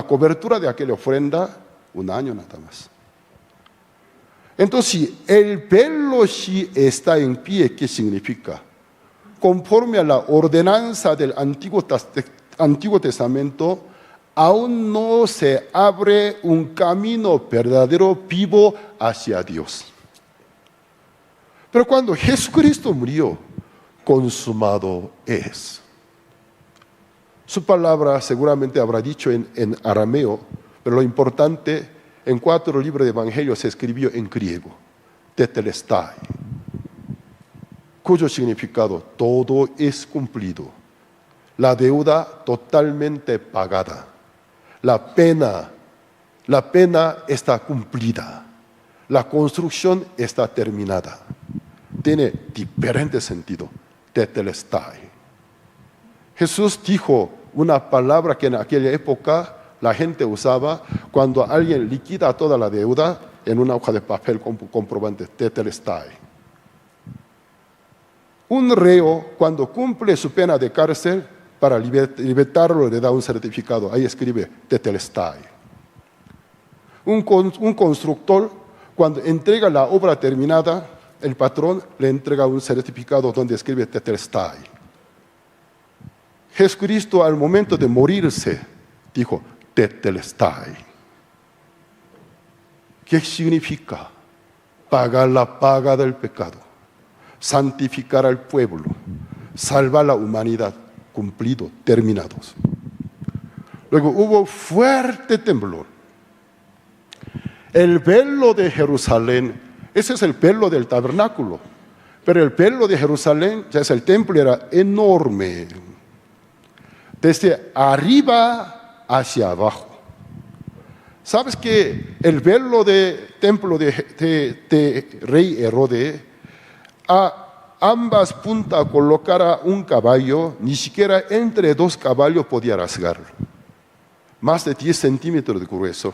cobertura de aquella ofrenda, un año nada más. Entonces, si el velo sí está en pie, ¿qué significa? Conforme a la ordenanza del Antiguo Testamento, aún no se abre un camino verdadero, vivo hacia Dios. Pero cuando Jesucristo murió, consumado es. Su palabra seguramente habrá dicho en arameo, pero lo importante, en 4 libros de Evangelio se escribió en griego, tetelestai, cuyo significado, todo es cumplido. La deuda totalmente pagada. La pena está cumplida. La construcción está terminada. Tiene diferente sentido, tetelestai. Jesús dijo una palabra que en aquella época la gente usaba cuando alguien liquida toda la deuda en una hoja de papel con comprobante, tetelestai. Un reo, cuando cumple su pena de cárcel, para libertarlo le da un certificado, ahí escribe tetelestai. Un constructor, cuando entrega la obra terminada, el patrón le entrega un certificado donde escribe tetelestai. Jesucristo al momento de morirse dijo tetelestai. ¿Qué significa? Pagar la paga del pecado, santificar al pueblo, salvar la humanidad, cumplido, terminados. Luego hubo fuerte temblor. El velo de Jerusalén, ese es el velo del tabernáculo, pero el velo de Jerusalén, ya es el templo, era enorme. Desde arriba hacia abajo. ¿Sabes que el velo del templo de rey Herodes, a ambas puntas colocara un caballo, ni siquiera entre 2 caballos podía rasgarlo? Más de 10 centímetros de grueso.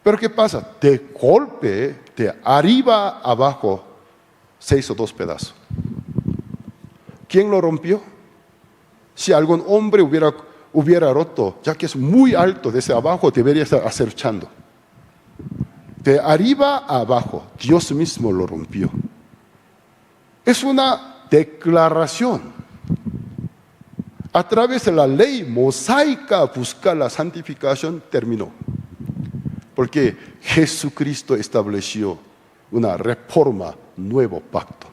Pero ¿qué pasa? De golpe, de arriba a abajo, se hizo 2 pedazos. ¿Quién lo rompió? Si algún hombre hubiera roto, ya que es muy alto, desde abajo debería estar acechando. De arriba a abajo, Dios mismo lo rompió. Es una declaración. A través de la ley mosaica, buscar la santificación terminó. Porque Jesucristo estableció una reforma, nuevo pacto.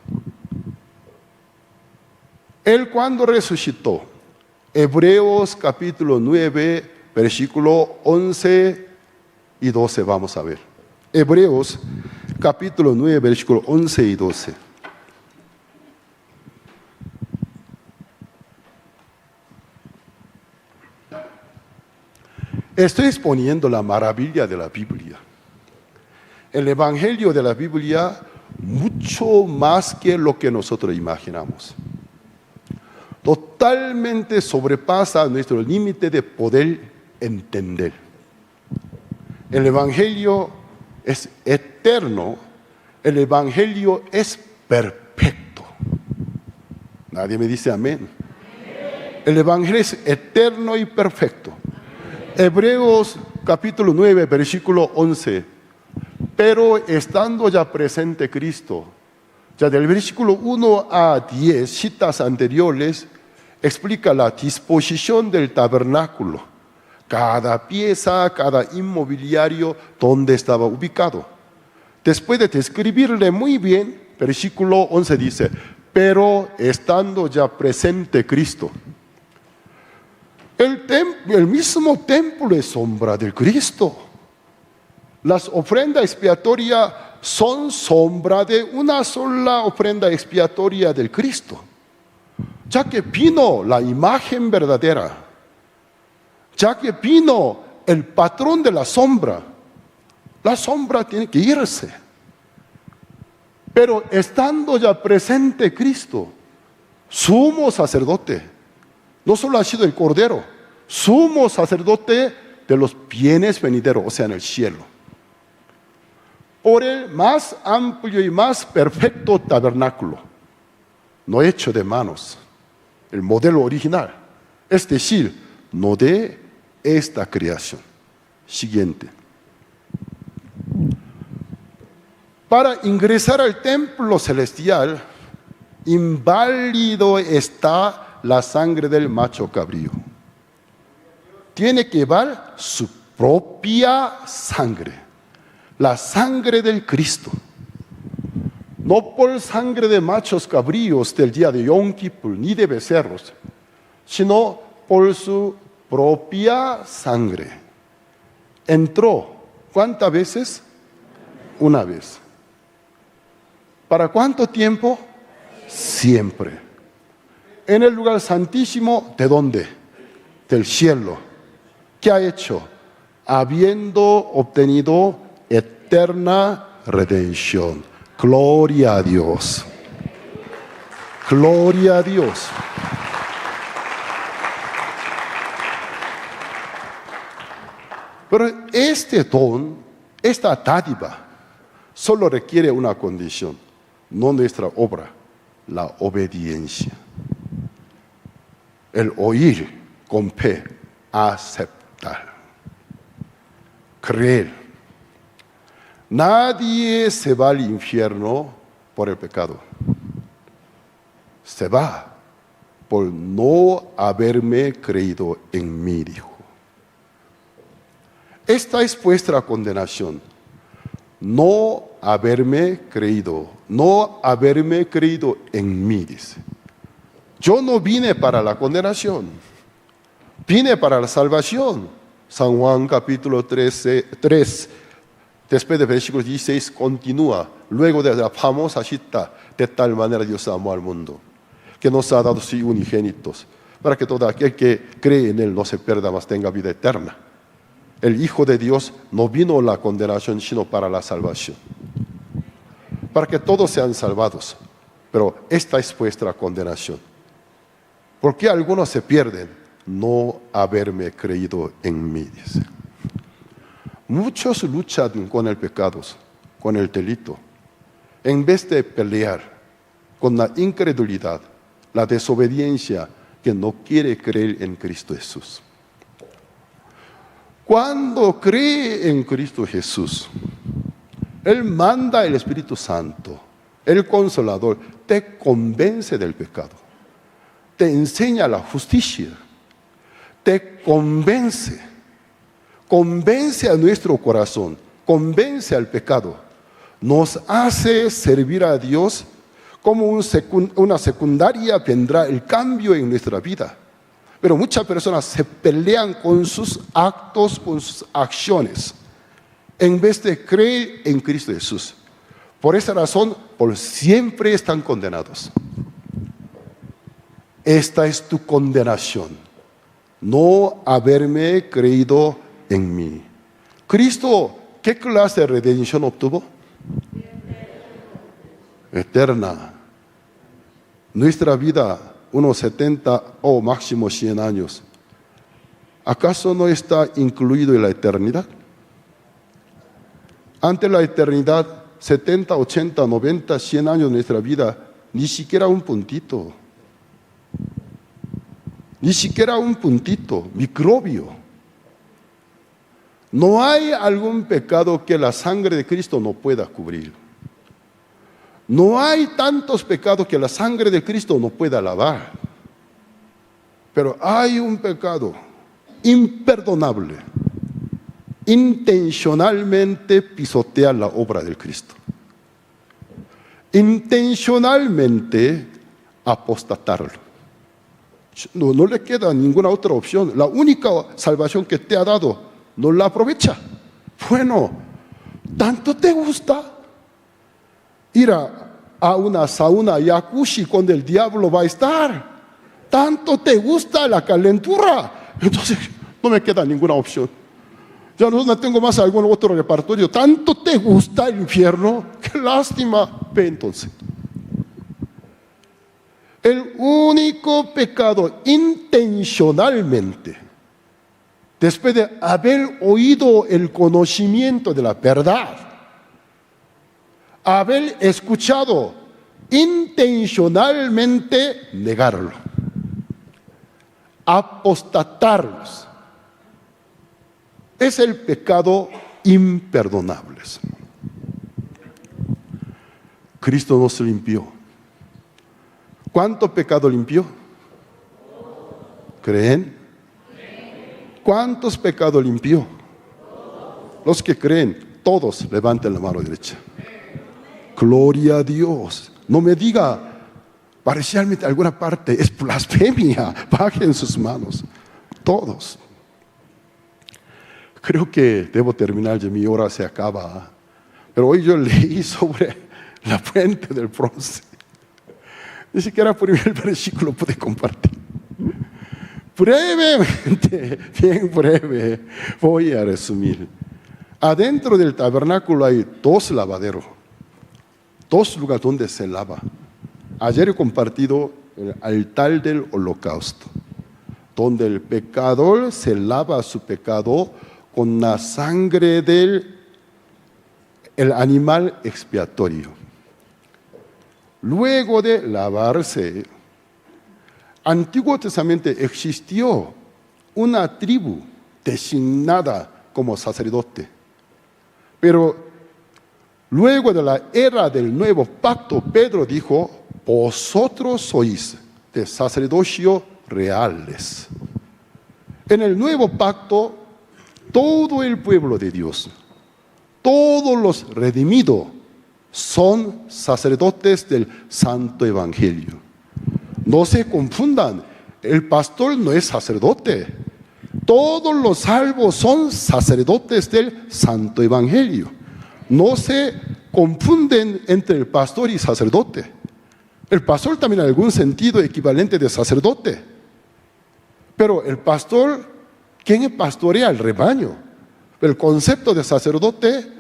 Él cuando resucitó, Hebreos capítulo 9, versículo 11 y 12 vamos a ver. Hebreos capítulo 9, versículo 11 y 12. Estoy exponiendo la maravilla de la Biblia. El Evangelio de la Biblia, mucho más que lo que nosotros imaginamos. Totalmente sobrepasa nuestro límite de poder entender. El Evangelio es eterno, el Evangelio es perfecto. Nadie me dice amén. El Evangelio es eterno y perfecto. Hebreos capítulo 9, versículo 11. Pero estando ya presente Cristo, ya del versículo 1 a 10, citas anteriores, explica la disposición del tabernáculo. Cada pieza, cada inmobiliario, dónde estaba ubicado. Después de describirle muy bien, versículo 11 dice, pero estando ya presente Cristo. El mismo templo es sombra del Cristo. Las ofrendas expiatorias son sombra de una sola ofrenda expiatoria del Cristo. Ya que vino la imagen verdadera, ya que vino el patrón de la sombra tiene que irse. Pero estando ya presente Cristo, sumo sacerdote, no solo ha sido el Cordero, sumo sacerdote de los bienes venideros, o sea, en el cielo. Por el más amplio y más perfecto tabernáculo, no hecho de manos, el modelo original, es decir, no de esta creación. Siguiente. Para ingresar al templo celestial, inválido está la sangre del macho cabrío. Tiene que llevar su propia sangre, la sangre del Cristo. No por sangre de machos cabríos del día de Yom Kippur, ni de becerros, sino por su propia sangre. Entró, ¿cuántas veces? Una vez. ¿Para cuánto tiempo? Siempre. En el lugar santísimo, ¿de dónde? Del cielo. ¿Qué ha hecho? Habiendo obtenido eterna redención. Gloria a Dios. Gloria a Dios. Pero este don, esta dádiva, solo requiere una condición, no nuestra obra, la obediencia. El oír con fe, aceptar, creer. Nadie se va al infierno por el pecado. Se va por no haberme creído en mí, dijo. Esta es vuestra condenación. No haberme creído en mí, dice. Yo no vine para la condenación, vine para la salvación. San Juan capítulo 3, después del versículo 16, continúa, luego de la famosa cita, de tal manera Dios amó al mundo, que nos ha dado sus unigénitos, para que todo aquel que cree en Él no se pierda, mas tenga vida eterna. El Hijo de Dios no vino a la condenación, sino para la salvación, para que todos sean salvados. Pero esta es vuestra condenación. ¿Por qué algunos se pierden? No haberme creído en mí, dice. Muchos luchan con el pecado, con el delito, en vez de pelear con la incredulidad, la desobediencia, que no quiere creer en Cristo Jesús. Cuando cree en Cristo Jesús, Él manda el Espíritu Santo, el Consolador, te convence del pecado, te enseña la justicia, te convence a nuestro corazón, convence al pecado, nos hace servir a Dios. Como una secundaria vendrá el cambio en nuestra vida. Pero muchas personas se pelean con sus actos, con sus acciones, en vez de creer en Cristo Jesús. Por esa razón, por siempre están condenados. Esta es tu condenación, no haberme creído en mí. Cristo, ¿qué clase de redención obtuvo? Eterna. Nuestra vida, unos 70 o máximo 100 años. ¿Acaso no está incluido en la eternidad? Ante la eternidad, 70, 80, 90, 100 años de nuestra vida, ni siquiera un puntito. Ni siquiera un puntito, microbio. No hay algún pecado que la sangre de Cristo no pueda cubrir. No hay tantos pecados que la sangre de Cristo no pueda lavar. Pero hay un pecado imperdonable. Intencionalmente pisotear la obra del Cristo. Intencionalmente apostatarlo. No le queda ninguna otra opción. La única salvación que te ha dado, no la aprovecha. Bueno, ¿tanto te gusta? ir a una sauna jacuzzi cuando el diablo va a estar. Tanto te gusta la calentura. Entonces no me queda ninguna opción. Ya no tengo más algún otro repertorio. Tanto te gusta el infierno. Qué lástima. Ve entonces. El único pecado intencionalmente, después de haber oído el conocimiento de la verdad, haber escuchado, intencionalmente negarlo, apostatarlos, es el pecado imperdonable. Cristo nos limpió. ¿Cuánto pecado limpió? ¿Creen? ¿Cuántos pecados limpió? Los que creen, todos levanten la mano derecha. Gloria a Dios. No me diga parcialmente alguna parte, es blasfemia. Bajen sus manos. Todos. Creo que debo terminar, ya mi hora se acaba. Pero hoy yo leí sobre la fuente del bronce. Ni siquiera por el versículo pude compartir. Brevemente, bien breve, voy a resumir. Adentro del tabernáculo hay 2 lavaderos, 2 lugares donde se lava. Ayer he compartido el altar del holocausto, donde el pecador se lava su pecado con la sangre del animal expiatorio. Luego de lavarse, Antiguo Testamento existió una tribu designada como sacerdote. Pero luego de la era del nuevo pacto, Pedro dijo: vosotros sois de sacerdocio reales. En el nuevo pacto, todo el pueblo de Dios, todos los redimidos, son sacerdotes del Santo Evangelio. No se confundan, el pastor no es sacerdote. Todos los salvos son sacerdotes del Santo Evangelio. No se confunden entre el pastor y sacerdote. El pastor también en algún sentido equivalente de sacerdote. Pero el pastor, ¿quién pastorea el rebaño? El concepto de sacerdote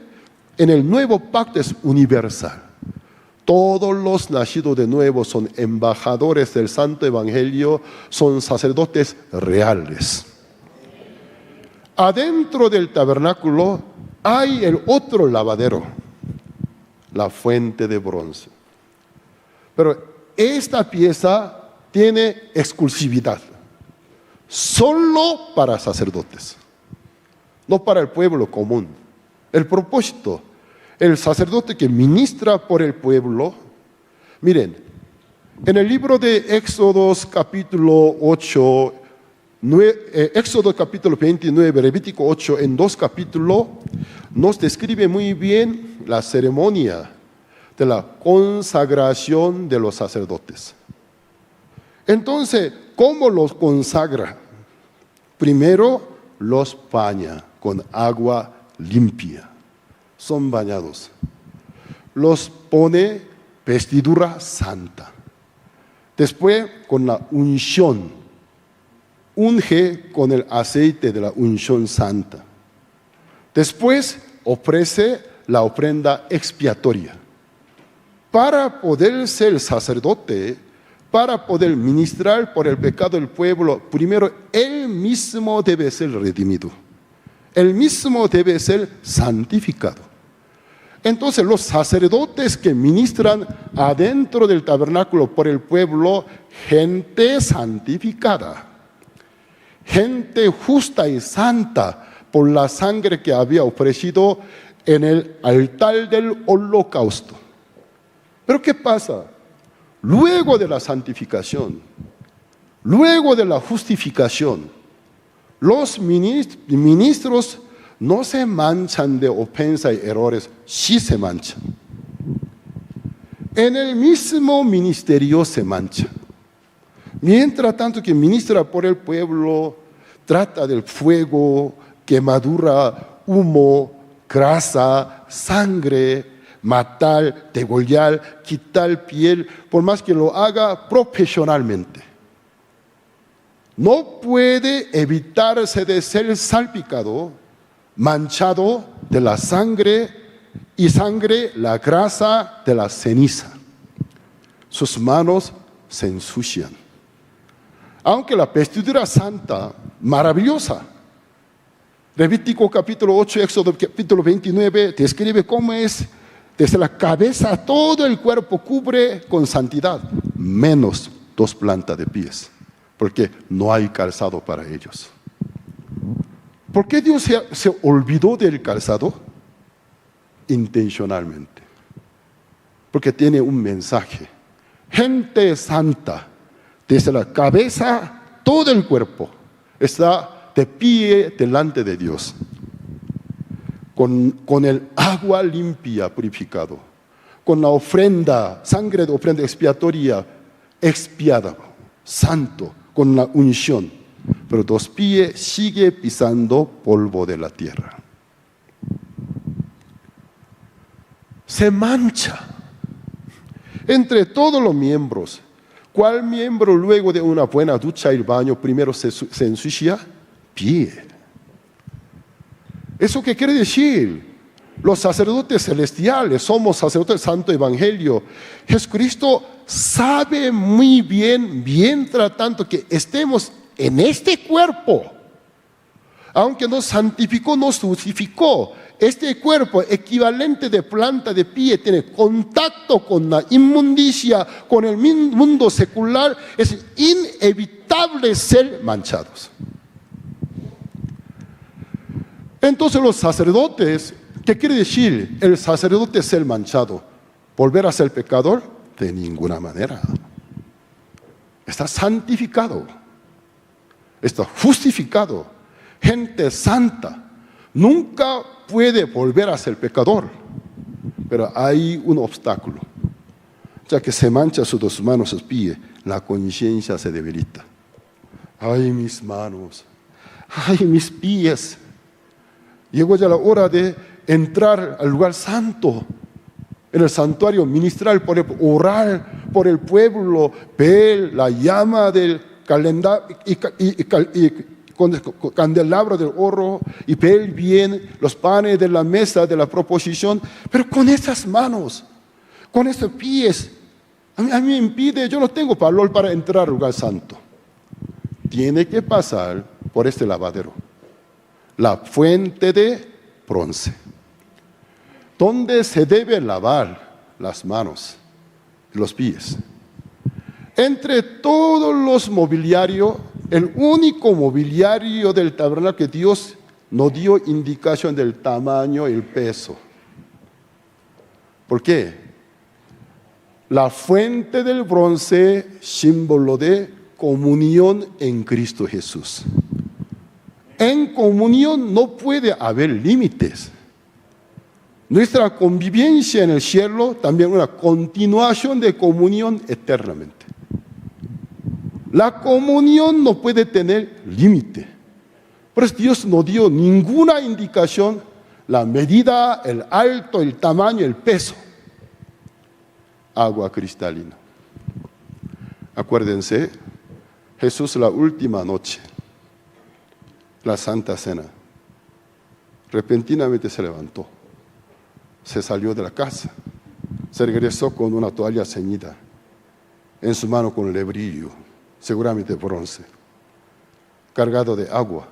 en el nuevo pacto es universal. Todos los nacidos de nuevo son embajadores del Santo Evangelio, son sacerdotes reales. Adentro del tabernáculo hay el otro lavadero, la fuente de bronce. Pero esta pieza tiene exclusividad, solo para sacerdotes, no para el pueblo común. El propósito, el sacerdote que ministra por el pueblo. Miren, en el libro de Éxodo capítulo 8, Éxodo capítulo 29, Levítico 8, en 2 capítulos, nos describe muy bien la ceremonia de la consagración de los sacerdotes. Entonces, ¿cómo los consagra? Primero, los baña con agua limpia. Son bañados. Los pone vestidura santa. Después, con la unción, unge con el aceite de la unción santa. Después, ofrece la ofrenda expiatoria. Para poder ser sacerdote, para poder ministrar por el pecado del pueblo, primero él mismo debe ser redimido. Él mismo debe ser santificado. Entonces los sacerdotes que ministran adentro del tabernáculo por el pueblo, gente santificada, gente justa y santa por la sangre que había ofrecido en el altar del holocausto. Pero ¿qué pasa? Luego de la santificación, luego de la justificación, los ministros no se manchan de ofensa y errores, sí se manchan. En el mismo ministerio se manchan. Mientras tanto que ministra por el pueblo, trata del fuego, quemadura, humo, grasa, sangre, matar, degollar, quitar piel, por más que lo haga profesionalmente. No puede evitarse de ser salpicado, manchado de la sangre, y sangre, la grasa de la ceniza. Sus manos se ensucian. Aunque la vestidura santa, maravillosa, Levítico capítulo 8, Éxodo capítulo 29, describe cómo es desde la cabeza a todo el cuerpo cubre con santidad, menos 2 plantas de pies, porque no hay calzado para ellos. ¿Por qué Dios se olvidó del calzado? Intencionalmente. Porque tiene un mensaje. Gente santa, desde la cabeza, todo el cuerpo, está de pie delante de Dios. Con el agua limpia, purificado. Con la ofrenda, sangre de ofrenda expiatoria, expiada, santo, con la unción. Pero 2 pies sigue pisando polvo de la tierra. Se mancha entre todos los miembros. ¿Cuál miembro luego de una buena ducha y baño primero se ensucia? Pie. ¿Eso qué quiere decir? Los sacerdotes celestiales, somos sacerdotes del Santo Evangelio. Jesucristo sabe muy bien, mientras tanto que estemos en este cuerpo, aunque nos santificó, nos justificó, este cuerpo equivalente de planta de pie tiene contacto con la inmundicia, con el mundo secular, es inevitable ser manchados. Entonces los sacerdotes, ¿qué quiere decir el sacerdote ser manchado? ¿Volver a ser pecador? De ninguna manera. Está santificado, está justificado. Gente santa nunca puede volver a ser pecador, pero hay un obstáculo. Ya que se mancha sus 2 manos, sus pies, la conciencia se debilita. Ay, mis manos, ay, mis pies. Llegó ya la hora de entrar al lugar santo, en el santuario, ministrar, orar por el pueblo, ver la llama del calendario con el candelabro del oro y ver bien los panes de la mesa de la proposición, pero con esas manos, con esos pies, a mí me impide, yo no tengo valor para entrar al lugar santo. Tiene que pasar por este lavadero, la fuente de bronce, donde se debe lavar las manos y los pies. Entre todos los mobiliarios, el único mobiliario del tabernáculo que Dios nos dio indicación del tamaño y el peso. ¿Por qué? La fuente del bronce, símbolo de comunión en Cristo Jesús. En comunión no puede haber límites. Nuestra convivencia en el cielo también es una continuación de comunión eternamente. La comunión no puede tener límite. Por eso Dios no dio ninguna indicación, la medida, el alto, el tamaño, el peso. Agua cristalina. Acuérdense, Jesús la última noche, la Santa Cena, repentinamente se levantó, se salió de la casa, se regresó con una toalla ceñida, en su mano con lebrillo, seguramente bronce, cargado de agua.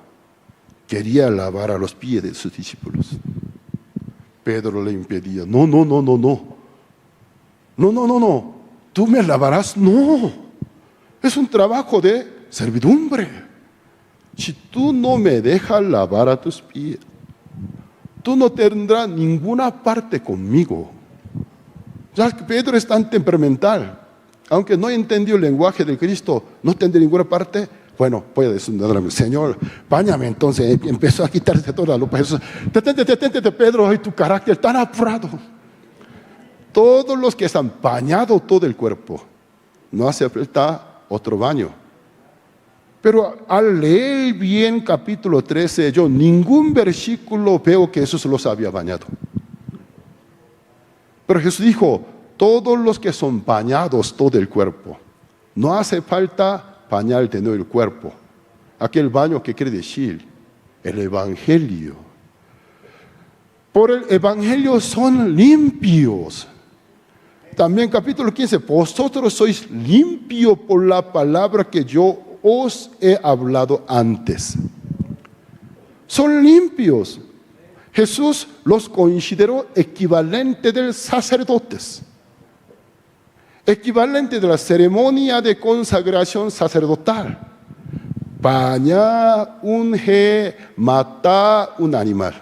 Quería lavar a los pies de sus discípulos. Pedro le impedía, no, tú me lavarás, no, es un trabajo de servidumbre. Si tú no me dejas lavar a tus pies, tú no tendrás ninguna parte conmigo. Ya que Pedro es tan temperamental, aunque no entendió el lenguaje de Cristo, no tendría ninguna parte. Bueno, puede decir, Señor, báñame entonces. Empezó a quitarse toda la lupa. Detente, Pedro, ay, tu carácter tan apurado. Todos los que están bañados todo el cuerpo, no hace falta otro baño. Pero al leer bien capítulo 13, yo ningún versículo veo que Jesús los había bañado. Pero Jesús dijo, todos los que son bañados todo el cuerpo, no hace falta bañar de nuevo el cuerpo. Aquel baño que quiere decir el Evangelio. Por el Evangelio son limpios. También capítulo 15, vosotros sois limpios por la palabra que yo os he hablado antes. Son limpios. Jesús los consideró equivalente de los sacerdotes, equivalente de la ceremonia de consagración sacerdotal. Bañar, ungir, matar un animal.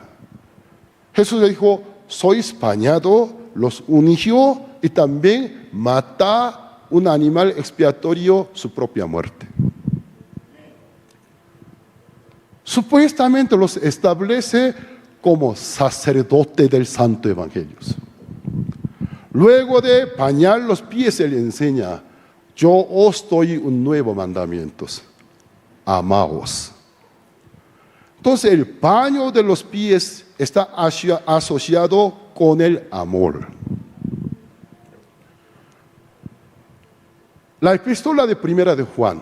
Jesús le dijo, sois bañados, los ungió y también matar un animal expiatorio, su propia muerte. Supuestamente los establece como sacerdote del Santo Evangelio. Luego de bañar los pies, él enseña, yo os doy un nuevo mandamiento, amaos. Entonces el baño de los pies está asociado con el amor. La epístola de primera de Juan,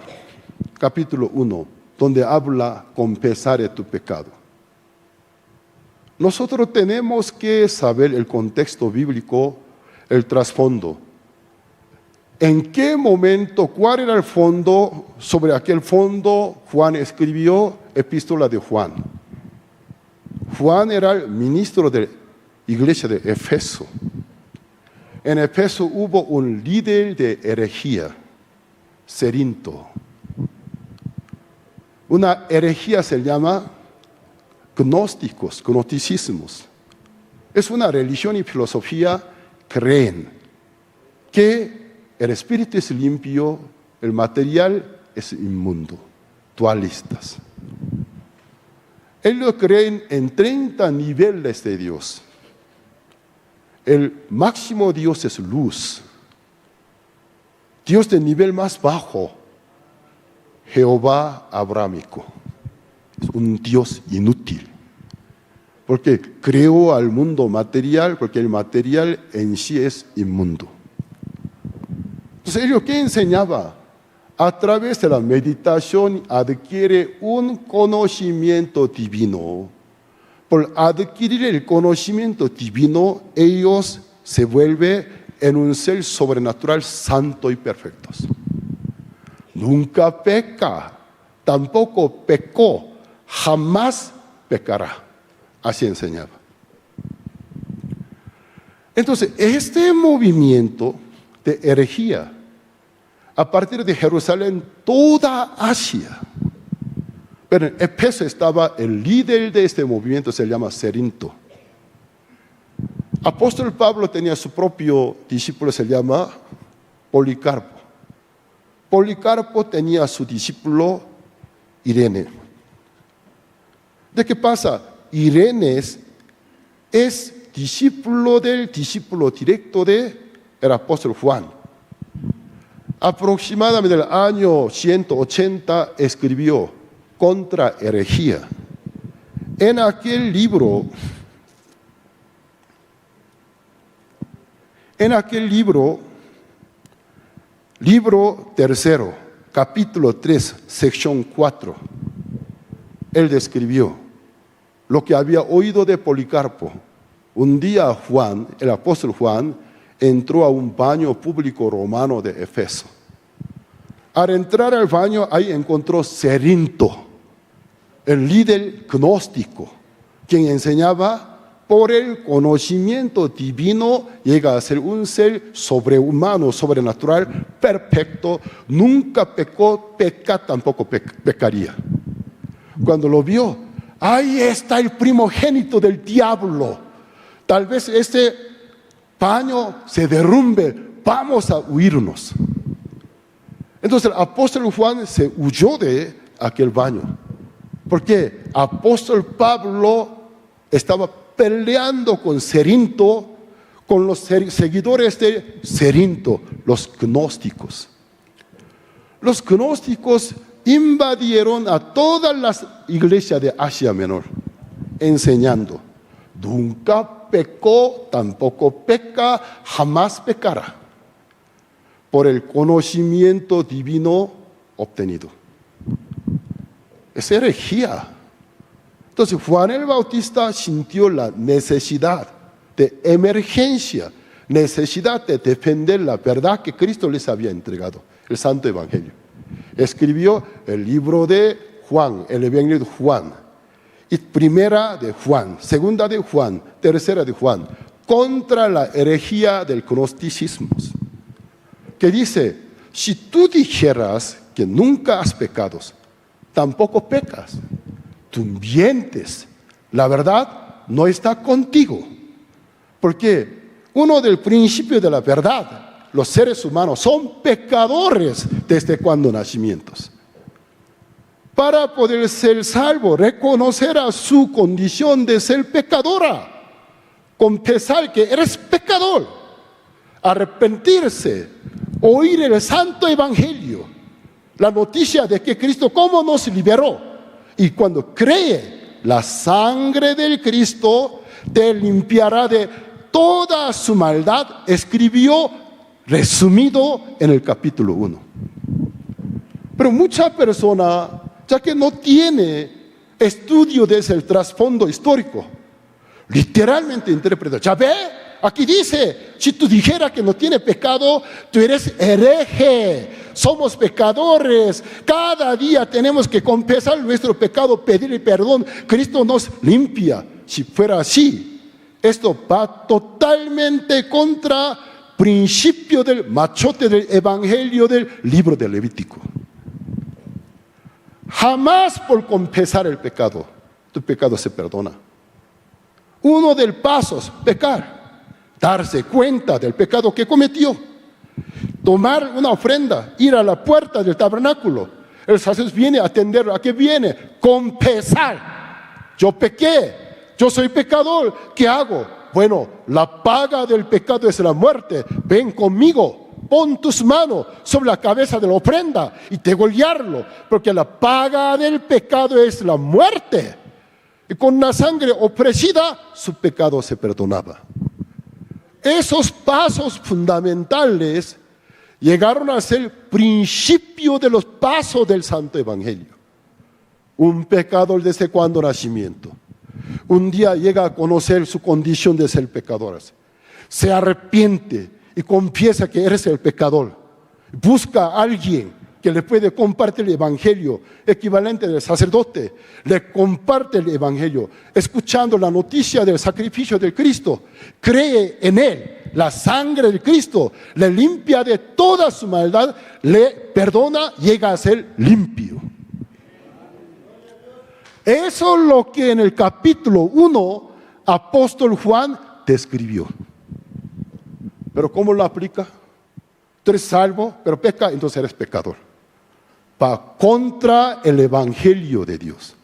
capítulo 1, donde habla confesar de tu pecado. Nosotros tenemos que saber el contexto bíblico, el trasfondo. ¿En qué momento, cuál era el fondo? Sobre aquel fondo Juan escribió epístola de Juan. Juan era el ministro de la iglesia de Éfeso. En Éfeso hubo un líder de herejía, Cerinto. Una herejía se llama gnósticos, gnosticismos. Es una religión y filosofía que creen que el espíritu es limpio, el material es inmundo, dualistas. Ellos creen en 30 niveles de Dios. El máximo Dios es luz. Dios del nivel más bajo, Jehová abrámico, es un Dios inútil, porque creó al mundo material, porque el material en sí es inmundo. Entonces, ellos ¿qué enseñaba? A través de la meditación adquiere un conocimiento divino. Por adquirir el conocimiento divino, ellos se vuelven en un ser sobrenatural santo y perfecto. Nunca peca, tampoco pecó, jamás pecará. Así enseñaba. Entonces, este movimiento de herejía, a partir de Jerusalén, toda Asia, pero en Éfeso estaba el líder de este movimiento, se llama Cerinto. Apóstol Pablo tenía su propio discípulo, se llama Policarpo. Policarpo tenía su discípulo Irene. ¿De qué pasa? Irene es discípulo del discípulo directo del apóstol Juan. Aproximadamente en el año 180 escribió contra herejía. En aquel libro, libro tercero, capítulo 3, sección 4, él describió lo que había oído de Policarpo. Un día Juan, el apóstol Juan, entró a un baño público romano de Éfeso. Al entrar al baño, ahí encontró Cerinto, el líder gnóstico, quien enseñaba por el conocimiento divino llega a ser un ser sobrehumano, sobrenatural, perfecto, nunca pecó, tampoco pecaría. Cuando lo vio, ahí está el primogénito del diablo. Tal vez este baño se derrumbe, vamos a huirnos. Entonces el apóstol Juan se huyó de aquel baño, porque el apóstol Pablo estaba peleando con Cerinto, con los seguidores de Cerinto, los gnósticos. Los gnósticos invadieron a todas las iglesias de Asia Menor, enseñando. nunca pecó, tampoco peca, jamás pecará, por el conocimiento divino obtenido. Es herejía. Entonces Juan el Bautista sintió la necesidad de emergencia, necesidad de defender la verdad que Cristo les había entregado, el Santo Evangelio. Escribió el libro de Juan, el Evangelio de Juan, y primera de Juan, segunda de Juan, tercera de Juan, contra la herejía del gnosticismo, que dice, si tú dijeras que nunca has pecado, tampoco pecas, tú mientes, la verdad no está contigo, porque uno del principio de la verdad, los seres humanos son pecadores desde cuando nacimientos. Para poder ser salvo, reconocer a su condición de ser pecadora, confesar que eres pecador, arrepentirse, oír el Santo Evangelio, la noticia de que Cristo cómo nos liberó. Y cuando cree, la sangre del Cristo te limpiará de toda su maldad, escribió resumido en el capítulo 1. Pero mucha persona, ya que no tiene estudio desde el trasfondo histórico, literalmente interpreta, ya ve, aquí dice, si tú dijeras que no tiene pecado, tú eres hereje, somos pecadores, cada día tenemos que confesar nuestro pecado, pedirle perdón, Cristo nos limpia. Si fuera así, esto va totalmente contra principio del machote del Evangelio del libro de Levítico. Jamás por confesar el pecado, tu pecado se perdona. Uno de los pasos, pecar, darse cuenta del pecado que cometió, tomar una ofrenda, ir a la puerta del tabernáculo. El sacerdote viene a atenderlo. ¿A qué viene? Confesar. Yo pequé, yo soy pecador, ¿qué hago? Bueno, la paga del pecado es la muerte. Ven conmigo. Pon tus manos sobre la cabeza de la ofrenda y degollarlo, porque la paga del pecado es la muerte. Y con la sangre ofrecida, su pecado se perdonaba. Esos pasos fundamentales llegaron a ser principio de los pasos del Santo Evangelio. Un pecador desde cuando nacimiento. Un día llega a conocer su condición de ser pecador. Se arrepiente y confiesa que eres el pecador. Busca a alguien que le puede compartir el Evangelio, equivalente del sacerdote. Le comparte el Evangelio, escuchando la noticia del sacrificio de Cristo. Cree en Él. La sangre de Cristo le limpia de toda su maldad, le perdona, llega a ser limpio. Eso es lo que en el capítulo 1, apóstol Juan describió. Pero ¿cómo lo aplica? Tú eres salvo, pero peca, entonces eres pecador. Va contra el Evangelio de Dios.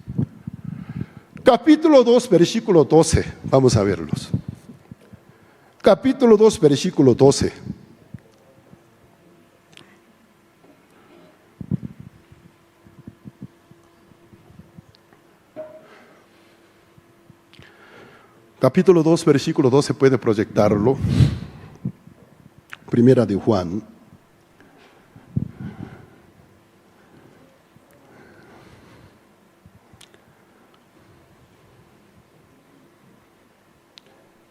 Capítulo 2, versículo 12. Vamos a verlos. Capítulo 2, versículo 12. Capítulo 2, versículo 12, puede proyectarlo. Primera de Juan.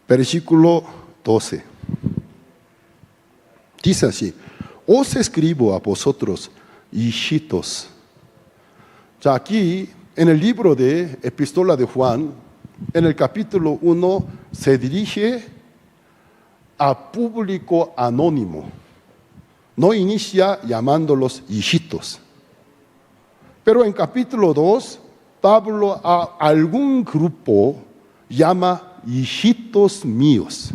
Versículo 12. Dice así: os escribo a vosotros, hijitos. Ya aquí, en el libro de Epístola de Juan, en el capítulo 1, se dirige a público anónimo. No inicia llamándolos hijitos. Pero en capítulo 2, Pablo a algún grupo llama hijitos míos,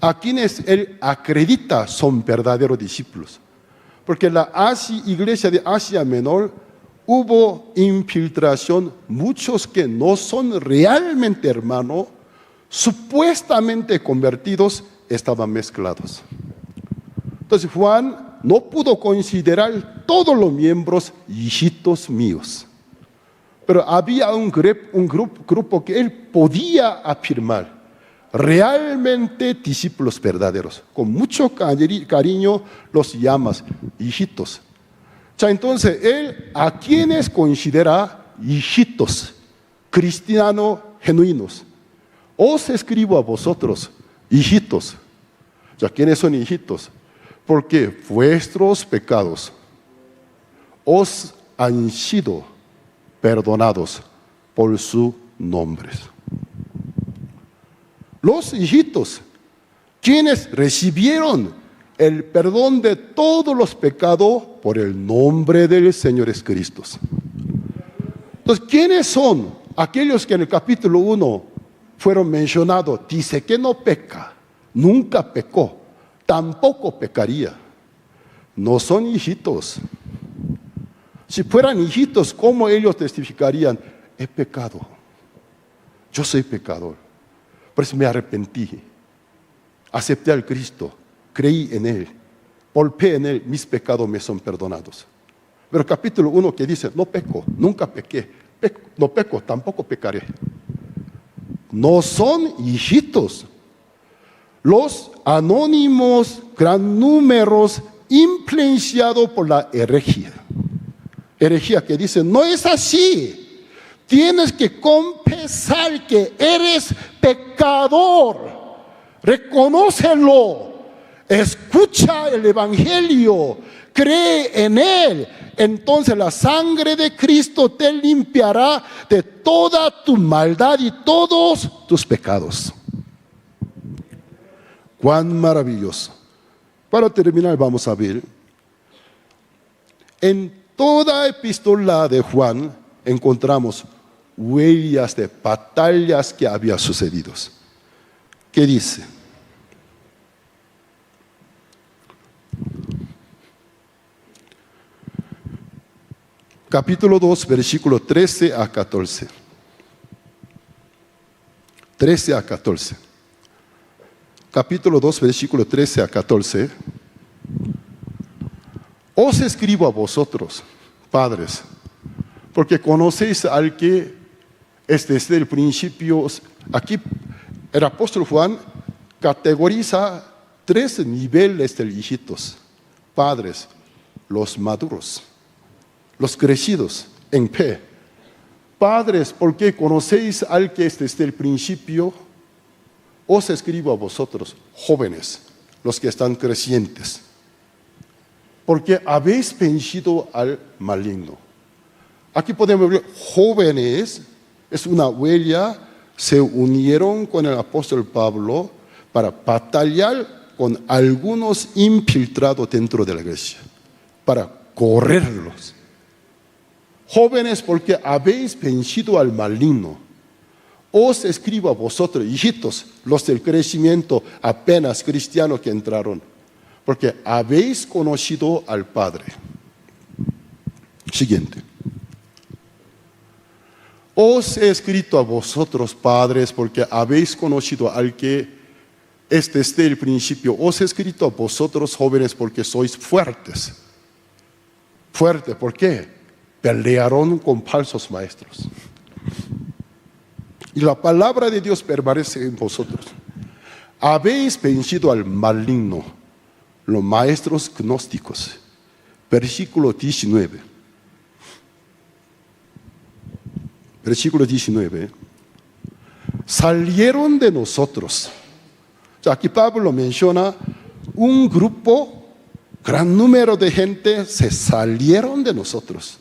a quienes él acredita son verdaderos discípulos. Porque en la iglesia de Asia Menor hubo infiltración, muchos que no son realmente hermanos, supuestamente convertidos, estaban mezclados. Entonces Juan no pudo considerar todos los miembros hijitos míos. Pero había un grupo que él podía afirmar, realmente discípulos verdaderos. Con mucho cariño los llamas hijitos. Entonces, él a quienes considera hijitos, cristianos genuinos. Os escribo a vosotros, hijitos. ¿Quiénes son hijitos? Porque vuestros pecados os han sido perdonados por su nombre. Los hijitos, quienes recibieron el perdón de todos los pecados por el nombre del Señor Jesucristo. Entonces, ¿quiénes son aquellos que en el capítulo 1 fueron mencionados? Dice que no peca, nunca pecó, tampoco pecaría. No son hijitos. Si fueran hijitos, ¿cómo ellos testificarían? He pecado, yo soy pecador, por eso me arrepentí, acepté al Cristo, creí en Él, golpeé en Él, mis pecados me son perdonados. Pero capítulo 1 que dice, no peco, nunca pequé, no peco, tampoco pecaré. No son hijitos. Los anónimos, gran números, influenciados por la herejía. Herejía que dice, no es así. Tienes que confesar que eres pecador. Reconócelo. Escucha el Evangelio. Cree en Él. Entonces la sangre de Cristo te limpiará de toda tu maldad y todos tus pecados. Cuán maravilloso. Para terminar, vamos a ver. En toda epístola de Juan encontramos huellas de batallas que habían sucedido. ¿Qué dice? Capítulo 2, versículo 13 a 14. 13 a 14. Capítulo 2, versículo 13 a 14. Os escribo a vosotros, padres, porque conocéis al que es desde el principio. Aquí el apóstol Juan categoriza 3 niveles de hijitos. Padres, los maduros, los crecidos en fe. Padres, porque conocéis al que es desde el principio. Os escribo a vosotros, jóvenes, los que están crecientes, porque habéis vencido al maligno. Aquí podemos ver jóvenes, es una huella, se unieron con el apóstol Pablo para batallar con algunos infiltrados dentro de la iglesia, para correrlos. Jóvenes, porque habéis vencido al maligno. Os escribo a vosotros, hijitos, los del crecimiento, apenas cristianos que entraron, porque habéis conocido al Padre. Siguiente. Os he escrito a vosotros, padres, porque habéis conocido al que es desde el principio. Os he escrito a vosotros, jóvenes, porque sois fuertes. Fuerte, ¿por qué? Pelearon con falsos maestros. Y la palabra de Dios permanece en vosotros. Habéis vencido al maligno, los maestros gnósticos. Versículo 19. Versículo 19. Salieron de nosotros. Aquí Pablo menciona un grupo, gran número de gente se salieron de nosotros.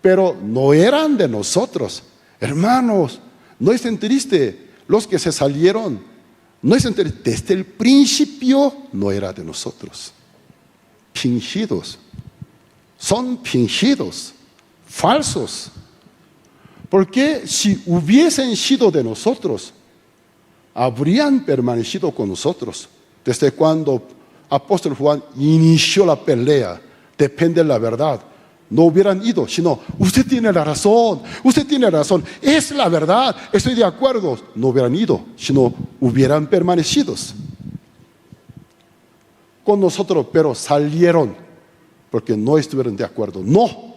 Pero no eran de nosotros. Hermanos, no estén tristes los que se salieron. No estén tristes. Desde el principio no era de nosotros. Fingidos. Son fingidos. Falsos. Porque si hubiesen sido de nosotros, habrían permanecido con nosotros. Desde cuando apóstol Juan inició la pelea, depende de la verdad. No hubieran ido, sino, usted tiene la razón, es la verdad, estoy de acuerdo. No hubieran ido, sino hubieran permanecido con nosotros, pero salieron porque no estuvieron de acuerdo. No.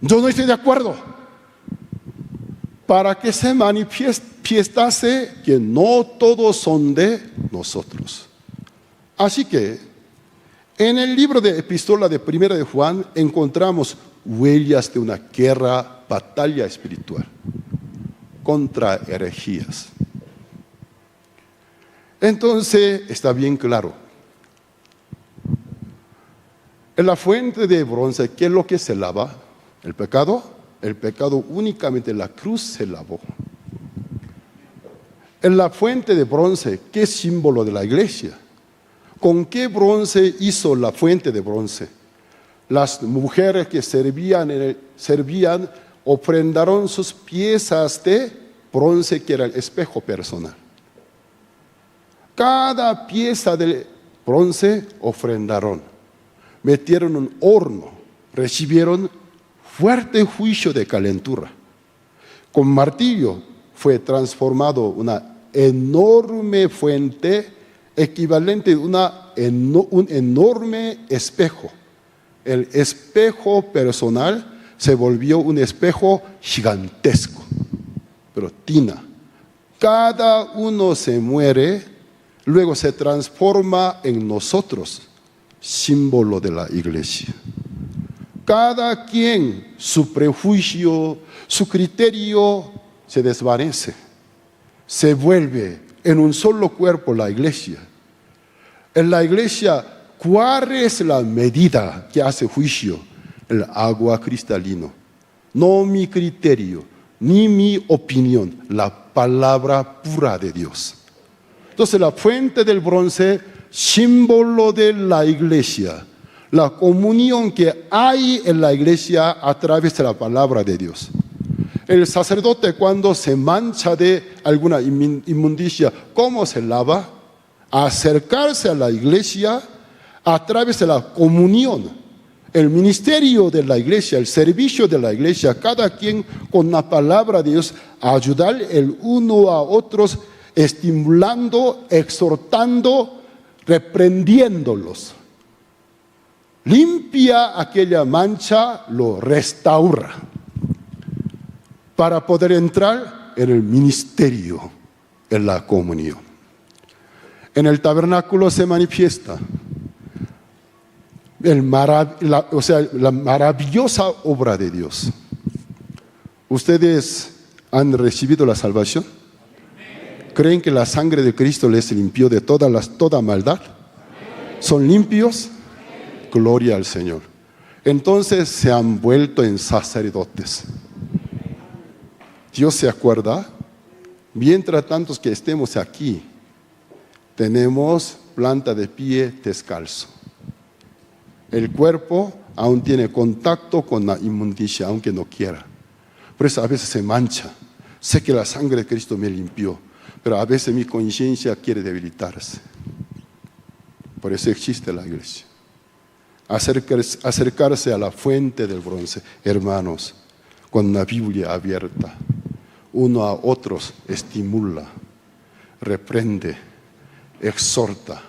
Yo no estoy de acuerdo. Para que se manifestase que no todos son de nosotros. Así que en el libro de Epístola de Primera de Juan encontramos huellas de una guerra, batalla espiritual contra herejías. Entonces está bien claro. En la fuente de bronce, ¿qué es lo que se lava? ¿El pecado? El pecado únicamente en la cruz se lavó. En la fuente de bronce, ¿qué símbolo de la iglesia? ¿Con qué bronce hizo la fuente de bronce? Las mujeres que servían ofrendaron sus piezas de bronce, que era el espejo personal. Cada pieza de bronce ofrendaron. Metieron un horno, recibieron fuerte juicio de calentura. Con martillo fue transformado una enorme fuente, equivalente a un enorme espejo. El espejo personal se volvió un espejo gigantesco. Pero tina, cada uno se muere, luego se transforma en nosotros, símbolo de la iglesia. Cada quien, su prejuicio, su criterio se desvanece. Se vuelve en un solo cuerpo la iglesia. En la iglesia, ¿cuál es la medida que hace juicio? El agua cristalino. No mi criterio, ni mi opinión, la palabra pura de Dios. Entonces la fuente del bronce, símbolo de la iglesia. La comunión que hay en la iglesia a través de la palabra de Dios. El sacerdote, cuando se mancha de alguna inmundicia, ¿cómo se lava? Acercarse a la iglesia a través de la comunión. El ministerio de la iglesia, el servicio de la iglesia, cada quien con la palabra de Dios, ayudar el uno a otros, estimulando, exhortando, reprendiéndolos. Limpia aquella mancha, lo restaura para poder entrar en el ministerio, en la comunión. En el tabernáculo se manifiesta la maravillosa obra de Dios. ¿Ustedes han recibido la salvación? ¿Creen que la sangre de Cristo les limpió de toda maldad? ¿Son limpios? Gloria al Señor. Entonces se han vuelto en sacerdotes. Dios se acuerda, mientras tantos que estemos aquí, tenemos planta de pie descalzo. El cuerpo aún tiene contacto con la inmundicia, aunque no quiera. Por eso a veces se mancha. Sé que la sangre de Cristo me limpió, pero a veces mi conciencia quiere debilitarse. Por eso existe la iglesia. Acercarse a la fuente del bronce, hermanos, con la Biblia abierta, uno a otros estimula, reprende, exhorta.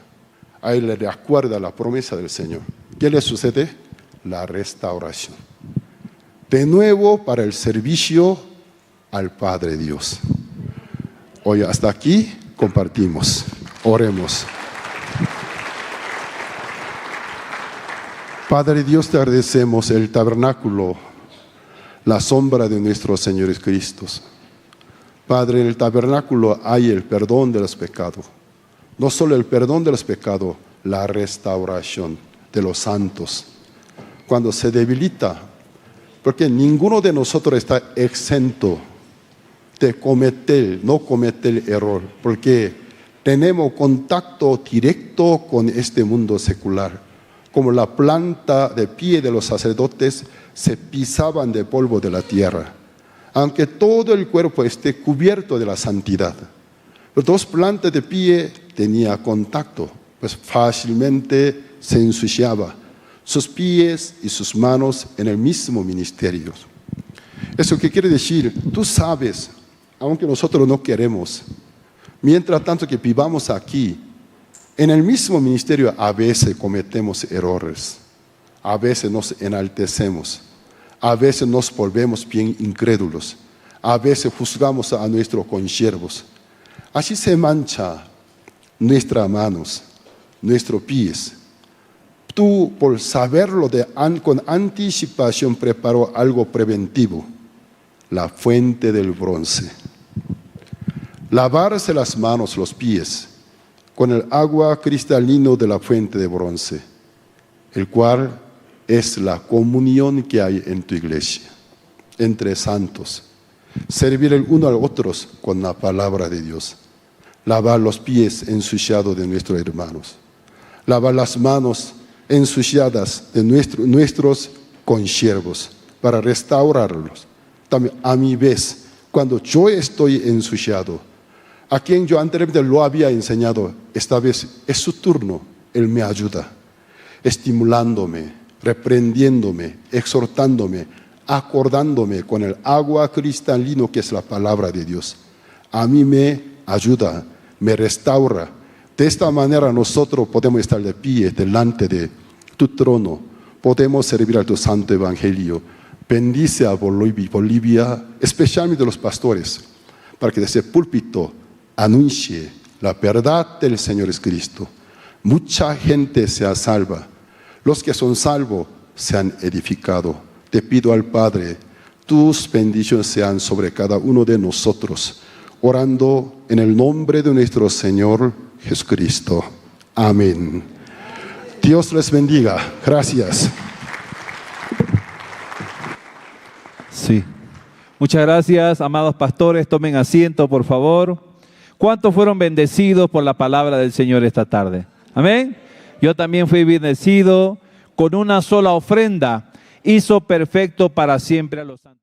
Ahí le recuerda la promesa del Señor. ¿Qué le sucede? La restauración. De nuevo para el servicio al Padre Dios. Hoy hasta aquí compartimos. Oremos. Padre Dios, te agradecemos el tabernáculo, la sombra de nuestro Señor Jesucristo. Padre, en el tabernáculo hay el perdón de los pecados. No solo el perdón de los pecados, la restauración de los santos. Cuando se debilita, porque ninguno de nosotros está exento de no cometer error, porque tenemos contacto directo con este mundo secular. Como la planta de pie de los sacerdotes se pisaban de polvo de la tierra, aunque todo el cuerpo esté cubierto de la santidad. Las dos plantas de pie tenían contacto, pues fácilmente se ensuciaba sus pies y sus manos en el mismo ministerio. ¿Eso qué quiere decir? Tú sabes, aunque nosotros no queremos, mientras tanto que vivamos aquí, en el mismo ministerio a veces cometemos errores, a veces nos enaltecemos, A veces nos volvemos bien incrédulos. A veces juzgamos a nuestros consiervos. Así se mancha nuestras manos, nuestros pies. Tú, por saberlo con anticipación, preparó algo preventivo, la fuente del bronce. Lavarse las manos, los pies, con el agua cristalina de la fuente de bronce, el cual es la comunión que hay en tu iglesia, entre santos. Servir el uno al otro con la palabra de Dios. Lavar los pies ensuciados de nuestros hermanos. Lavar las manos ensuciadas de nuestros consiervos para restaurarlos. También a mi vez, cuando yo estoy ensuciado, a quien yo anteriormente lo había enseñado, esta vez es su turno, Él me ayuda, estimulándome, reprendiéndome, exhortándome, acordándome con el agua cristalina que es la palabra de Dios. A mí me ayuda, me restaura. De esta manera nosotros podemos estar de pie delante de tu trono, podemos servir a tu santo evangelio. Bendice a Bolivia, especialmente a los pastores, para que desde el púlpito anuncie la verdad del Señor Jesucristo. Mucha gente sea salva. Los que son salvos se han edificado. Te pido al Padre, tus bendiciones sean sobre cada uno de nosotros, orando en el nombre de nuestro Señor Jesucristo. Amén. Dios les bendiga. Gracias. Sí. Muchas gracias, amados pastores. Tomen asiento, por favor. ¿Cuántos fueron bendecidos por la palabra del Señor esta tarde? Amén. Yo también fui bendecido con una sola ofrenda. Hizo perfecto para siempre a los santos.